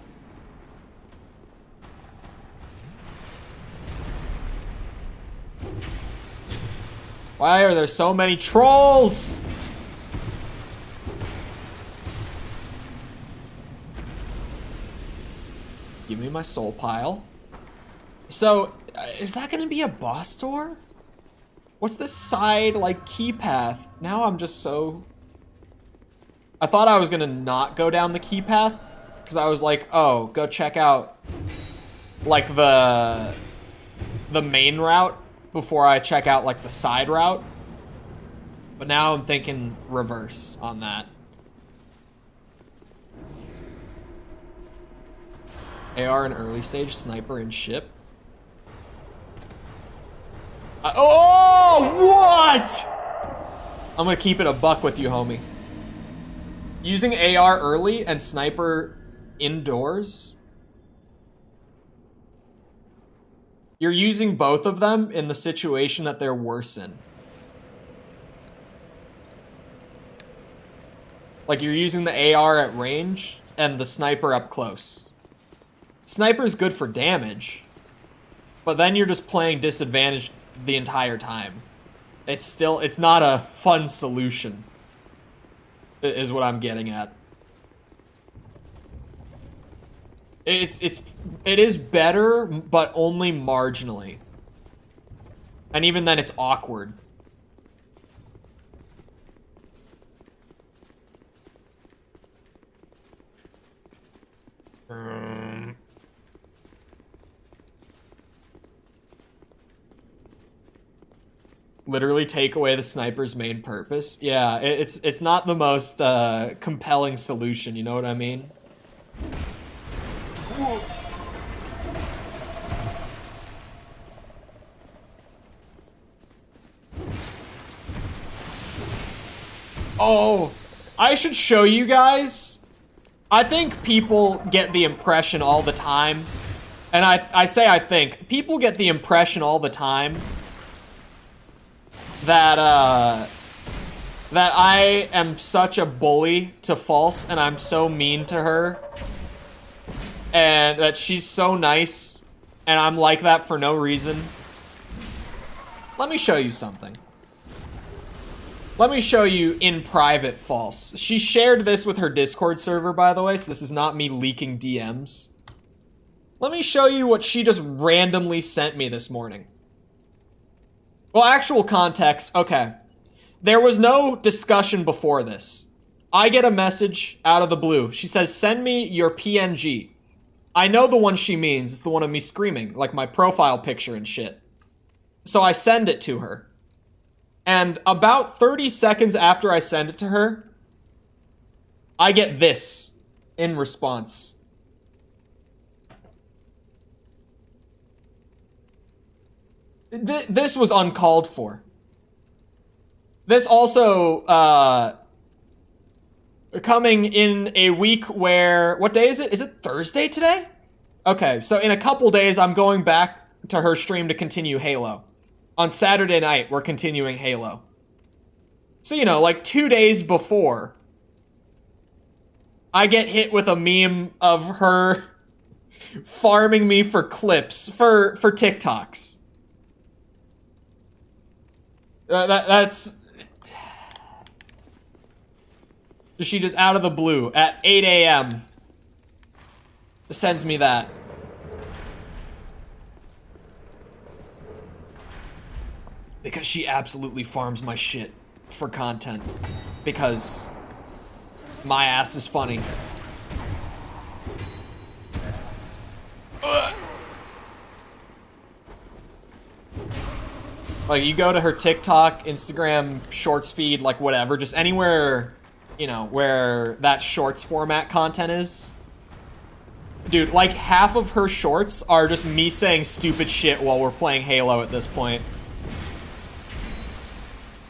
Why are there so many trolls? Give me my soul pile. So, is that gonna be a boss door? What's this side, like, key path? Now I'm just so... I thought I was gonna not go down the key path, because I was like, oh, go check out, like, the main route before I check out, like, the side route. But now I'm thinking reverse on that. AR in early stage, sniper and ship. Oh, what? I'm gonna keep it a buck with you, homie. Using AR early and sniper indoors? You're using both of them in the situation that they're worse in. Like, you're using the AR at range and the sniper up close. Sniper's good for damage, but then you're just playing disadvantaged the entire time. It's not a fun solution, is what I'm getting at. It is better, but only marginally. And even then it's awkward. Literally take away the sniper's main purpose. Yeah, it's not the most compelling solution, you know what I mean? Oh, I should show you guys. I think people get the impression all the time, and I think people get the impression all the time that that I am such a bully to False, and I'm so mean to her, and that she's so nice, and I'm like that for no reason. Let me show you something. Let me show you in private False. She shared this with her Discord server, by the way, so this is not me leaking DMs. Let me show you what she just randomly sent me this morning. Well, actual context, okay. There was no discussion before this. I get a message out of the blue. She says, send me your PNG. I know the one she means. It's the one of me screaming, like my profile picture and shit. So I send it to her. And about 30 seconds after I send it to her, I get this in response. This was uncalled for. This also, coming in a week where, what day is it? Is it Thursday today? Okay, so in a couple days, I'm going back to her stream to continue Halo. On Saturday night, we're continuing Halo. So, you know, like 2 days before, I get hit with a meme of her farming me for clips, for TikToks. That's... She just out of the blue at 8 a.m. sends me that. Because she absolutely farms my shit for content. Because my ass is funny. Ugh. Like, you go to her TikTok, Instagram, Shorts feed, like whatever, just anywhere, you know, where that Shorts format content is. Dude, like half of her shorts are just me saying stupid shit while we're playing Halo at this point.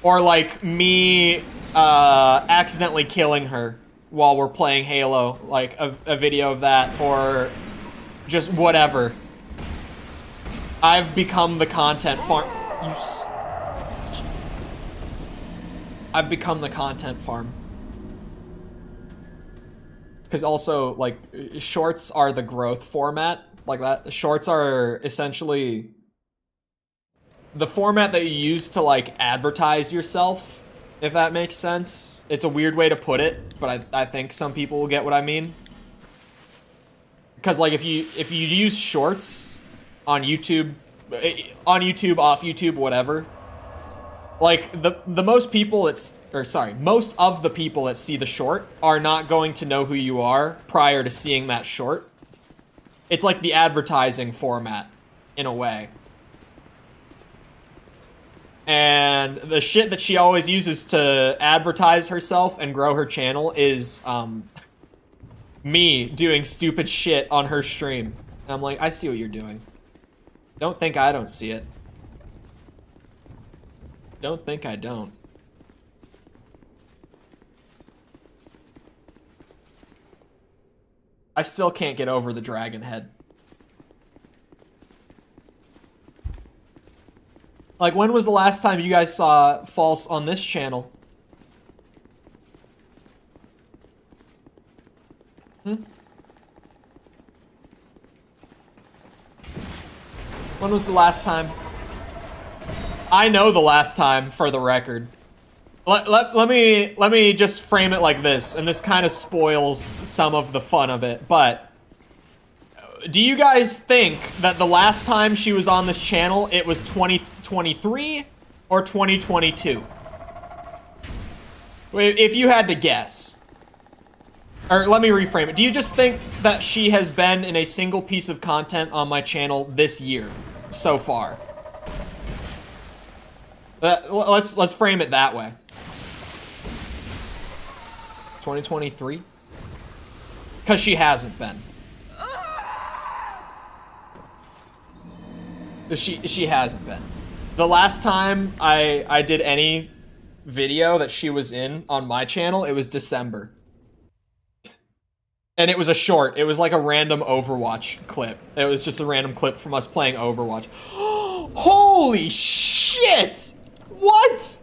Or like me accidentally killing her while we're playing Halo, like a video of that, or just whatever. I've become the content farm. I've become the content farm. Because also, like, shorts are the growth format, like that. Shorts are essentially the format that you use to, like, advertise yourself, if that makes sense. It's a weird way to put it, but I think some people will get what I mean. Because, like, if you use shorts on YouTube, off YouTube, whatever, like, the most people most of the people that see the short are not going to know who you are prior to seeing that short. It's like the advertising format, in a way. And the shit that she always uses to advertise herself and grow her channel is, me doing stupid shit on her stream. And I'm like, I see what you're doing. Don't think I don't see it. Don't think I don't. I still can't get over the dragon head. Like, when was the last time you guys saw false on this channel? When was the last time? I know the last time, for the record. Let me just frame it like this, and this kind of spoils some of the fun of it, but do you guys think that the last time she was on this channel, it was 2023 or 2022? If you had to guess. Or let me reframe it. Do you just think that she has been in a single piece of content on my channel this year so far? Let's frame it that way. 2023? Because she hasn't been. She hasn't been. The last time I did any video that she was in on my channel, it was December. And it was a short. It was like a random Overwatch clip. It was just a random clip from us playing Overwatch. Holy shit! What?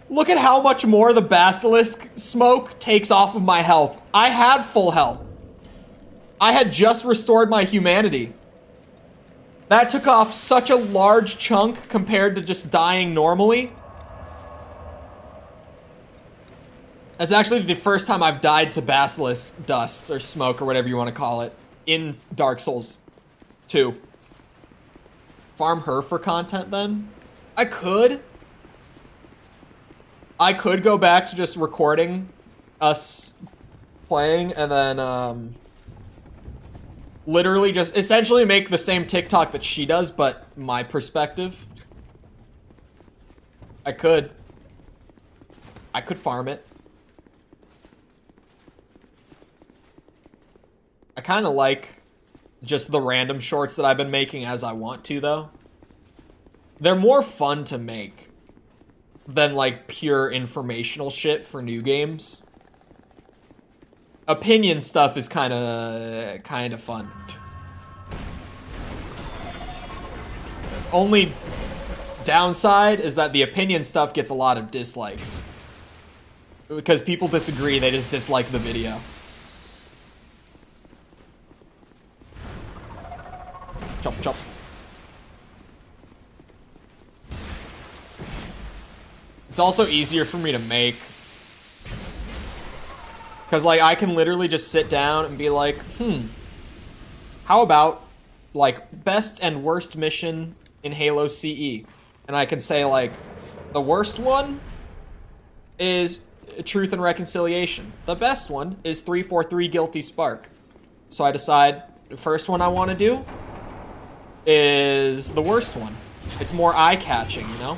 Look at how much more the basilisk smoke takes off of my health. I had full health. I had just restored my humanity. That took off such a large chunk compared to just dying normally. That's actually the first time I've died to basilisk dust or smoke or whatever you want to call it in Dark Souls 2. Farm her for content then? I could go back to just recording us playing and then literally just essentially make the same TikTok that she does, but my perspective. I could farm it. I kind of like just the random shorts that I've been making as I want to, though. They're more fun to make than, like, pure informational shit for new games. Opinion stuff is kind of fun. Only downside is that the opinion stuff gets a lot of dislikes. Because people disagree, they just dislike the video. Chop, chop. It's also easier for me to make. Because, like, I can literally just sit down and be like, how about, like, best and worst mission in Halo CE? And I can say, like, the worst one is Truth and Reconciliation. The best one is 343 Guilty Spark. So I decide the first one I want to do is the worst one. It's more eye-catching, you know?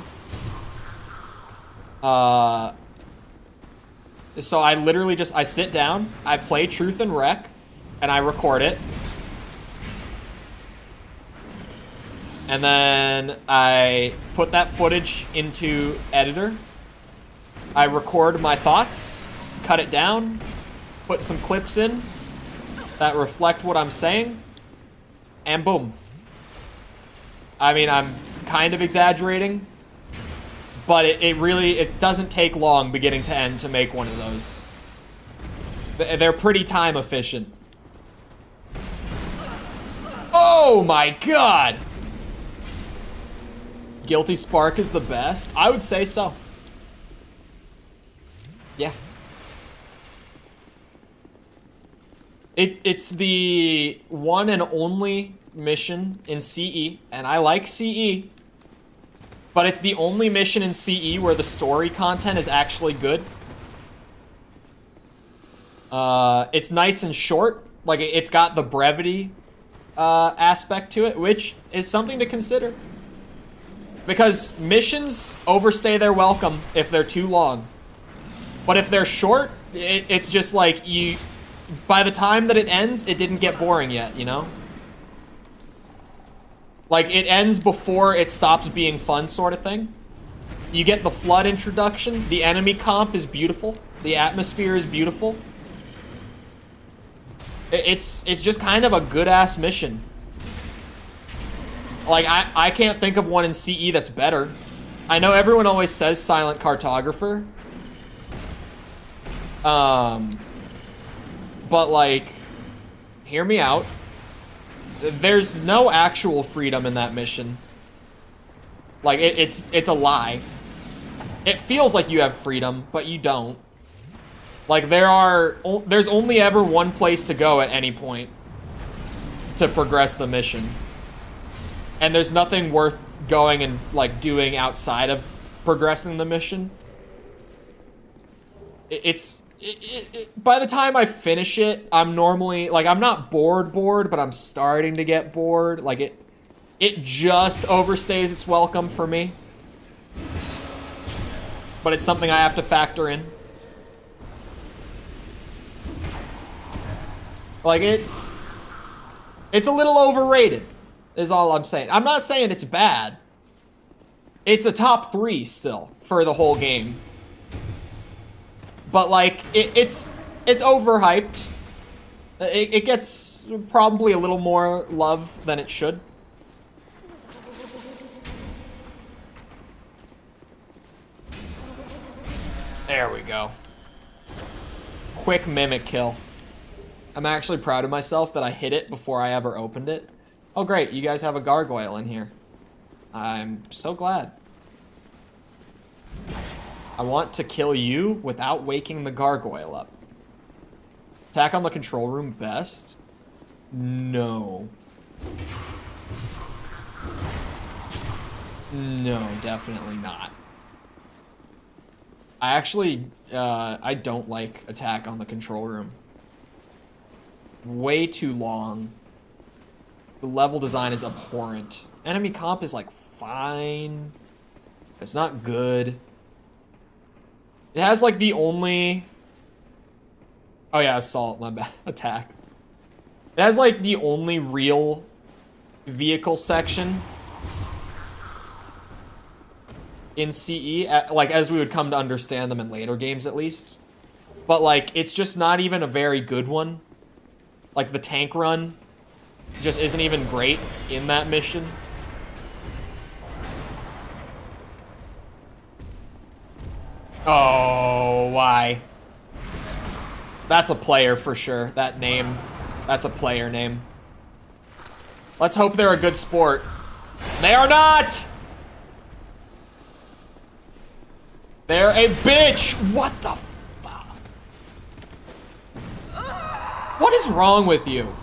So I literally just, I sit down, I play Truth and Rec, and I record it. And then I put that footage into editor. I record my thoughts, cut it down, put some clips in that reflect what I'm saying, and boom. I mean, I'm kind of exaggerating, but it doesn't take long beginning to end to make one of those. They're pretty time efficient. Oh my god! Guilty Spark is the best? I would say so. Yeah. It's the one and only mission in CE, and I like CE, but it's the only mission in CE where the story content is actually good. It's nice and short, like it's got the brevity aspect to it, which is something to consider. Because missions overstay their welcome if they're too long. But if they're short, it's just like by the time that it ends, it didn't get boring yet, you know? Like, it ends before it stops being fun, sort of thing. You get the flood introduction, the enemy comp is beautiful, the atmosphere is beautiful. It's just kind of a good-ass mission. Like, I can't think of one in CE that's better. I know everyone always says Silent Cartographer. But, like, hear me out. There's no actual freedom in that mission. Like, it's a lie. It feels like you have freedom, but you don't. Like, there's only ever one place to go at any point to progress the mission. And there's nothing worth going and, like, doing outside of progressing the mission. By the time I finish it, I'm normally, like, I'm not bored, but I'm starting to get bored. Like, it just overstays its welcome for me. But it's something I have to factor in. Like, it's a little overrated, is all I'm saying. I'm not saying it's bad. It's a top 3 still for the whole game. But, like, it's overhyped. It gets probably a little more love than it should. There we go. Quick mimic kill. I'm actually proud of myself that I hit it before I ever opened it. Oh great, you guys have a gargoyle in here. I'm so glad. I want to kill you without waking the gargoyle up. Attack on the control room best? No. No, definitely not. I actually, I don't like attack on the control room. Way too long. The level design is abhorrent. Enemy comp is, like, fine. It's not good. It has, like, the only... Oh, yeah, assault, my bad. Attack. It has, like, the only real vehicle section in CE, like, as we would come to understand them in later games, at least. But, like, it's just not even a very good one. Like, the tank run just isn't even great in that mission. Oh, why? That's a player for sure. That name. That's a player name. Let's hope they're a good sport. They are not! They're a bitch! What the fuck? What is wrong with you?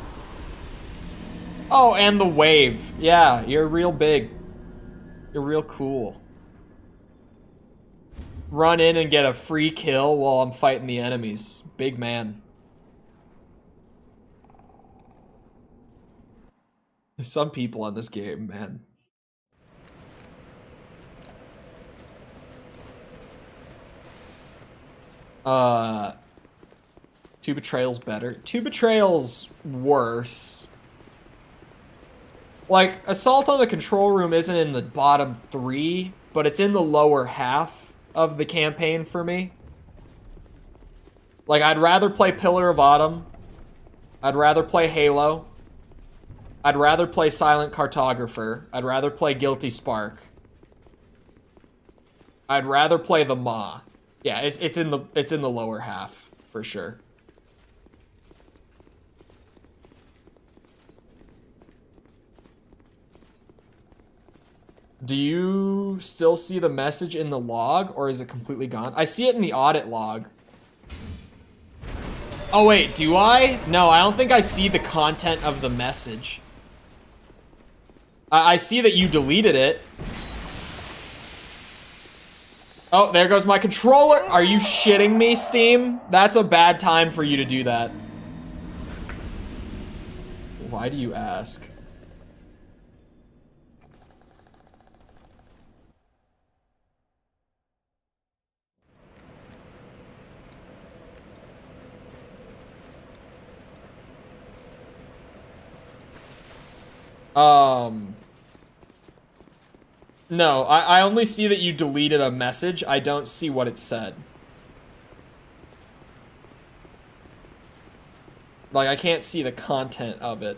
Oh, and the wave. Yeah, you're real big. You're real cool. Run in and get a free kill while I'm fighting the enemies. Big man. Some people in this game, man. Two Betrayal's better. Two Betrayal's worse. Like, Assault on the Control Room isn't in the bottom 3, but it's in the lower half of the campaign for me. Like, I'd rather play Pillar of Autumn. I'd rather play Halo. I'd rather play Silent Cartographer. I'd rather play Guilty Spark. I'd rather play the Maw. Yeah, it's in the lower half for sure. Do you still see the message in the log, or is it completely gone? I see it in the audit log. Oh wait, do I? No, I don't think I see the content of the message. I see that you deleted it. Oh, there goes my controller. Are you shitting me, Steam? That's a bad time for you to do that. Why do you ask? No, I only see that you deleted a message. I don't see what it said. Like, I can't see the content of it.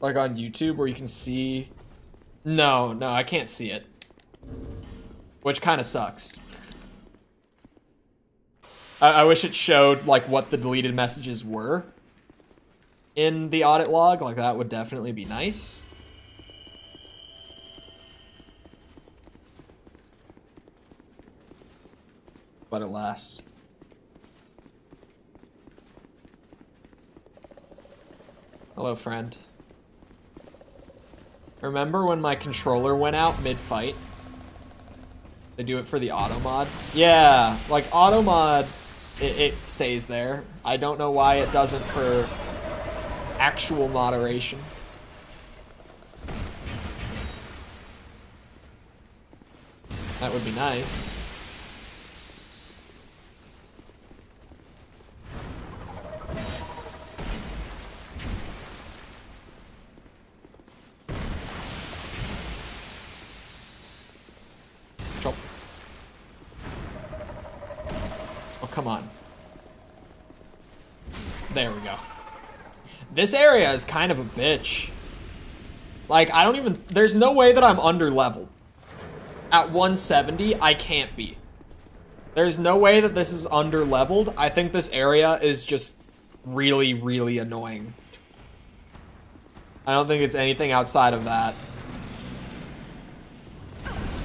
Like on YouTube where you can see... No, I can't see it. Which kind of sucks. I wish it showed like what the deleted messages were in the audit log. Like that would definitely be nice. But alas. Hello, friend. Remember when my controller went out mid-fight? They do it for the auto mod? Yeah, like auto mod, it stays there. I don't know why it doesn't for actual moderation. That would be nice. Come on. There we go. This area is kind of a bitch. Like, I don't even... There's no way that I'm under-leveled. At 170, I can't be. There's no way that this is under-leveled. I think this area is just really, really annoying. I don't think it's anything outside of that.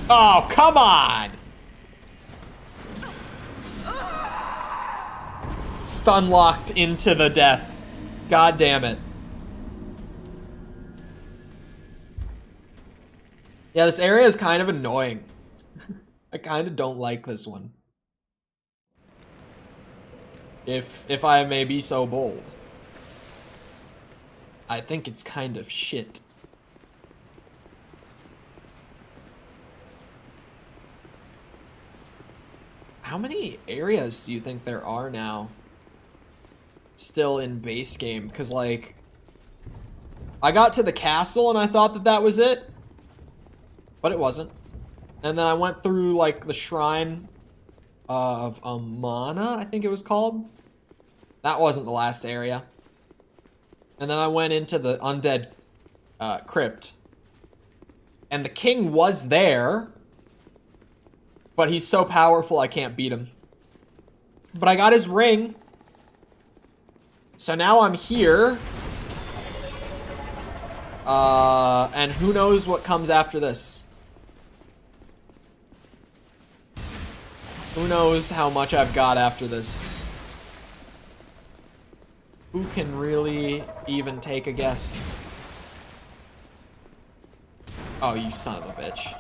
Oh, come on! Stun locked into the death. God damn it. Yeah, this area is kind of annoying. I kind of don't like this one. If I may be so bold. I think it's kind of shit. How many areas do you think there are now? Still in base game, because like I got to the castle and I thought that that was it, but it wasn't. And then I went through like the shrine of Amana, I think it was called. That wasn't the last area. And then I went into the undead crypt, And the king was there, but he's so powerful I can't beat him. But I got his ring. So now I'm here. And who knows what comes after this. Who knows how much I've got after this. Who can really even take a guess? Oh, you son of a bitch.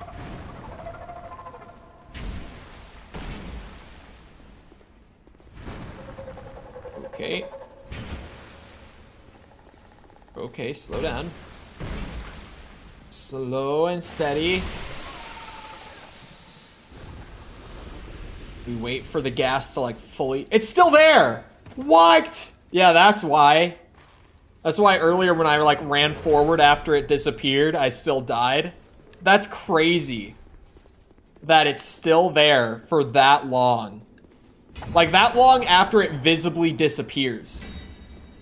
Okay. Okay, slow down. Slow and steady. We wait for the gas to like fully... It's still there! What? Yeah, that's why. That's why earlier when I like ran forward after it disappeared, I still died. That's crazy. That it's still there for that long. Like that long after it visibly disappears.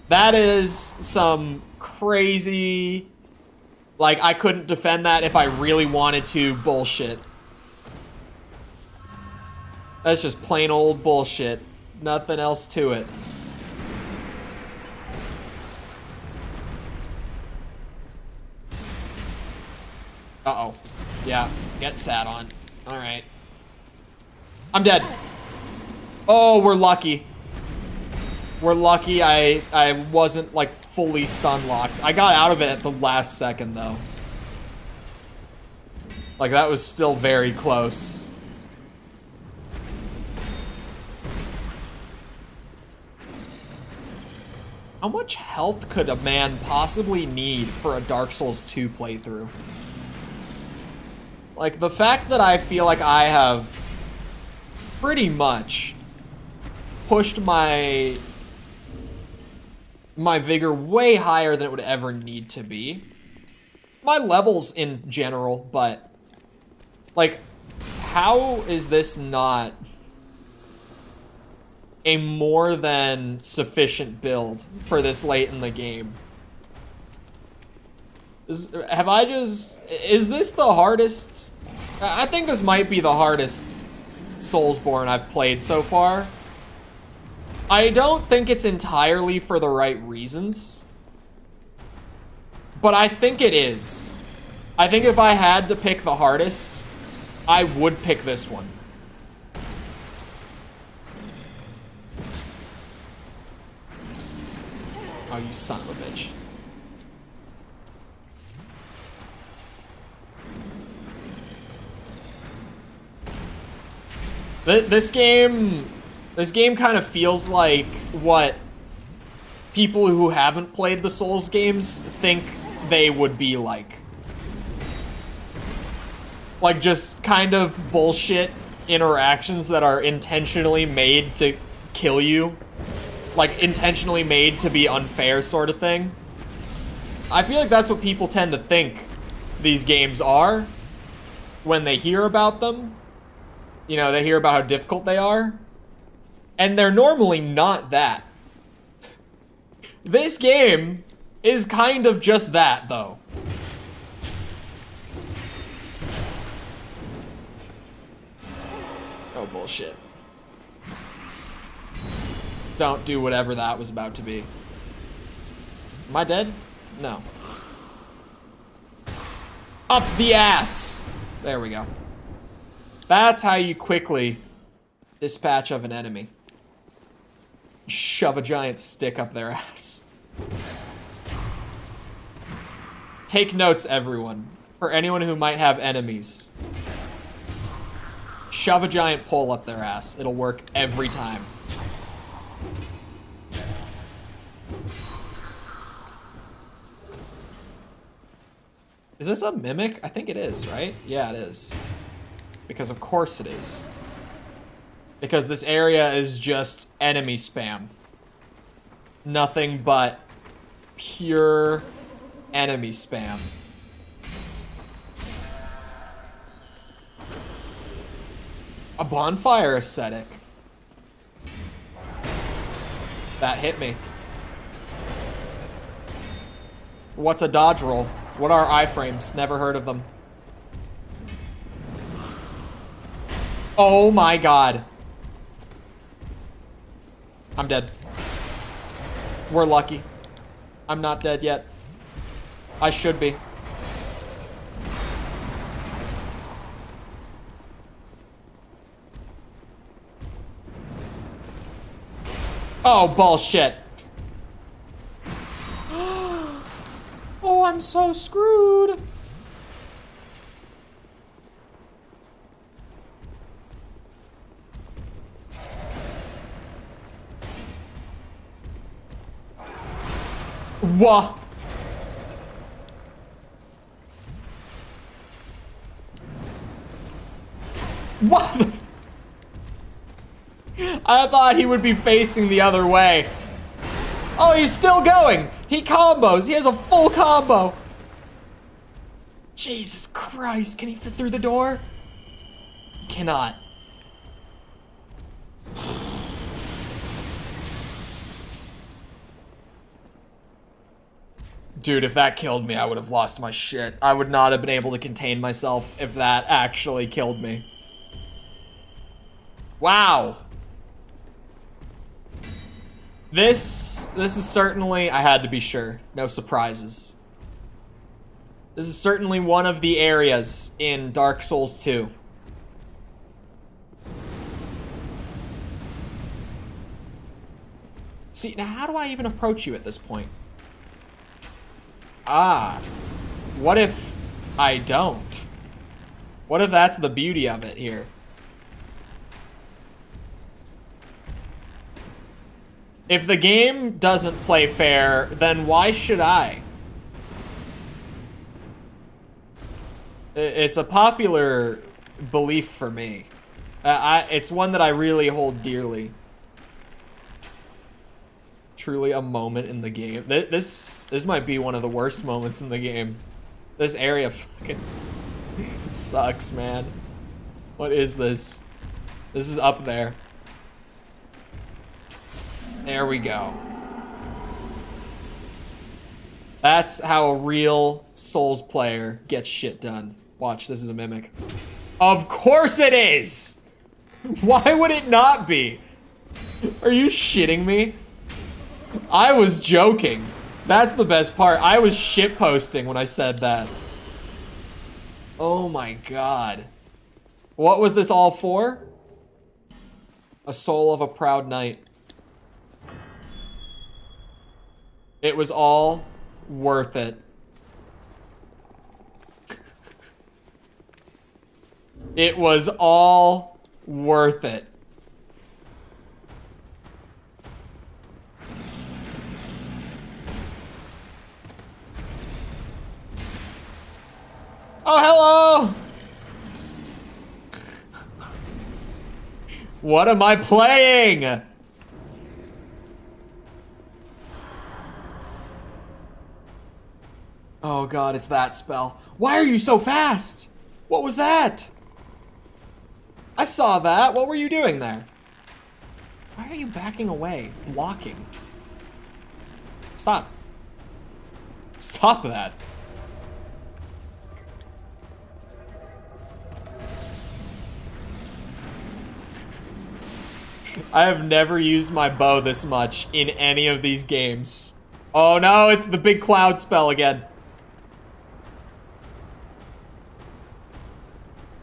That is some crazy... Like, I couldn't defend that if I really wanted to bullshit. That's just plain old bullshit. Nothing else to it. Uh-oh. Yeah, get sat on. Alright. I'm dead. Oh, we're lucky. We're lucky I wasn't, like, fully stun locked. I got out of it at the last second, though. Like, that was still very close. How much health could a man possibly need for a Dark Souls 2 playthrough? Like, the fact that I feel like I have pretty much pushed my vigor way higher than it would ever need to be. My levels in general, but like, how is this not a more than sufficient build for this late in the game? Is this the hardest? I think this might be the hardest Soulsborne I've played so far. I don't think it's entirely for the right reasons, but I think it is. I think if I had to pick the hardest, I would pick this one. Oh, you son of a bitch. This game kind of feels like what people who haven't played the Souls games think they would be like. Like, just kind of bullshit interactions that are intentionally made to kill you. Like, intentionally made to be unfair sort of thing. I feel like that's what people tend to think these games are when they hear about them. You know, they hear about how difficult they are. And they're normally not that. This game is kind of just that, though. Oh, bullshit. Don't do whatever that was about to be. Am I dead? No. Up the ass! There we go. That's how you quickly dispatch of an enemy. Shove a giant stick up their ass. Take notes, everyone. For anyone who might have enemies. Shove a giant pole up their ass. It'll work every time. Is this a mimic? I think it is, right? Yeah, it is. Because of course it is. Because this area is just enemy spam. Nothing but pure enemy spam. A bonfire aesthetic. That hit me. What's a dodge roll? What are iframes? Never heard of them. Oh my god. I'm dead. We're lucky. I'm not dead yet. I should be. Oh, bullshit. Oh, I'm so screwed. What? What the f— I thought he would be facing the other way. Oh, he's still going. He combos. He has a full combo. Jesus Christ. Can he fit through the door? He cannot. Dude, if that killed me, I would have lost my shit. I would not have been able to contain myself if that actually killed me. Wow. This is certainly, I had to be sure, no surprises. This is certainly one of the areas in Dark Souls 2. See, now how do I even approach you at this point? Ah, what if I don't? What if that's the beauty of it here? If the game doesn't play fair, then why should I? It's a popular belief for me. It's one that I really hold dearly. Truly a moment in the game. This might be one of the worst moments in the game. This area fucking sucks, man. What is this? This is up there. There we go. That's how a real Souls player gets shit done. Watch, this is a mimic. Of course it is! Why would it not be? Are you shitting me? I was joking. That's the best part. I was shitposting when I said that. Oh my god. What was this all for? A soul of a proud knight. It was all worth it. It was all worth it. Oh, hello! What am I playing? Oh god, it's that spell. Why are you so fast? What was that? I saw that. What were you doing there? Why are you backing away? Blocking. Stop. Stop that. I have never used my bow this much in any of these games. Oh no, it's the big cloud spell again.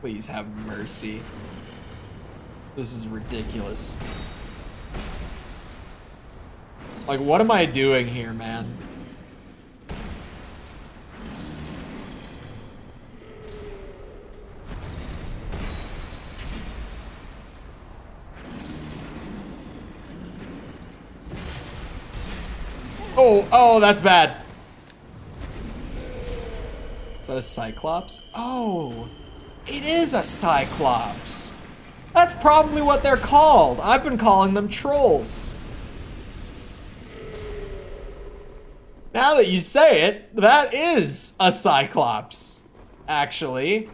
Please have mercy. This is ridiculous. Like, what am I doing here, man? Oh, that's bad. Is that a Cyclops? Oh, it is a Cyclops. That's probably what they're called. I've been calling them trolls. Now that you say it, that is a Cyclops, actually.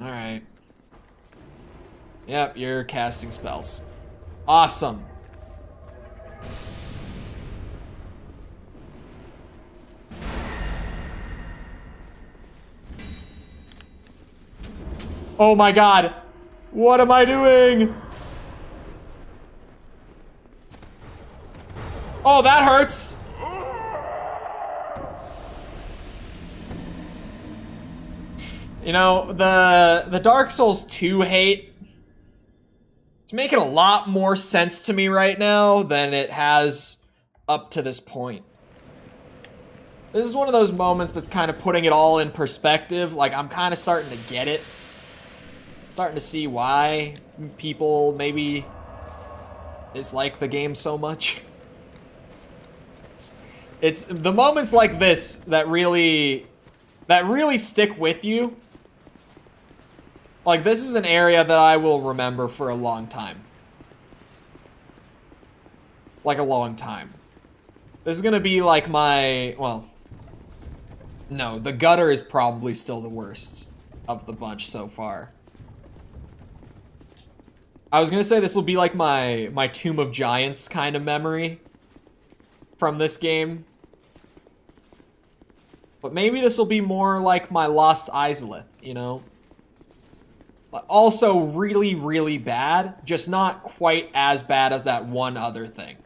All right. Yep, you're casting spells. Awesome. Oh my god. What am I doing? Oh, that hurts. You know, the Dark Souls 2 hate, it's making a lot more sense to me right now than it has up to this point. This is one of those moments that's kind of putting it all in perspective. Like, I'm kind of starting to get it. Starting to see why people maybe dislike the game so much. It's the moments like this that really stick with you. Like, this is an area that I will remember for a long time. Like, a long time. This is gonna be like my, well, no, the gutter is probably still the worst of the bunch so far. I was gonna say this will be like my Tomb of Giants kind of memory from this game. But maybe this will be more like my Lost Islip, you know? Also really, really bad, just not quite as bad as that one other thing.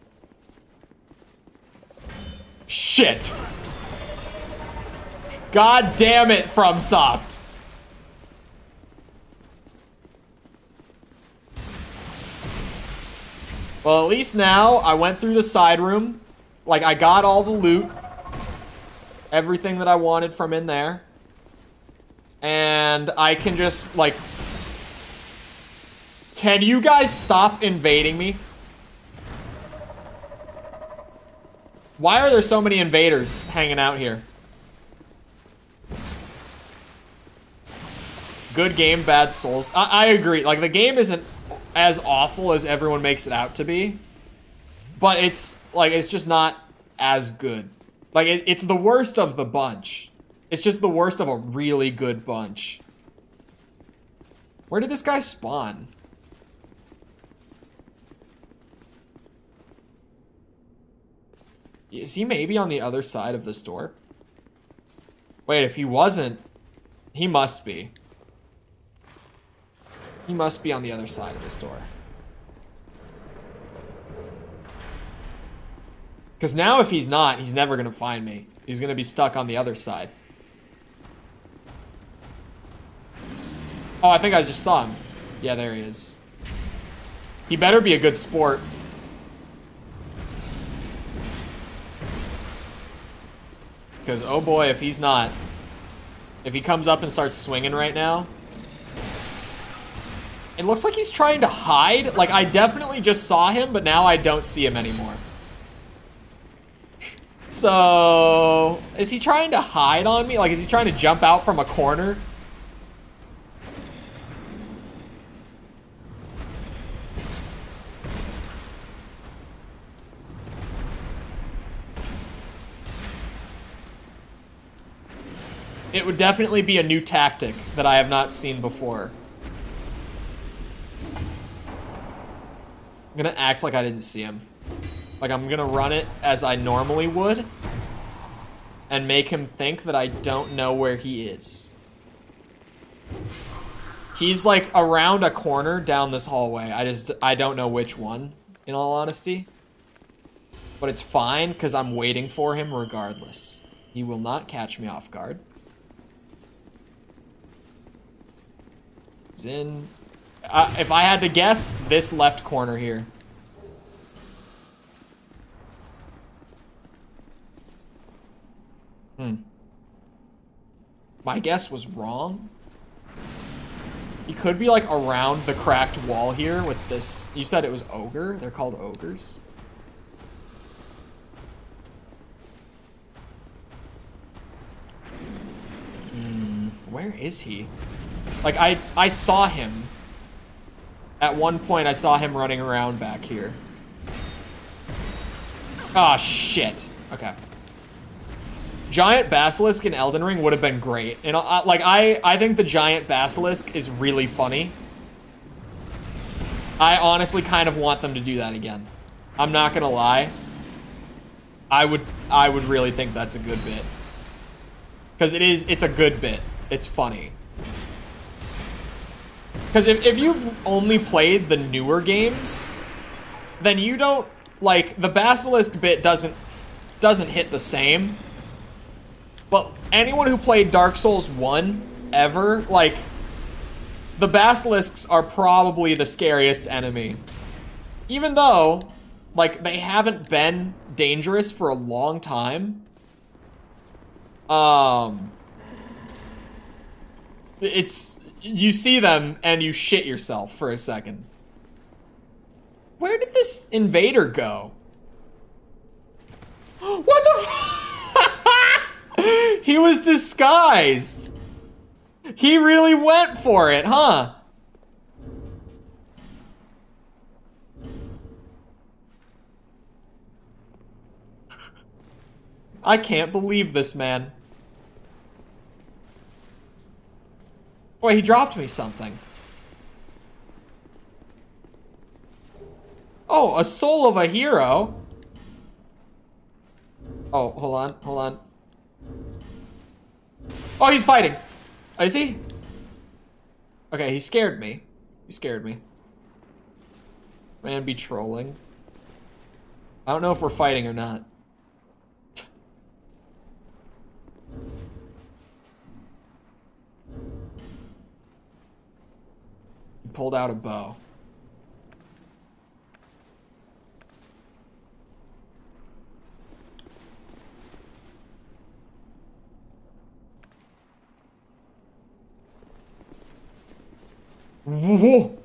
Shit. God damn it, FromSoft. Well, at least now I went through the side room. Like, I got all the loot. Everything that I wanted from in there. And I can just, like... Can you guys stop invading me? Why are there so many invaders hanging out here? Good game, bad souls. I agree. Like, the game isn't as awful as everyone makes it out to be. But it's, like, it's just not as good. Like, it's the worst of the bunch. It's just the worst of a really good bunch. Where did this guy spawn? Is he maybe on the other side of this door? Wait, if he wasn't, he must be. He must be on the other side of this door. Because now if he's not, he's never going to find me. He's going to be stuck on the other side. Oh, I think I just saw him. Yeah, there he is. He better be a good sport. Because, oh boy, if he's not. If he comes up and starts swinging right now. It looks like he's trying to hide. Like, I definitely just saw him, but now I don't see him anymore. So, is he trying to hide on me? Like, is he trying to jump out from a corner? It would definitely be a new tactic that I have not seen before. I'm gonna act like I didn't see him. Like, I'm gonna run it as I normally would. And make him think that I don't know where he is. He's like around a corner down this hallway. I don't know which one, in all honesty. But it's fine, because I'm waiting for him regardless. He will not catch me off guard. He's in... if I had to guess, this left corner here. My guess was wrong. He could be like around the cracked wall here with this. You said it was ogre? They're called ogres? Where is he? Like, I saw him. At one point, I saw him running around back here. Ah, shit. Okay. Giant Basilisk in Elden Ring would have been great. And like, I think the Giant Basilisk is really funny. I honestly kind of want them to do that again. I'm not gonna lie. I would really think that's a good bit. Because it's a good bit. It's funny. Because if you've only played the newer games, then you don't, like, the basilisk bit doesn't hit the same. But anyone who played Dark Souls 1 ever, like, the basilisks are probably the scariest enemy. Even though, like, they haven't been dangerous for a long time. You see them and you shit yourself for a second. Where did this invader go? What the f- He was disguised. He really went for it, huh? I can't believe this, man. Wait, he dropped me something. Oh, a soul of a hero. Oh, hold on, hold on. Oh, he's fighting. Is he? Okay, he scared me. He scared me. Man, be trolling. I don't know if we're fighting or not. He pulled out a bow. Whoa.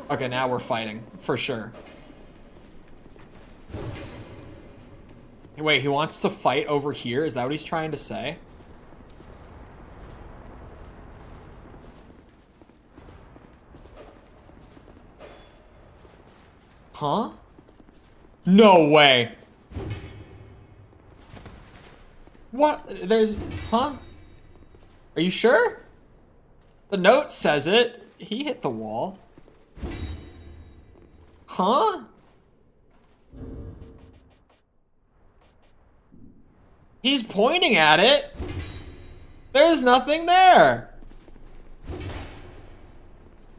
Okay, now we're fighting, for sure. Wait, he wants to fight over here? Is that what he's trying to say? Huh? No way. What? There's... Huh? Are you sure? The note says it. He hit the wall. Huh? He's pointing at it. There's nothing there.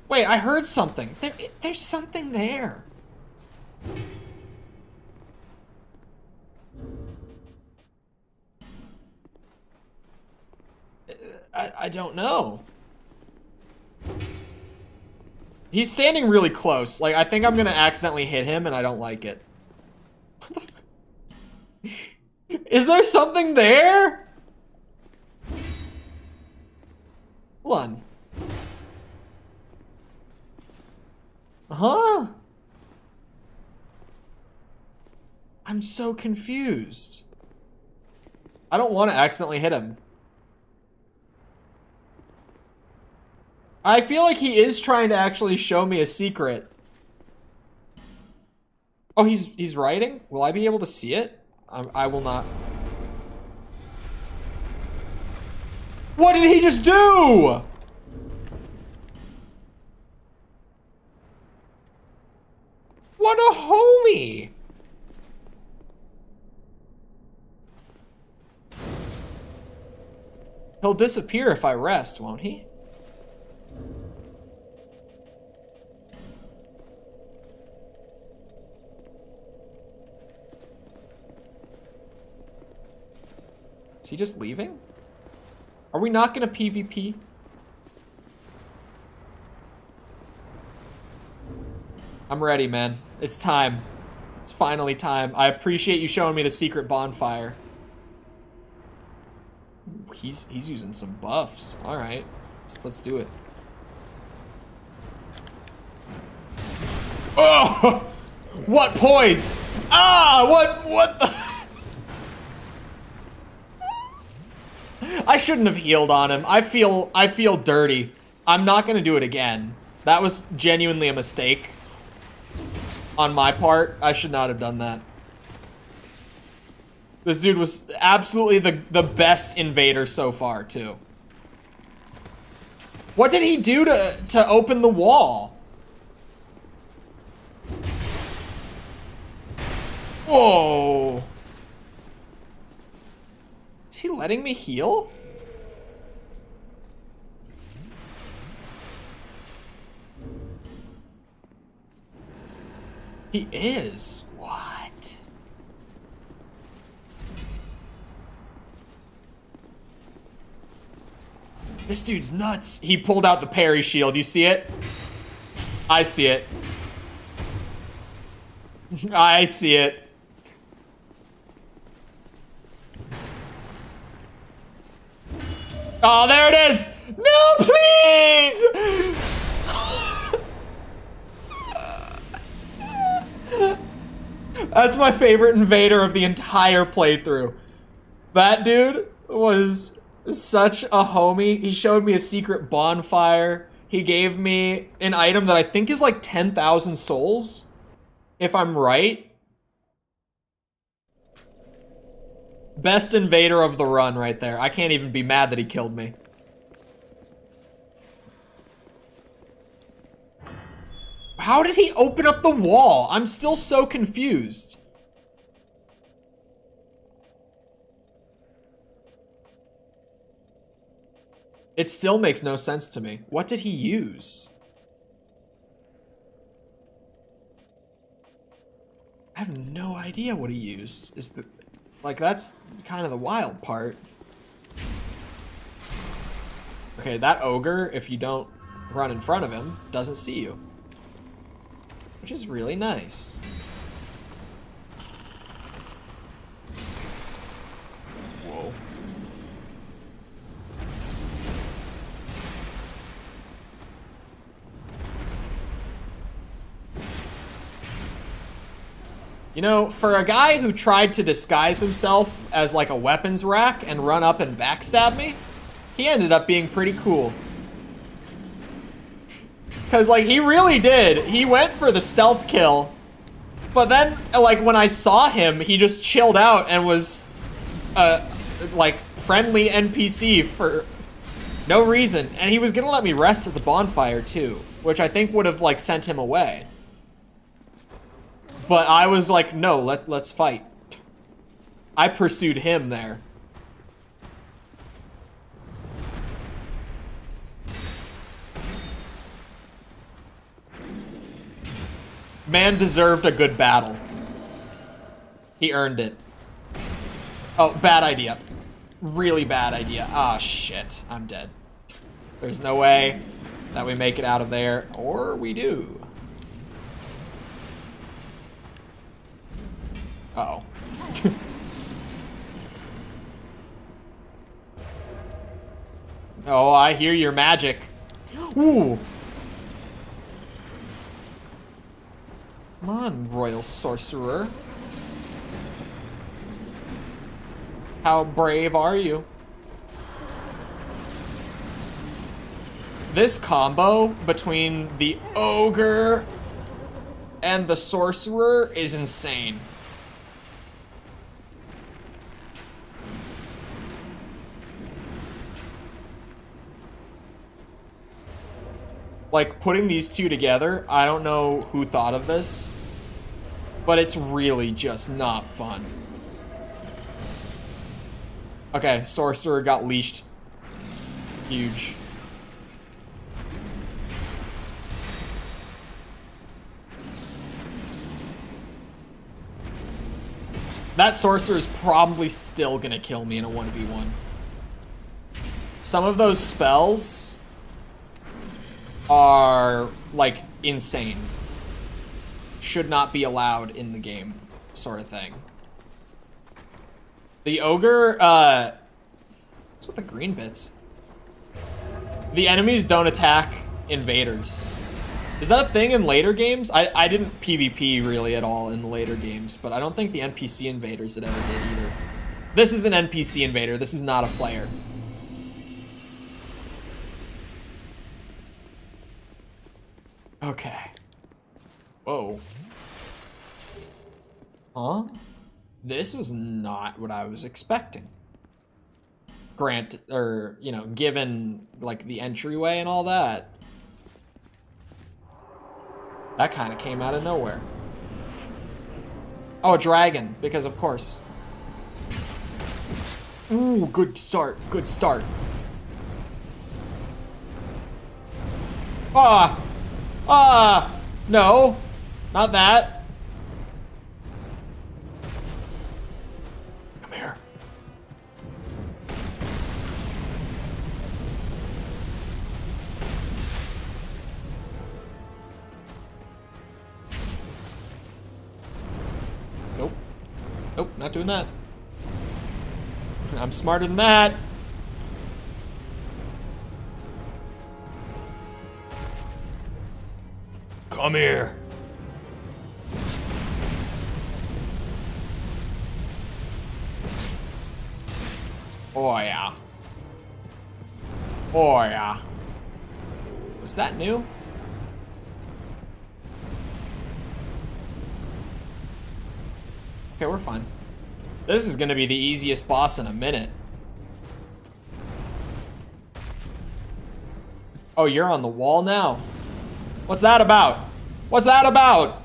Wait, I heard something. There's something there. I don't know. He's standing really close. Like, I think I'm gonna accidentally hit him and I don't like it. Is there something there? Hold on. Huh? I'm so confused. I don't want to accidentally hit him. I feel like he is trying to actually show me a secret. Oh, he's writing? Will I be able to see it? I will not. What did he just do? What a homie! He'll disappear if I rest, won't he? Is he just leaving? Are we not gonna PvP? I'm ready, man. It's time. It's finally time. I appreciate you showing me the secret bonfire. He's using some buffs. All right, let's do it. Oh, what poise! Ah, what the? I shouldn't have healed on him. I feel dirty. I'm not gonna do it again. That was genuinely a mistake on my part. I should not have done that. This dude was absolutely the best invader so far, too. What did he do to open the wall? Whoa! Is he letting me heal? He is. What? This dude's nuts. He pulled out the parry shield. You see it? I see it. I see it. Oh, there it is! No, please! That's my favorite invader of the entire playthrough. That dude was such a homie. He showed me a secret bonfire. He gave me an item that I think is like 10,000 souls, if I'm right. Best invader of the run right there. I can't even be mad that he killed me. How did he open up the wall? I'm still so confused. It still makes no sense to me. What did he use? I have no idea what he used. Like, that's kind of the wild part. Okay, that ogre, if you don't run in front of him, doesn't see you. Which is really nice. Whoa. You know, for a guy who tried to disguise himself as like a weapons rack and run up and backstab me, he ended up being pretty cool. Because, like, he really did. He went for the stealth kill. But then, like, when I saw him, he just chilled out and was, like, friendly NPC for no reason. And he was gonna let me rest at the bonfire, too. Which I think would have, like, sent him away. But I was like, no, let's fight. I pursued him there. Man deserved a good battle. He earned it. Oh, bad idea. Really bad idea. Ah, shit. I'm dead. There's no way that we make it out of there. Or we do. Uh-oh. Oh, I hear your magic. Ooh. Come on, Royal Sorcerer. How brave are you? This combo between the Ogre and the Sorcerer is insane. Like, putting these two together, I don't know who thought of this, but it's really just not fun. Okay, Sorcerer got leashed. Huge. That Sorcerer is probably still gonna kill me in a 1v1. Some of those spells are, like, insane. Should not be allowed in the game, sort of thing. The Ogre, what's with the green bits? The enemies don't attack invaders. Is that a thing in later games? I didn't PvP really at all in the later games, but I don't think the NPC invaders it ever did either. This is an NPC invader, this is not a player. Okay. Whoa. Huh? This is not what I was expecting. You know, given, like, the entryway and all that. That kind of came out of nowhere. Oh, a dragon, because of course. Ooh, good start, good start. No, not that. Come here. Nope. Nope, not doing that. I'm smarter than that. Come here. Oh yeah. Oh yeah. Was that new? Okay, we're fine. This is gonna be the easiest boss in a minute. Oh, you're on the wall now? What's that about? What's that about?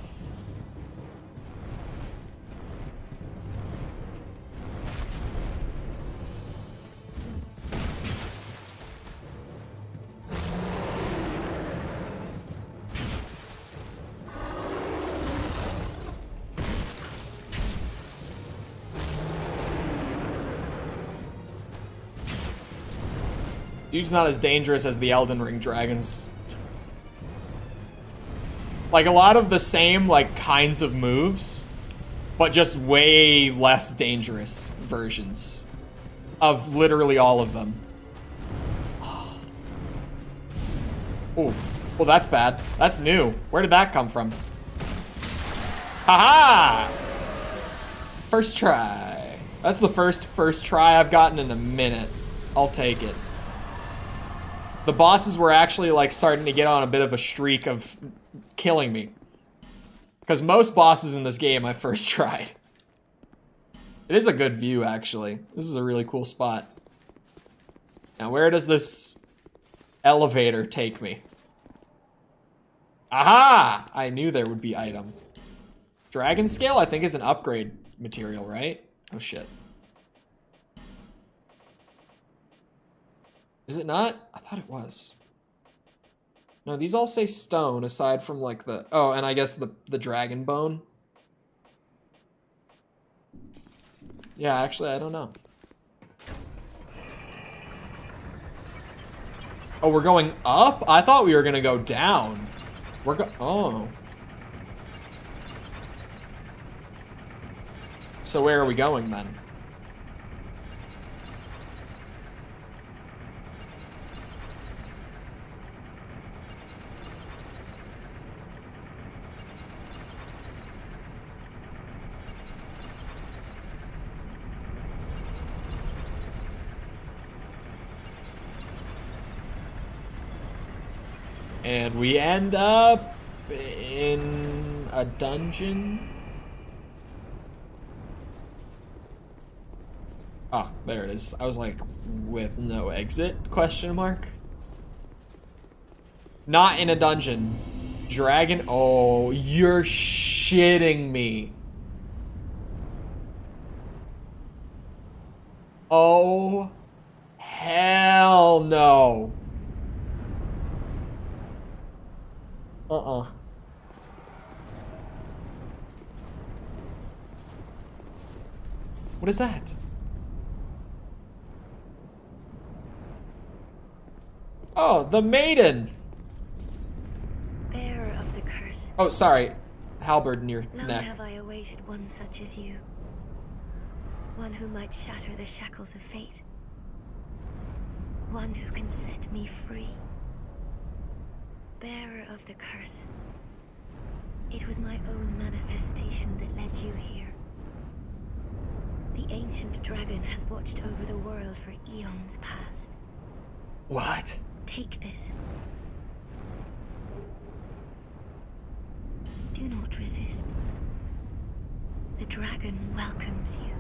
Dude's not as dangerous as the Elden Ring dragons. Like, a lot of the same, like, kinds of moves, but just way less dangerous versions of literally all of them. Oh, well, that's bad. That's new. Where did that come from? Haha! First try. That's the first try I've gotten in a minute. I'll take it. The bosses were actually, like, starting to get on a bit of a streak of killing me. Because most bosses in this game I first tried. It is a good view, actually. This is a really cool spot. Now, where does this elevator take me? Aha! I knew there would be item. Dragon scale, I think, is an upgrade material, right? Oh, shit. Is it not? I thought it was. No, these all say stone, aside from, like, the... Oh, and I guess the dragon bone. Yeah, actually, I don't know. Oh, we're going up? I thought we were gonna go down. Oh. So where are we going, then? And we end up in a dungeon. Ah, there it is. I was like, with no exit, question mark? Not in a dungeon. Dragon, oh, you're shitting me. Oh, hell no. Uh-uh. What is that? Oh, the maiden! Bearer of the curse. Oh, sorry. Halberd in your Long neck. have I awaited one such as you. One who might shatter the shackles of fate. One who can set me free. Bearer of the curse. It was my own manifestation that led you here. The ancient dragon has watched over the world for eons past. What? Take this. Do not resist. The dragon welcomes you.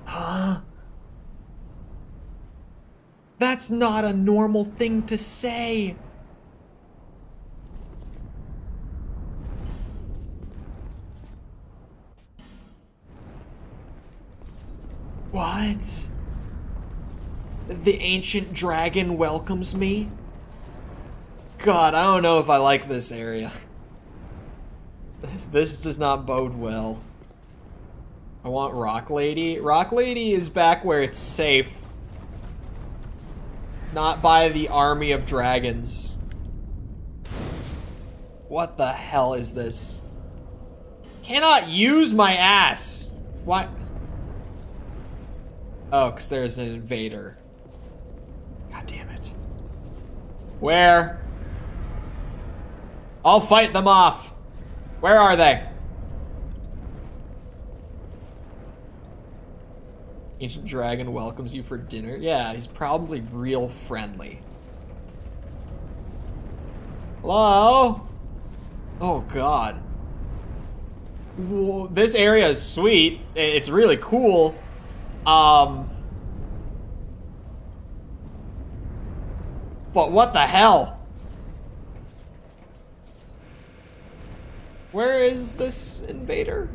Huh? That's not a normal thing to say. What? The ancient dragon welcomes me? God, I don't know if I like this area. This does not bode well. I want Rock Lady. Rock Lady is back where it's safe. Not by the army of dragons. What the hell is this? Cannot use my ass! What? Oh, because there's an invader. God damn it. Where? I'll fight them off. Where are they? Ancient dragon welcomes you for dinner. Yeah, he's probably real friendly. Hello? Oh god. Whoa, this area is sweet. It's really cool. But what the hell? Where is this invader?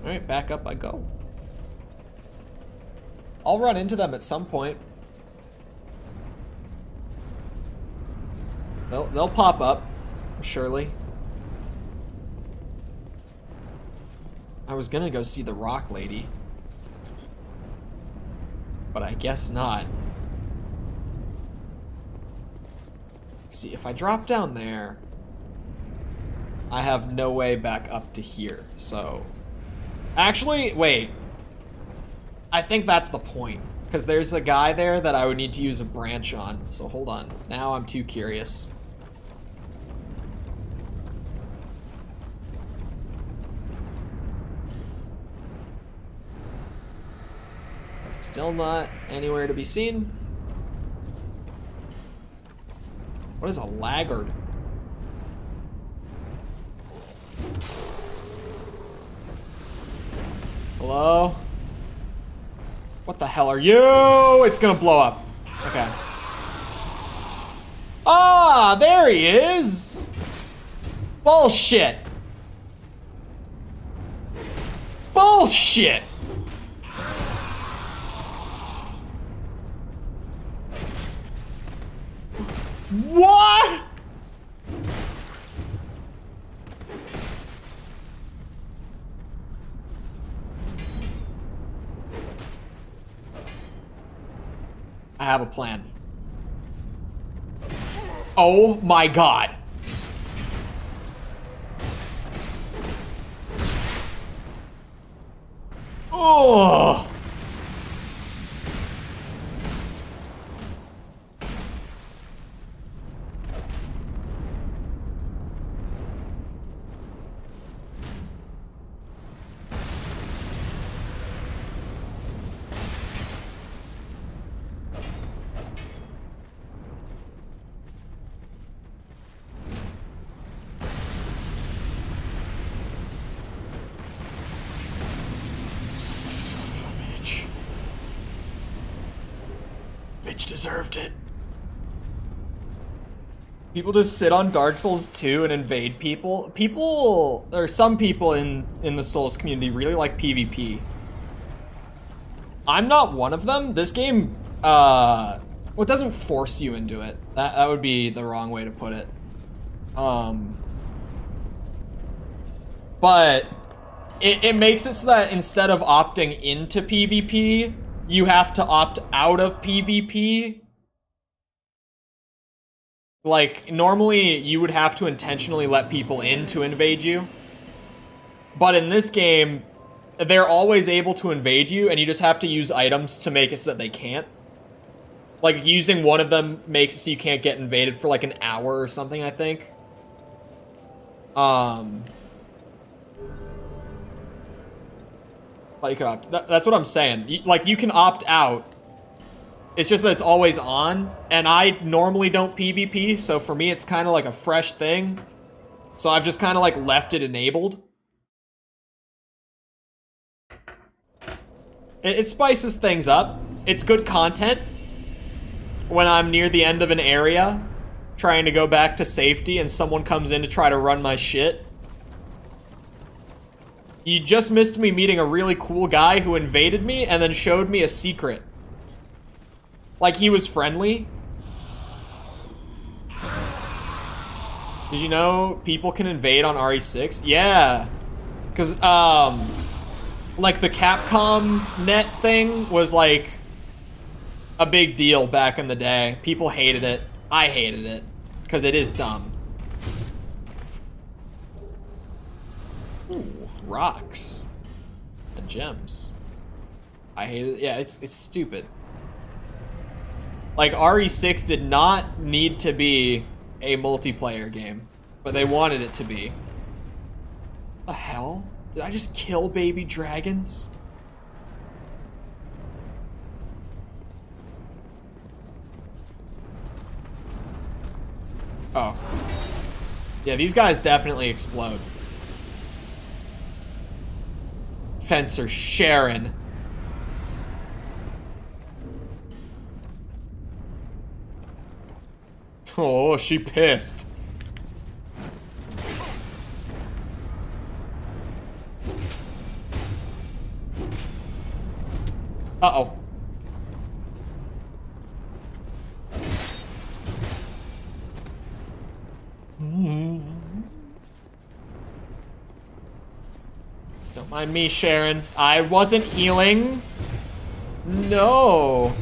Alright, back up I go. I'll run into them at some point. They'll pop up, surely. I was gonna go see the Rock Lady, but I guess not. See, if I drop down there, I have no way back up to here, so... Actually, wait. I think that's the point, because there's a guy there that I would need to use a branch on, so hold on. Now I'm too curious. Still not anywhere to be seen. What is a laggard? Hello? What the hell are you? It's gonna blow up. Okay. Ah, there he is! Bullshit! Bullshit! What? I have a plan. Oh my god. Oh. Son of a bitch. Bitch deserved it. People just sit on Dark Souls 2 and invade people. People, or some people in the Souls community really like PvP. I'm not one of them. This game, well, it doesn't force you into it. That would be the wrong way to put it. But it makes it so that instead of opting into PvP, you have to opt out of PvP. Like, normally you would have to intentionally let people in to invade you. But in this game, they're always able to invade you, and you just have to use items to make it so that they can't. Like, using one of them makes it so you can't get invaded for like an hour or something, I think. Like, that's what I'm saying. Like, you can opt out. It's just that it's always on, and I normally don't PvP, so for me it's kind of like a fresh thing. So I've just kind of like left it enabled. It spices things up. It's good content when I'm near the end of an area, trying to go back to safety and someone comes in to try to run my shit. You just missed me meeting a really cool guy who invaded me and then showed me a secret. Like, he was friendly. Did you know people can invade on RE6? Yeah. Because, like, the Capcom net thing was, like, a big deal back in the day. People hated it. I hated it. Because it is dumb. Ooh, rocks. And gems. I hate it. Yeah, it's stupid. Like, RE6 did not need to be a multiplayer game, but they wanted it to be. The hell? Did I just kill baby dragons? Oh. Yeah, these guys definitely explode. Fencer Sharon. Oh, she pissed. Uh-oh. Don't mind me, Sharon. I wasn't healing. No.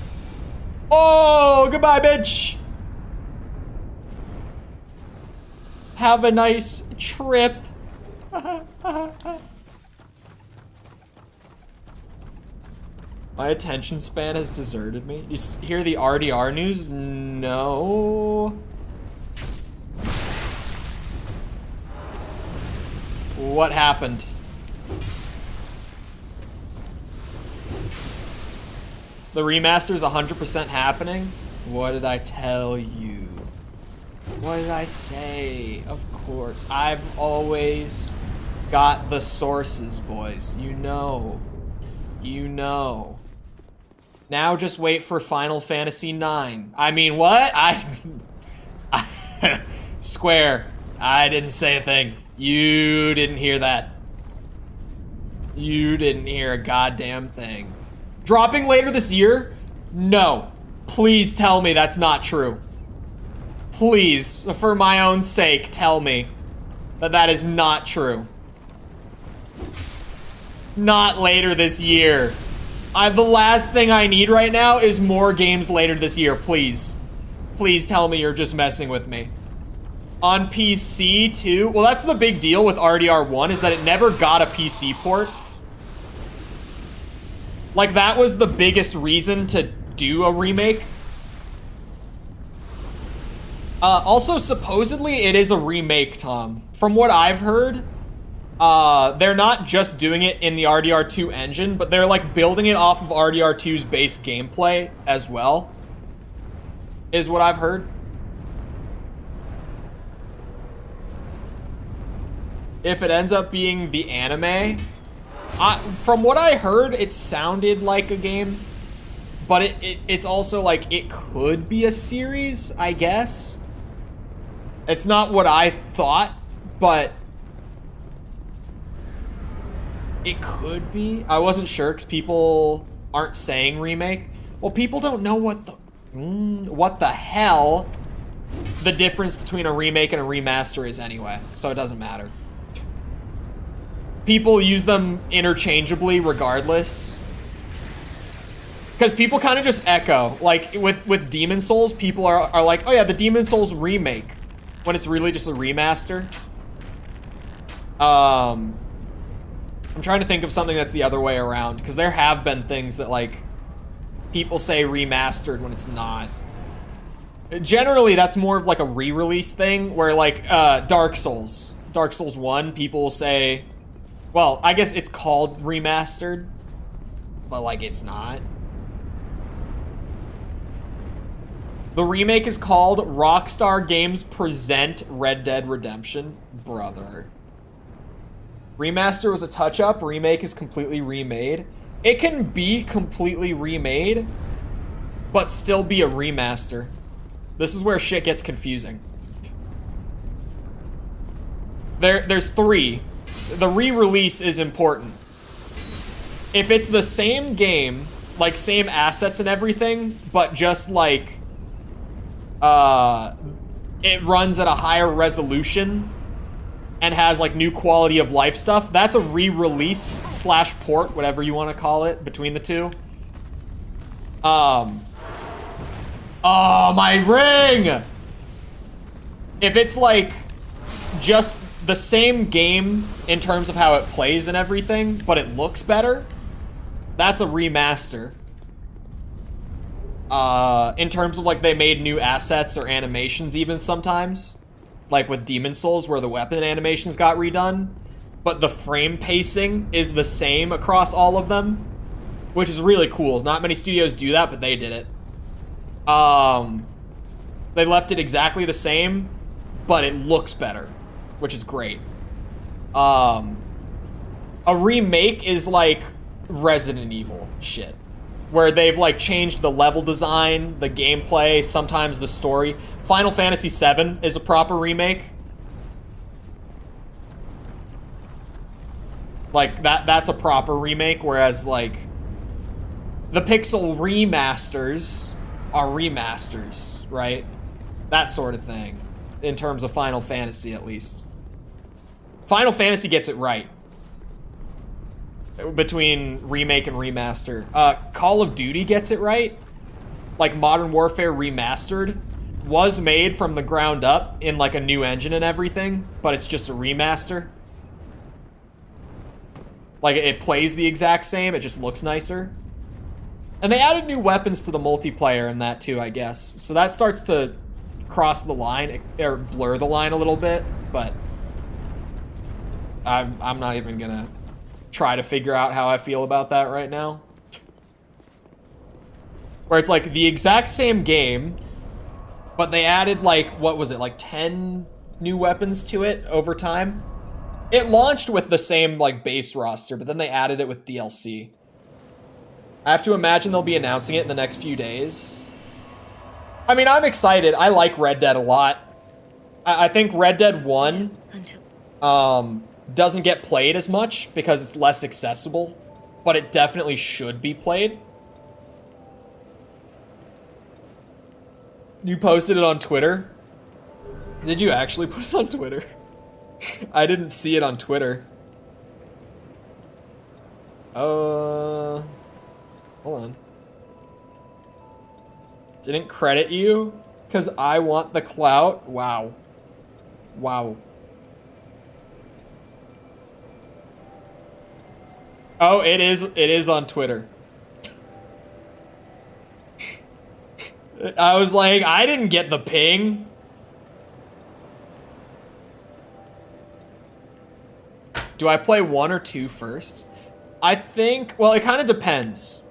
Oh, goodbye, bitch. Have a nice trip. My attention span has deserted me. You hear the RDR news? No. What happened? The remaster is 100% happening? What did I tell you? What did I say? Of course. I've always got the sources, boys. You know. You know. Now just wait for Final Fantasy IX. I mean, what? Square. I didn't say a thing. You didn't hear that. You didn't hear a goddamn thing. Dropping later this year? No. Please tell me that's not true. Please, for my own sake, tell me that that is not true. Not later this year. The last thing I need right now is more games later this year, please. Please tell me you're just messing with me. On PC, too? Well, that's the big deal with RDR1, is that it never got a PC port. Like, that was the biggest reason to do a remake. Also, supposedly, it is a remake, Tom. From what I've heard, they're not just doing it in the RDR2 engine, but they're, like, building it off of RDR2's base gameplay as well, is what I've heard. If it ends up being the anime, from what I heard, it sounded like a game, but it's also, like, it could be a series, I guess. It's not what I thought, but it could be. I wasn't sure because people aren't saying remake. Well, people don't know what the hell the difference between a remake and a remaster is anyway, so it doesn't matter. People use them interchangeably regardless. Because people kind of just echo. Like, with Demon Souls, people are like, oh yeah, the Demon Souls remake. When it's really just a remaster. I'm trying to think of something that's the other way around. Because there have been things that, like, people say remastered when it's not. Generally, that's more of, like, a re-release thing. Where, like, Dark Souls. Dark Souls 1, people will say... Well, I guess it's called remastered. But, like, it's not. The remake is called Rockstar Games Present Red Dead Redemption. Brother. Remaster was a touch-up. Remake is completely remade. It can be completely remade, but still be a remaster. This is where shit gets confusing. There's 3. The re-release is important. If it's the same game, like same assets and everything, but just like it runs at a higher resolution and has like new quality of life stuff, that's a re-release / port, whatever you want to call it, between the two. Oh, my ring! If it's like just the same game in terms of how it plays and everything, but it looks better, that's a remaster. In terms of like they made new assets or animations even sometimes, like with Demon Souls where the weapon animations got redone, but the frame pacing is the same across all of them, which is really cool. Not many studios do that, but they did it. They left it exactly the same, but it looks better, which is great. A remake is like Resident Evil shit, where they've like changed the level design, the gameplay, sometimes the story. Final Fantasy VII is a proper remake. Like that's a proper remake, whereas like the Pixel remasters are remasters, right? That sort of thing, in terms of Final Fantasy at least. Final Fantasy gets it right. Between remake and remaster. Call of Duty gets it right. Like Modern Warfare Remastered was made from the ground up in like a new engine and everything, but it's just a remaster. Like it plays the exact same, it just looks nicer. And they added new weapons to the multiplayer in that too, I guess. So that starts to cross the line, or blur the line a little bit, but I'm not even gonna try to figure out how I feel about that right now. Where it's like the exact same game, but they added like, what was it, like 10 new weapons to it over time? It launched with the same like base roster, but then they added it with DLC. I have to imagine they'll be announcing it in the next few days. I mean, I'm excited. I like Red Dead a lot. I think Red Dead 1 doesn't get played as much because it's less accessible, but it definitely should be played. You posted it on Twitter? Did you actually put it on Twitter? I didn't see it on Twitter. Hold on. Didn't credit you? Because I want the clout? Wow. Wow. Oh, it is on Twitter. I was like, I didn't get the ping. Do I play 1 or 2 first? I think, well, it kind of depends.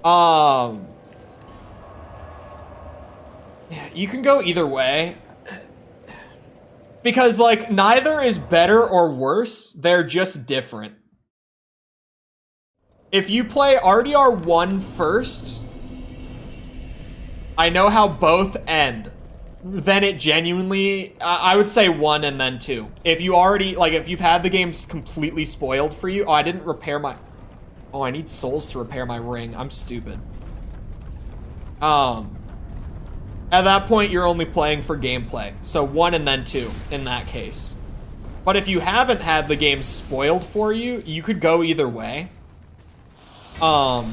Yeah, you can go either way. Because, like, neither is better or worse. They're just different. If you play RDR1 first, I know how both end. Then it genuinely, I would say 1 and then 2. If you already, like, if you've had the games completely spoiled for you. Oh, I didn't repair my, oh, I need souls to repair my ring. I'm stupid. At that point, you're only playing for gameplay. So 1 and then 2 in that case. But if you haven't had the game spoiled for you, you could go either way. Because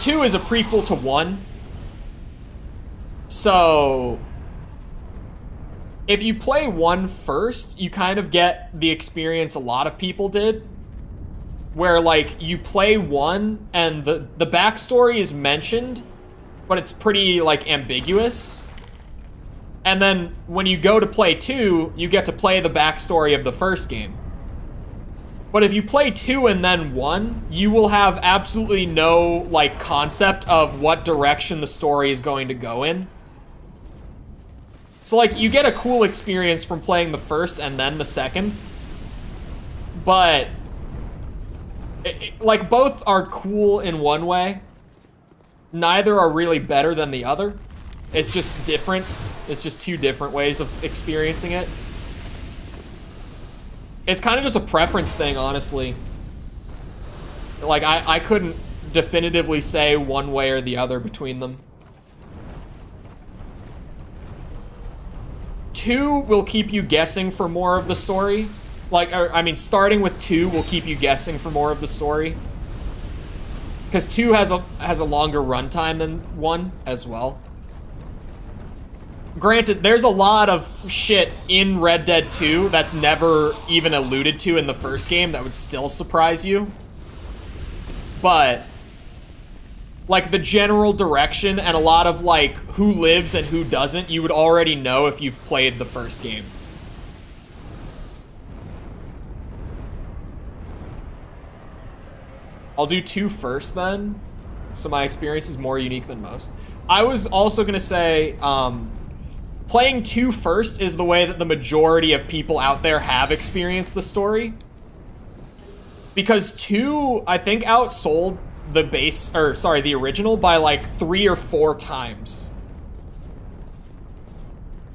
2 is a prequel to 1. So if you play 1 first, you kind of get the experience a lot of people did. Where, like, you play 1 and the backstory is mentioned, but it's pretty, like, ambiguous. And then when you go to play 2, you get to play the backstory of the first game. But if you play 2 and then 1, you will have absolutely no, like, concept of what direction the story is going to go in. So, like, you get a cool experience from playing the first and then the second. But, like, both are cool in one way. Neither are really better than the other. It's just different. It's just two different ways of experiencing it. It's kind of just a preference thing, honestly. Like, I couldn't definitively say one way or the other between them. 2 will keep you guessing for more of the story. Like, I mean, starting with 2 will keep you guessing for more of the story. Because 2 has a longer runtime than 1 as well. Granted, there's a lot of shit in Red Dead 2 that's never even alluded to in the first game that would still surprise you. But, like, the general direction and a lot of, like, who lives and who doesn't, you would already know if you've played the first game. I'll do 2 first then, so my experience is more unique than most. I was also gonna say, playing 2 first is the way that the majority of people out there have experienced the story. Because 2, I think, outsold the the original by like 3 or 4 times.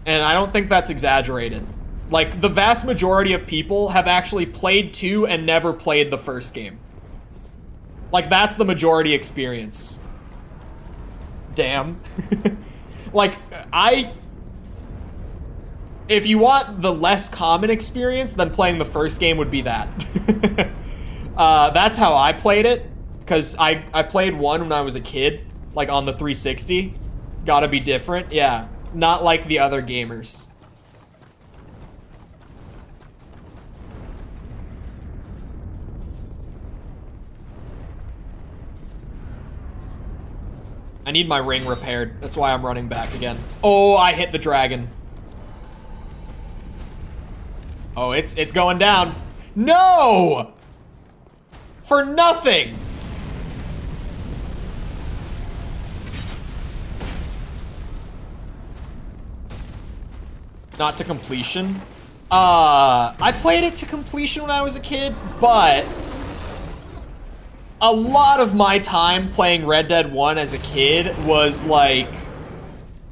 And I don't think that's exaggerated. Like, the vast majority of people have actually played 2 and never played the first game. Like, that's the majority experience. Damn. Like, if you want the less common experience, then playing the first game would be that. That's how I played it, because I played 1 when I was a kid, like on the 360. Gotta be different, yeah. Not like the other gamers. I need my ring repaired. That's why I'm running back again. Oh, I hit the dragon. Oh, it's going down. No! For nothing! Not to completion. I played it to completion when I was a kid, but a lot of my time playing Red Dead 1 as a kid was like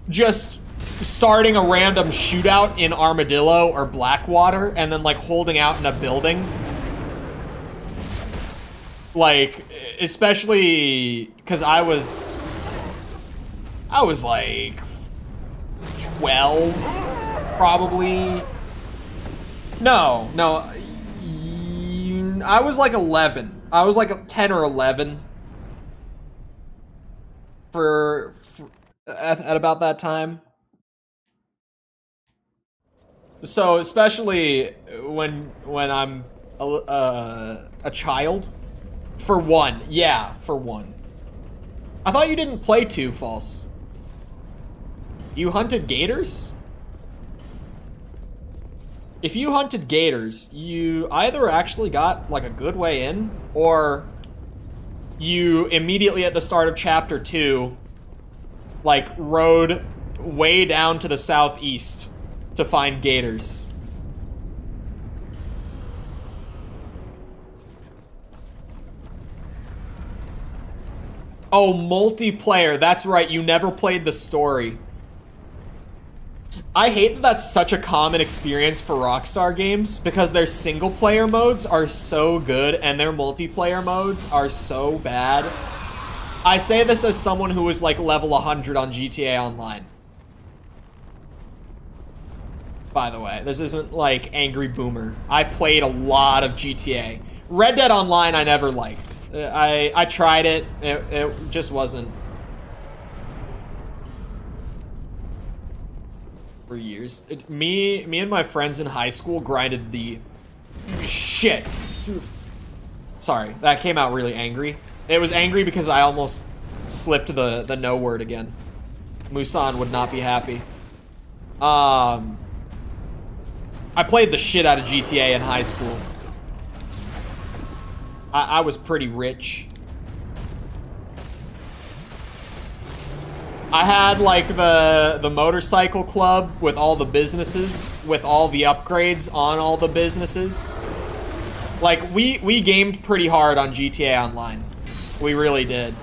just starting a random shootout in Armadillo or Blackwater and then like holding out in a building. Like, especially because I was like 12, probably. No, I was like 11. I was like 10 or 11 at about that time. So especially when I'm a child. For 1, yeah, for 1. I thought you didn't play 2, False. You hunted gators? If you hunted gators, you either actually got like a good way in, or you immediately at the start of chapter 2, like rode way down to the southeast to find gators. Oh, multiplayer, that's right, you never played the story. I hate that that's such a common experience for Rockstar games because their single player modes are so good and their multiplayer modes are so bad. I say this as someone who was like level 100 on GTA Online. By the way, this isn't like Angry Boomer. I played a lot of GTA. Red Dead Online I never liked. I tried it, it just wasn't. For years. Me and my friends in high school grinded the shit. Sorry, that came out really angry. It was angry because I almost slipped the no word again. Musan would not be happy. I played the shit out of GTA in high school. I was pretty rich. I had like the motorcycle club with all the businesses, with all the upgrades on all the businesses. Like we gamed pretty hard on GTA Online. We really did.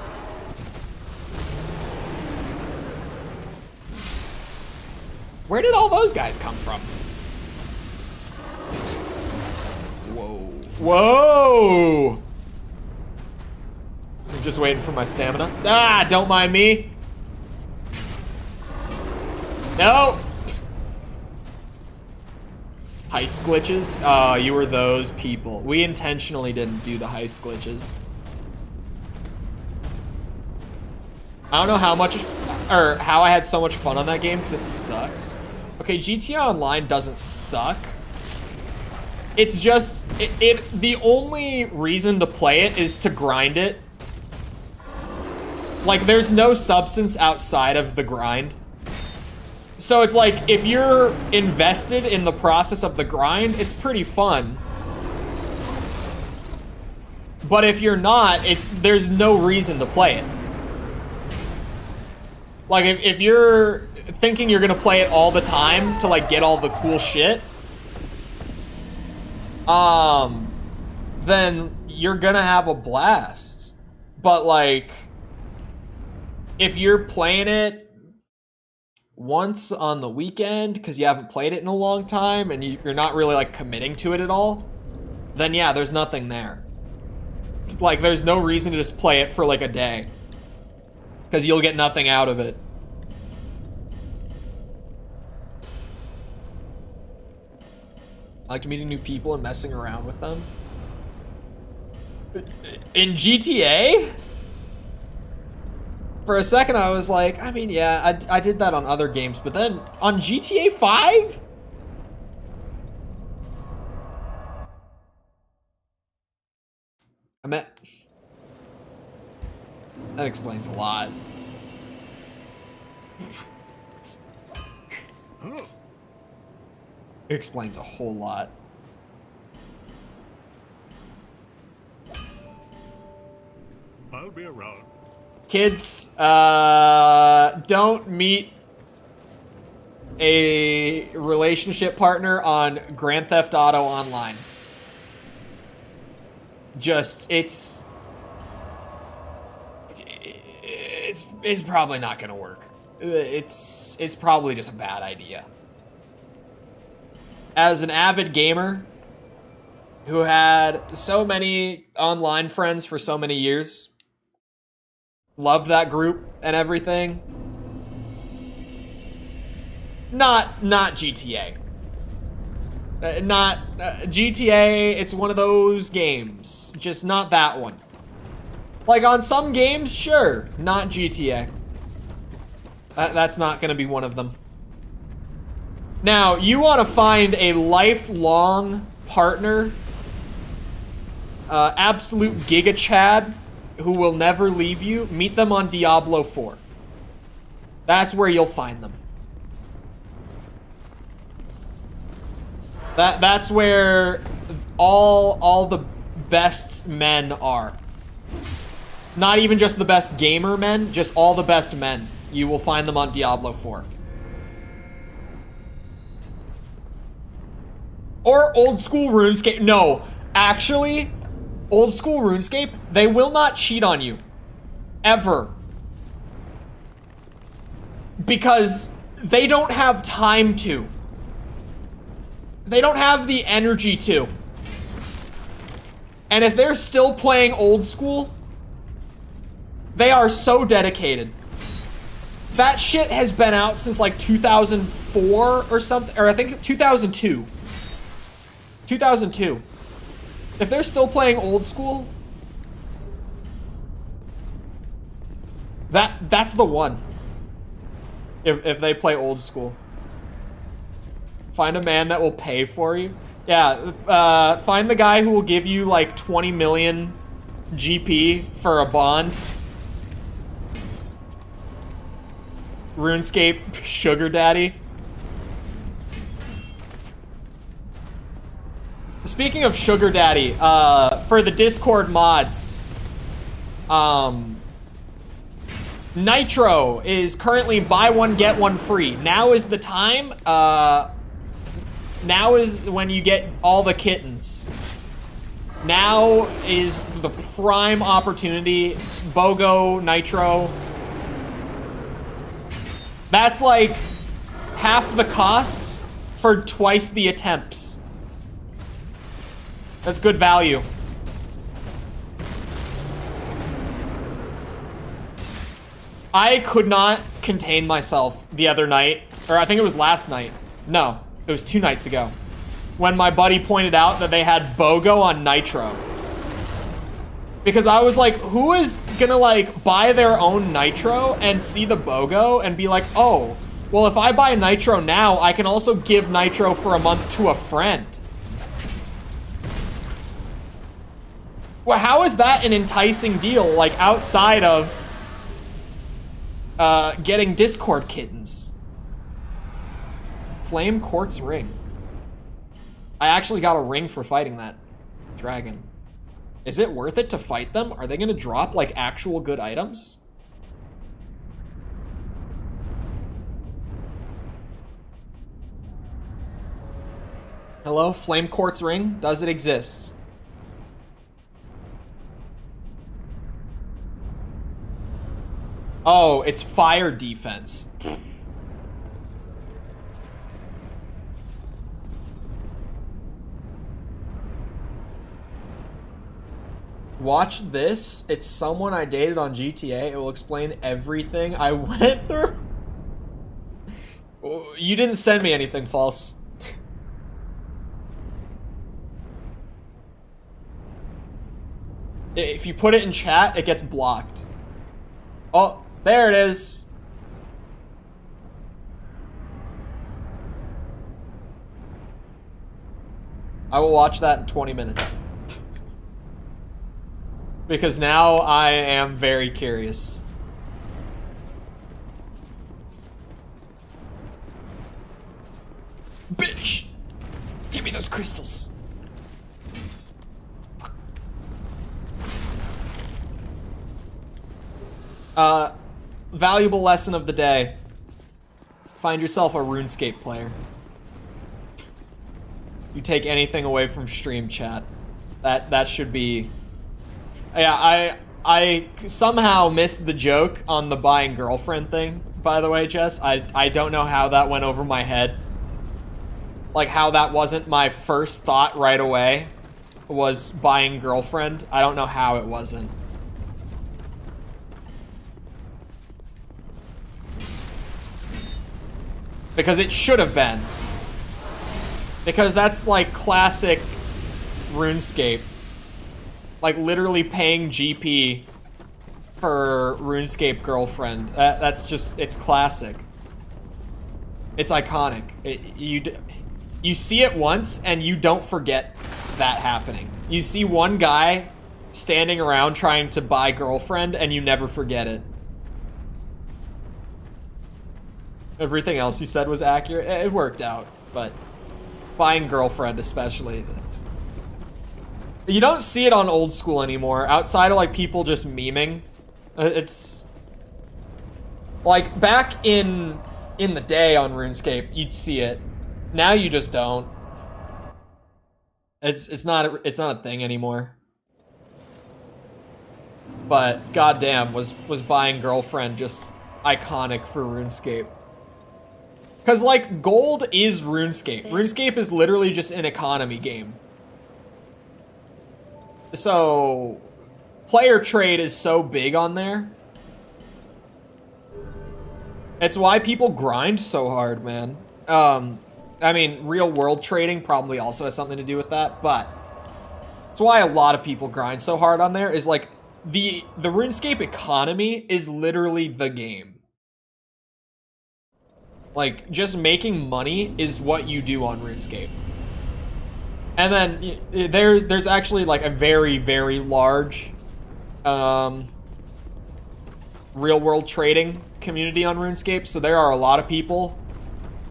Where did all those guys come from? Whoa. Whoa! I'm just waiting for my stamina. Ah, don't mind me. No! Heist glitches? Oh, you were those people. We intentionally didn't do the heist glitches. I don't know how much, or how I had so much fun on that game, because it sucks. Okay, GTA Online doesn't suck. It's just, the only reason to play it is to grind it. Like, there's no substance outside of the grind. So it's like, if you're invested in the process of the grind, it's pretty fun. But if you're not, there's no reason to play it. Like, if you're thinking you're gonna play it all the time to, like, get all the cool shit, then you're gonna have a blast. But, like, if you're playing it once on the weekend because you haven't played it in a long time and you're not really, like, committing to it at all, then yeah, there's nothing there. Like, there's no reason to just play it for, like, a day. Because you'll get nothing out of it. I like meeting new people and messing around with them. In GTA? For a second I was like, I mean, yeah, I did that on other games, but then on GTA 5? That explains a lot. It explains a whole lot. I'll be around. Kids, don't meet a relationship partner on Grand Theft Auto Online. Just, it's probably not gonna work. It's probably just a bad idea. As an avid gamer who had so many online friends for so many years, loved that group and everything. Not GTA. GTA, it's one of those games. Just not that one. Like, on some games, sure. Not GTA. That's not gonna be one of them. Now, you want to find a lifelong partner, absolute Giga Chad, who will never leave you, meet them on Diablo 4. That's where you'll find them. That's where all the best men are. Not even just the best gamer men, just all the best men. You will find them on Diablo 4. Or old school RuneScape. No, actually, old school RuneScape, they will not cheat on you. Ever. Because they don't have time to. They don't have the energy to. And if they're still playing old school, they are so dedicated. That shit has been out since like 2004 or something, or I think 2002. 2002. If they're still playing old school, that's the one. If they play old school. Find a man that will pay for you. Yeah, find the guy who will give you like 20 million GP for a bond. RuneScape sugar daddy. Speaking of sugar daddy, for the Discord mods, Nitro is currently buy one, get one free. Now is the time. Now is when you get all the kittens. Now is the prime opportunity. BOGO, Nitro. That's like half the cost for twice the attempts. That's good value. I could not contain myself the other night, or I think it was last night. No, it was 2 nights ago, when my buddy pointed out that they had BOGO on Nitro. Because I was like, who is gonna like buy their own Nitro and see the BOGO and be like, oh, well, if I buy Nitro now, I can also give Nitro for a month to a friend. Well, how is that an enticing deal, like outside of getting Discord kittens? Flame Quartz Ring. I actually got a ring for fighting that dragon. Is it worth it to fight them? Are they gonna drop like actual good items? Hello, Flame Quartz Ring? Does it exist? Oh, it's fire defense. Watch this. It's someone I dated on GTA. It will explain everything I went through. You didn't send me anything false. If you put it in chat, it gets blocked. Oh, there it is. I will watch that in 20 minutes. Because now I am very curious. Bitch! Give me those crystals. Valuable lesson of the day. Find yourself a RuneScape player. You take anything away from stream chat. That should be... Yeah, I somehow missed the joke on the buying girlfriend thing, by the way, Jess. I don't know how that went over my head. Like, how that wasn't my first thought right away was buying girlfriend. I don't know how it wasn't. Because it should have been. Because that's like classic RuneScape. Like literally paying GP for RuneScape girlfriend. That's just, it's classic. It's iconic. You see it once and you don't forget that happening. You see one guy standing around trying to buy girlfriend and you never forget it. Everything else you said was accurate. It worked out, but buying girlfriend especially, that's... You don't see it on old school anymore, outside of like people just memeing. It's... Like back in the day on RuneScape, you'd see it. Now you just don't. It's not a thing anymore. But goddamn, was buying girlfriend just iconic for RuneScape. Cause like gold is RuneScape. RuneScape is literally just an economy game. So player trade is so big on there. It's why people grind so hard, man. I mean, real world trading probably also has something to do with that, but it's why a lot of people grind so hard on there is like the RuneScape economy is literally the game. Like, just making money is what you do on RuneScape. And then there's actually like a very, very large real world trading community on RuneScape. So there are a lot of people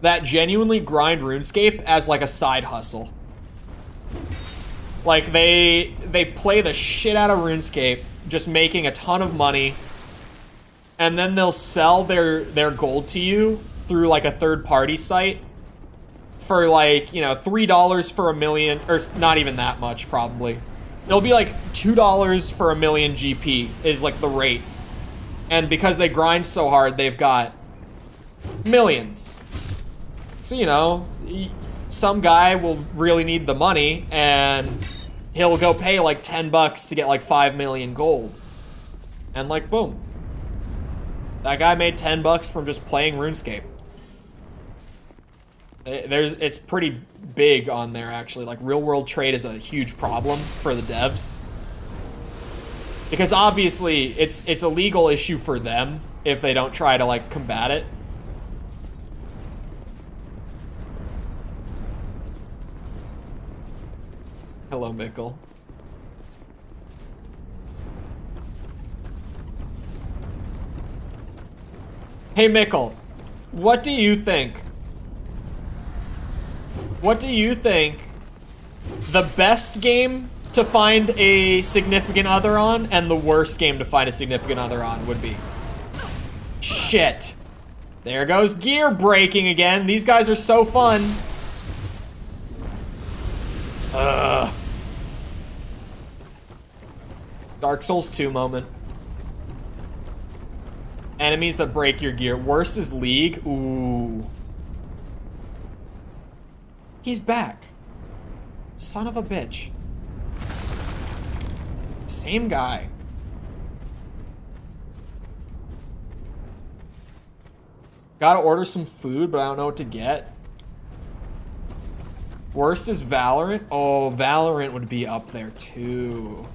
that genuinely grind RuneScape as like a side hustle. Like they play the shit out of RuneScape, just making a ton of money. And then they'll sell their gold to you through like a third-party site for like, you know, $3 for 1 million, or not even that much probably. It'll be like $2 for 1 million GP is like the rate. And because they grind so hard, they've got millions. So, you know, some guy will really need the money, and he'll go pay like 10 bucks to get like 5 million gold. And like, boom. That guy made 10 bucks from just playing RuneScape. It's pretty big on there, actually. Like, real world trade is a huge problem for the devs. Because obviously, it's a legal issue for them if they don't try to, like, combat it. Hello, Mikkel. Hey, Mikkel, what do you think? What do you think the best game to find a significant other on and the worst game to find a significant other on would be? Shit. There goes gear breaking again. These guys are so fun. Dark Souls 2 moment. Enemies that break your gear. Worst is League. Ooh. He's back. Son of a bitch. Same guy. Gotta order some food, but I don't know what to get. Worst is Valorant. Oh, Valorant would be up there too.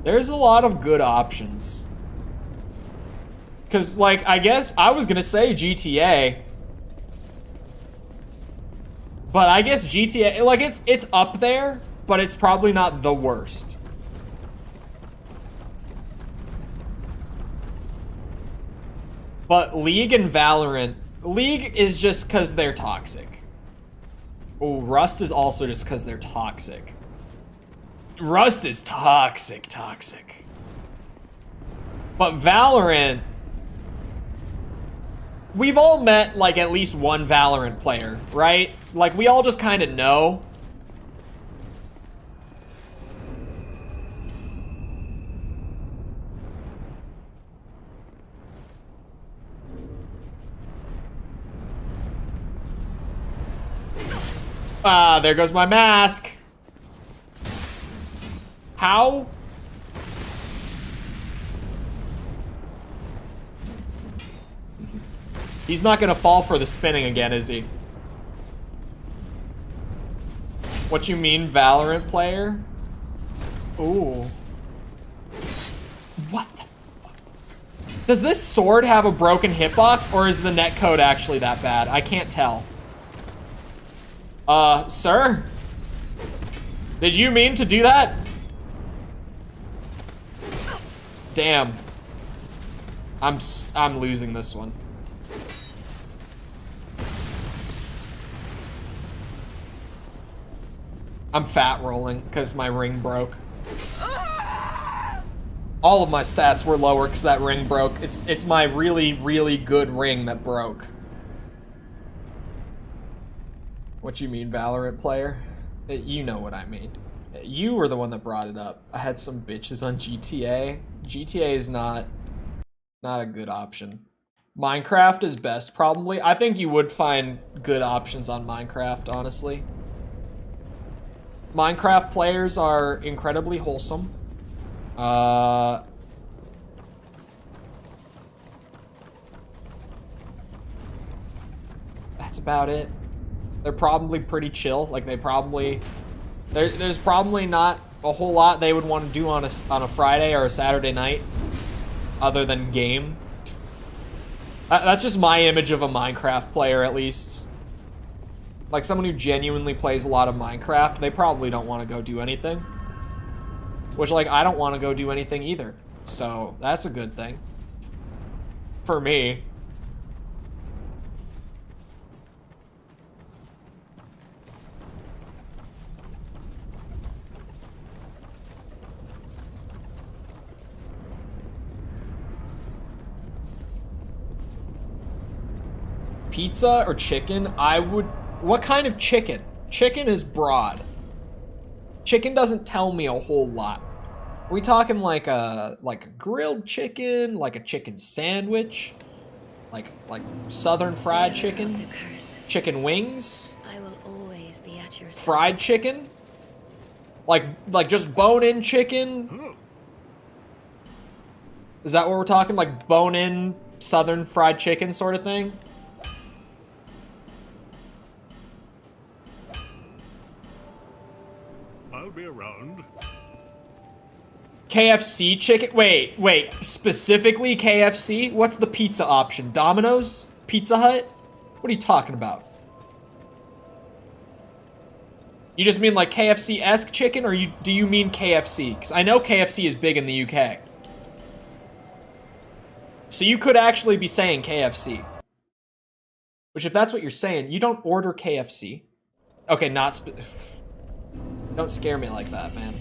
There's a lot of good options. Cause like, I guess I was gonna say GTA. But I guess GTA, like it's up there, but it's probably not the worst. But League and Valorant, League is just cause they're toxic. Oh, Rust is also just cause they're toxic. Rust is toxic. But Valorant, we've all met like at least one Valorant player, right? Like we all just kind of know. Ah, there goes my mask. How? He's not gonna fall for the spinning again, is he? What you mean, Valorant player? Ooh. What the fuck? Does this sword have a broken hitbox, or is the netcode actually that bad? I can't tell. Sir? Did you mean to do that? Damn. I'm losing this one. I'm fat rolling because my ring broke. All of my stats were lower because that ring broke. It's my really, really good ring that broke. What you mean, Valorant player? You know what I mean. You were the one that brought it up. I had some bitches on GTA. GTA is not a good option. Minecraft is best, probably. I think you would find good options on Minecraft, honestly. Minecraft players are incredibly wholesome. That's about it. They're probably pretty chill. Like they probably, there's probably not a whole lot they would want to do on a Friday or a Saturday night, other than game. That's just my image of a Minecraft player, at least. Like someone who genuinely plays a lot of Minecraft, they probably don't want to go do anything. Which, like, I don't want to go do anything either. So that's a good thing. For me. Pizza or chicken? I would... What kind of chicken? Chicken is broad. Chicken doesn't tell me a whole lot. Are we talking like a grilled chicken? Like a chicken sandwich? Like southern fried Bearer of chicken, the curse, chicken wings, I will always be at your side. fried chicken, like just bone-in chicken. Oh, Is that what we're talking? Like bone-in southern fried chicken sort of thing? I'll be around. KFC chicken? Wait, specifically KFC? What's the pizza option? Domino's? Pizza Hut? What are you talking about? You just mean like KFC-esque chicken, or do you mean KFC? Because I know KFC is big in the UK. So you could actually be saying KFC. Which, if that's what you're saying, you don't order KFC. Okay, don't scare me like that, man.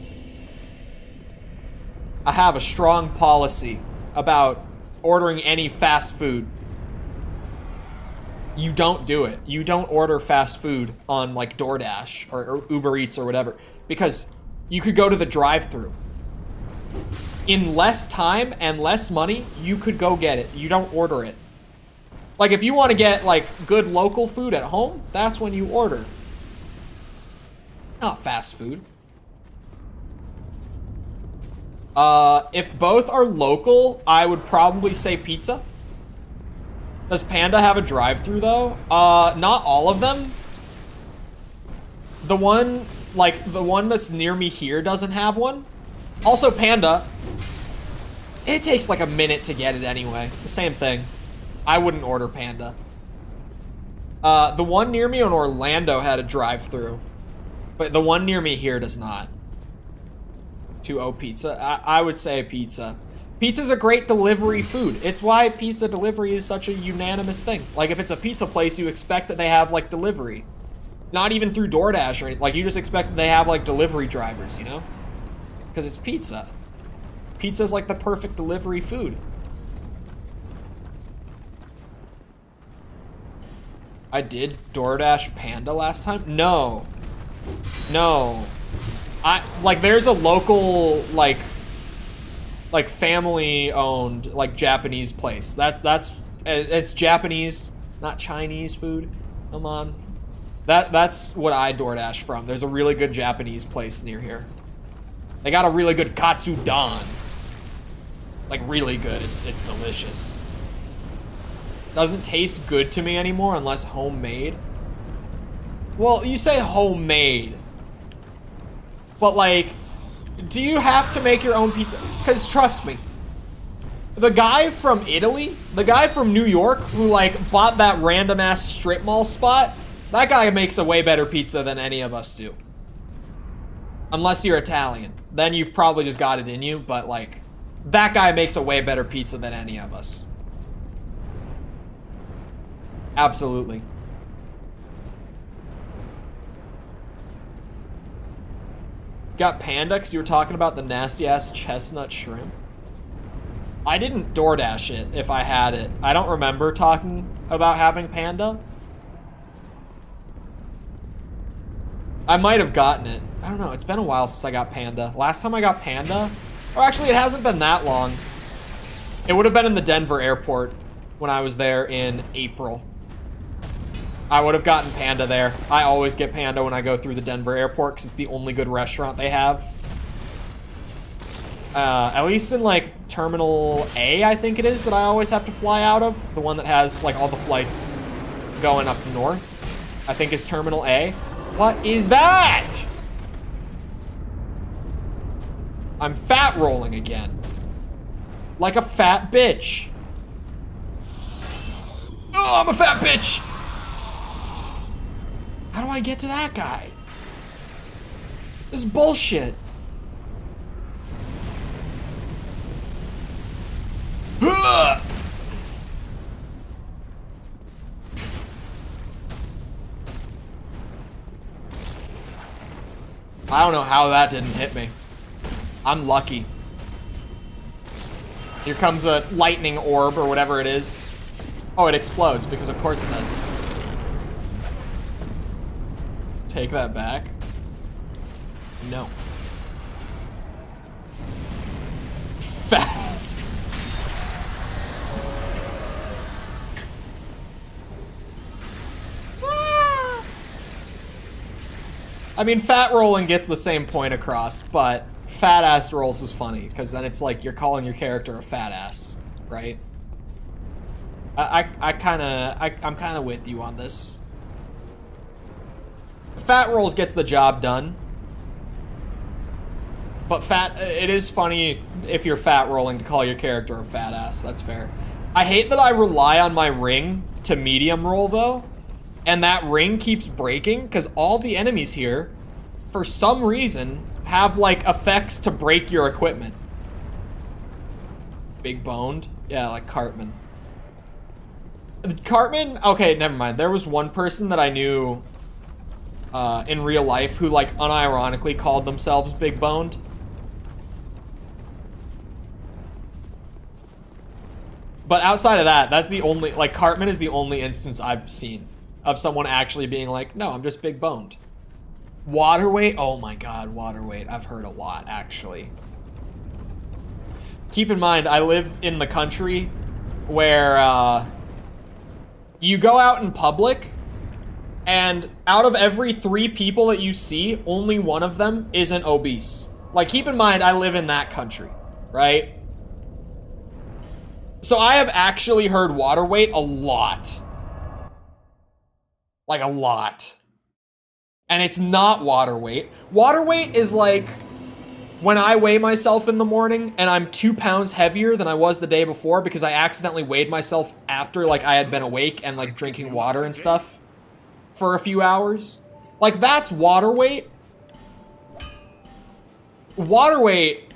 I have a strong policy about ordering any fast food. You don't do it. You don't order fast food on like DoorDash or Uber Eats or whatever, because you could go to the drive-thru. In less time and less money, you could go get it. You don't order it. Like if you want to get like good local food at home, that's when you order. Not fast food. If both are local, I would probably say pizza. Does Panda have a drive-thru though? Not all of them. The one that's near me here doesn't have one. Also, Panda, it takes like a minute to get it anyway. The same thing. I wouldn't order Panda. The one near me in Orlando had a drive-thru, but the one near me here does not. 2-0 pizza. I would say pizza. Pizza's a great delivery food. It's why pizza delivery is such a unanimous thing. Like, if it's a pizza place, you expect that they have, like, delivery. Not even through DoorDash or anything. Like, you just expect that they have, like, delivery drivers, you know? Because it's pizza. Pizza's, like, the perfect delivery food. I did DoorDash Panda last time? No. No. There's a local, like family-owned, like, Japanese place. It's Japanese, not Chinese food. Come on. That's what I DoorDash from. There's a really good Japanese place near here. They got a really good katsudon. Like, really good. It's delicious. Doesn't taste good to me anymore unless homemade. Well, you say homemade. But, like, do you have to make your own pizza? Because trust me, the guy from Italy, the guy from New York who, like, bought that random-ass strip mall spot, that guy makes a way better pizza than any of us do. Unless you're Italian. Then you've probably just got it in you, but, like, that guy makes a way better pizza than any of us. Absolutely. Got Panda because you were talking about the nasty-ass chestnut shrimp. I didn't DoorDash it if I had it. I don't remember talking about having Panda. I might have gotten it. I don't know. It's been a while since I got Panda. Last time I got Panda... Or actually, it hasn't been that long. It would have been in the Denver airport when I was there in April. I would have gotten Panda there. I always get Panda when I go through the Denver airport because it's the only good restaurant they have. At least in, like, Terminal A, I think it is, that I always have to fly out of. The one that has, like, all the flights going up north. I think is Terminal A. What is that? I'm fat rolling again. Like a fat bitch. Oh, I'm a fat bitch! How do I get to that guy? This is bullshit. Ugh! I don't know how that didn't hit me. I'm lucky. Here comes a lightning orb or whatever it is. Oh, it explodes because of course it does. Take that back? No. Fast. I mean, fat rolling gets the same point across, but fat ass rolls is funny, because then it's like you're calling your character a fat ass, right? I'm kinda with you on this. Fat rolls gets the job done. But it is funny if you're fat rolling to call your character a fat ass, that's fair. I hate that I rely on my ring to medium roll though, and that ring keeps breaking because all the enemies here, for some reason, have like effects to break your equipment. Big boned? Yeah, like Cartman. Cartman, okay, never mind. There was one person that I knew in real life who like unironically called themselves big boned. But outside of that, that's the only, like, Cartman is the only instance I've seen of someone actually being like, no, I'm just big boned. Water weight? Oh my god, water weight. I've heard a lot, actually. Keep in mind, I live in the country where, you go out in public, and out of every 3 people that you see, only one of them isn't obese. Like, keep in mind, I live in that country, right? So I have actually heard water weight a lot. Like a lot. And it's not water weight. Water weight is like when I weigh myself in the morning and I'm 2 pounds heavier than I was the day before because I accidentally weighed myself after like I had been awake and like drinking water and stuff for a few hours. Like that's water weight. Water weight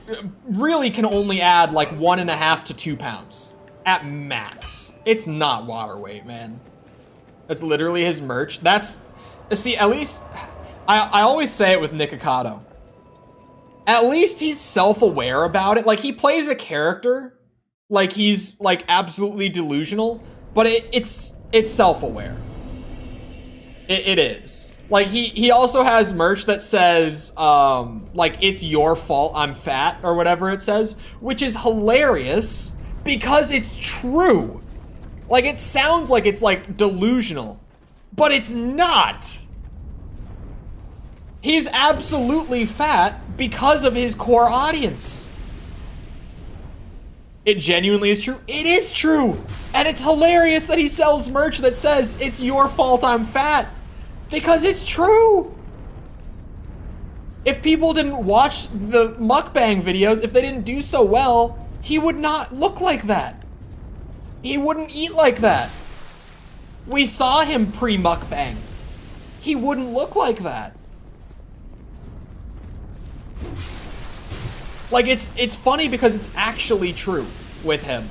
really can only add like 1.5 to 2 pounds. At max. It's not water weight, man. That's literally his merch. That's, see, at least, I always say it with Nikocado. At least he's self-aware about it. Like, he plays a character, like he's, like, absolutely delusional, but it's self-aware. It is. Like, he also has merch that says, like, it's your fault I'm fat, or whatever it says, which is hilarious. Because it's true. Like, it sounds like it's, like, delusional. But it's not. He's absolutely fat because of his core audience. It genuinely is true. It is true. And it's hilarious that he sells merch that says, it's your fault I'm fat. Because it's true. If people didn't watch the mukbang videos, if they didn't do so well, he would not look like that. He wouldn't eat like that. We saw him pre-mukbang. He wouldn't look like that. Like, it's funny because it's actually true with him.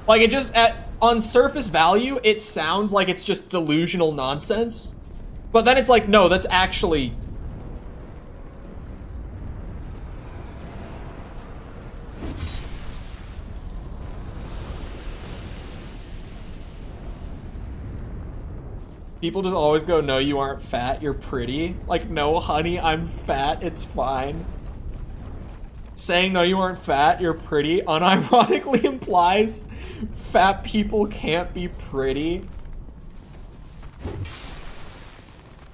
Like, it just, on surface value, it sounds like it's just delusional nonsense. But then it's like, no, that's actually... People just always go, no, you aren't fat, you're pretty. Like, no, honey, I'm fat, it's fine. Saying, no, you aren't fat, you're pretty, unironically implies fat people can't be pretty.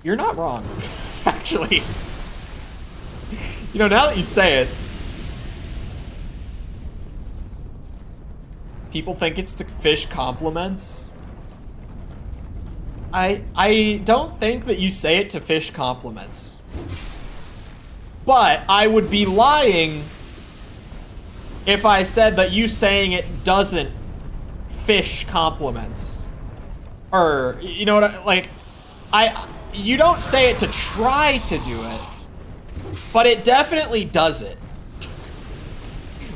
You're not wrong, actually. You know, now that you say it, people think it's to fish compliments. I don't think that you say it to fish compliments. But I would be lying if I said that you saying it doesn't fish compliments. Or, you know what, you don't say it to try to do it, but it definitely does it.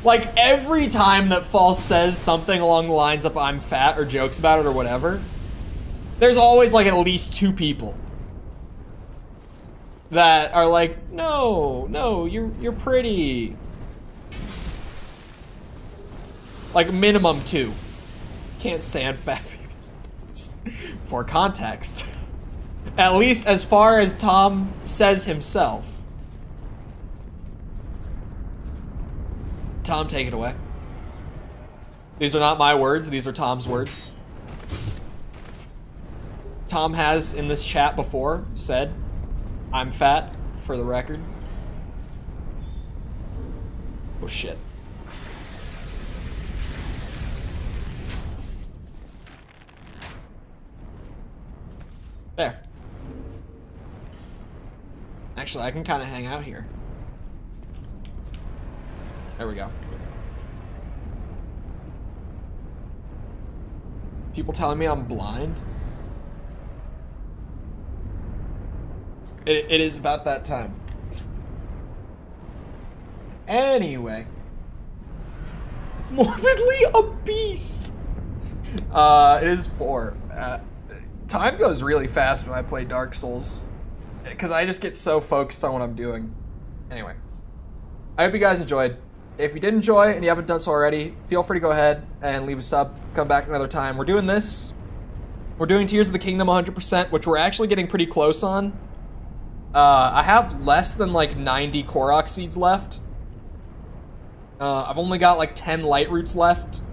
Like, every time that False says something along the lines of I'm fat or jokes about it or whatever, there's always like at least 2 people that are like, no, you're pretty. Like minimum 2. Can't stand fat people sometimes. For context. At least as far as Tom says himself. Tom, take it away. These are not my words, these are Tom's words. Tom has, in this chat before, said I'm fat, for the record. Oh shit. There. Actually, I can kind of hang out here. There we go. People telling me I'm blind? It is about that time. Anyway. Morbidly obese! It is 4. Time goes really fast when I play Dark Souls. Because I just get so focused on what I'm doing. Anyway. I hope you guys enjoyed. If you did enjoy and you haven't done so already, feel free to go ahead and leave a sub. Come back another time. We're doing this. We're doing Tears of the Kingdom 100%, which we're actually getting pretty close on. I have less than like 90 Korok seeds left. I've only got like 10 light roots left.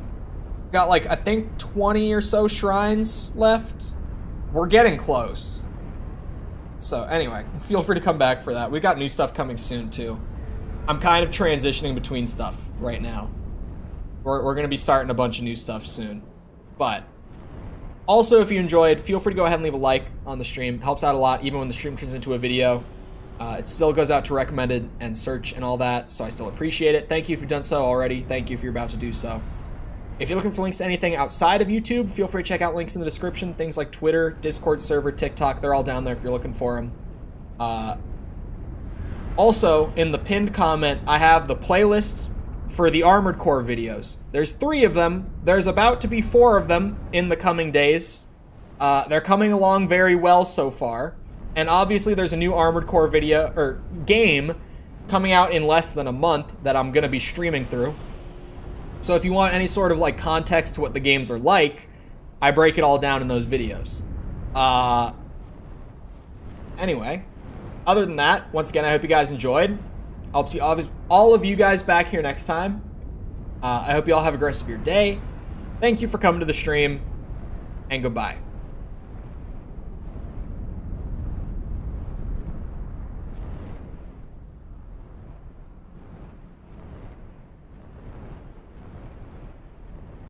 Got like, I think 20 or so shrines left. We're getting close. So anyway, feel free to come back for that. We've got new stuff coming soon too. I'm kind of transitioning between stuff right now. We're going to be starting a bunch of new stuff soon. But also, if you enjoyed, feel free to go ahead and leave a like on the stream. Helps out a lot, even when the stream turns into a video. It still goes out to recommended and search and all that, so I still appreciate it. Thank you if you've done so already. Thank you if you're about to do so. If you're looking for links to anything outside of YouTube, feel free to check out links in the description. Things like Twitter, Discord server, TikTok, they're all down there if you're looking for them. Also, in the pinned comment, I have the playlist for the Armored Core videos. There's 3 of them. There's about to be 4 of them in the coming days. They're coming along very well so far. And obviously there's a new Armored Core video, or game, coming out in less than a month that I'm gonna be streaming through. So if you want any sort of like context to what the games are like, I break it all down in those videos. Anyway, other than that, once again, I hope you guys enjoyed. I'll see all of you guys back here next time. I hope you all have a great rest of your day. Thank you for coming to the stream, and goodbye.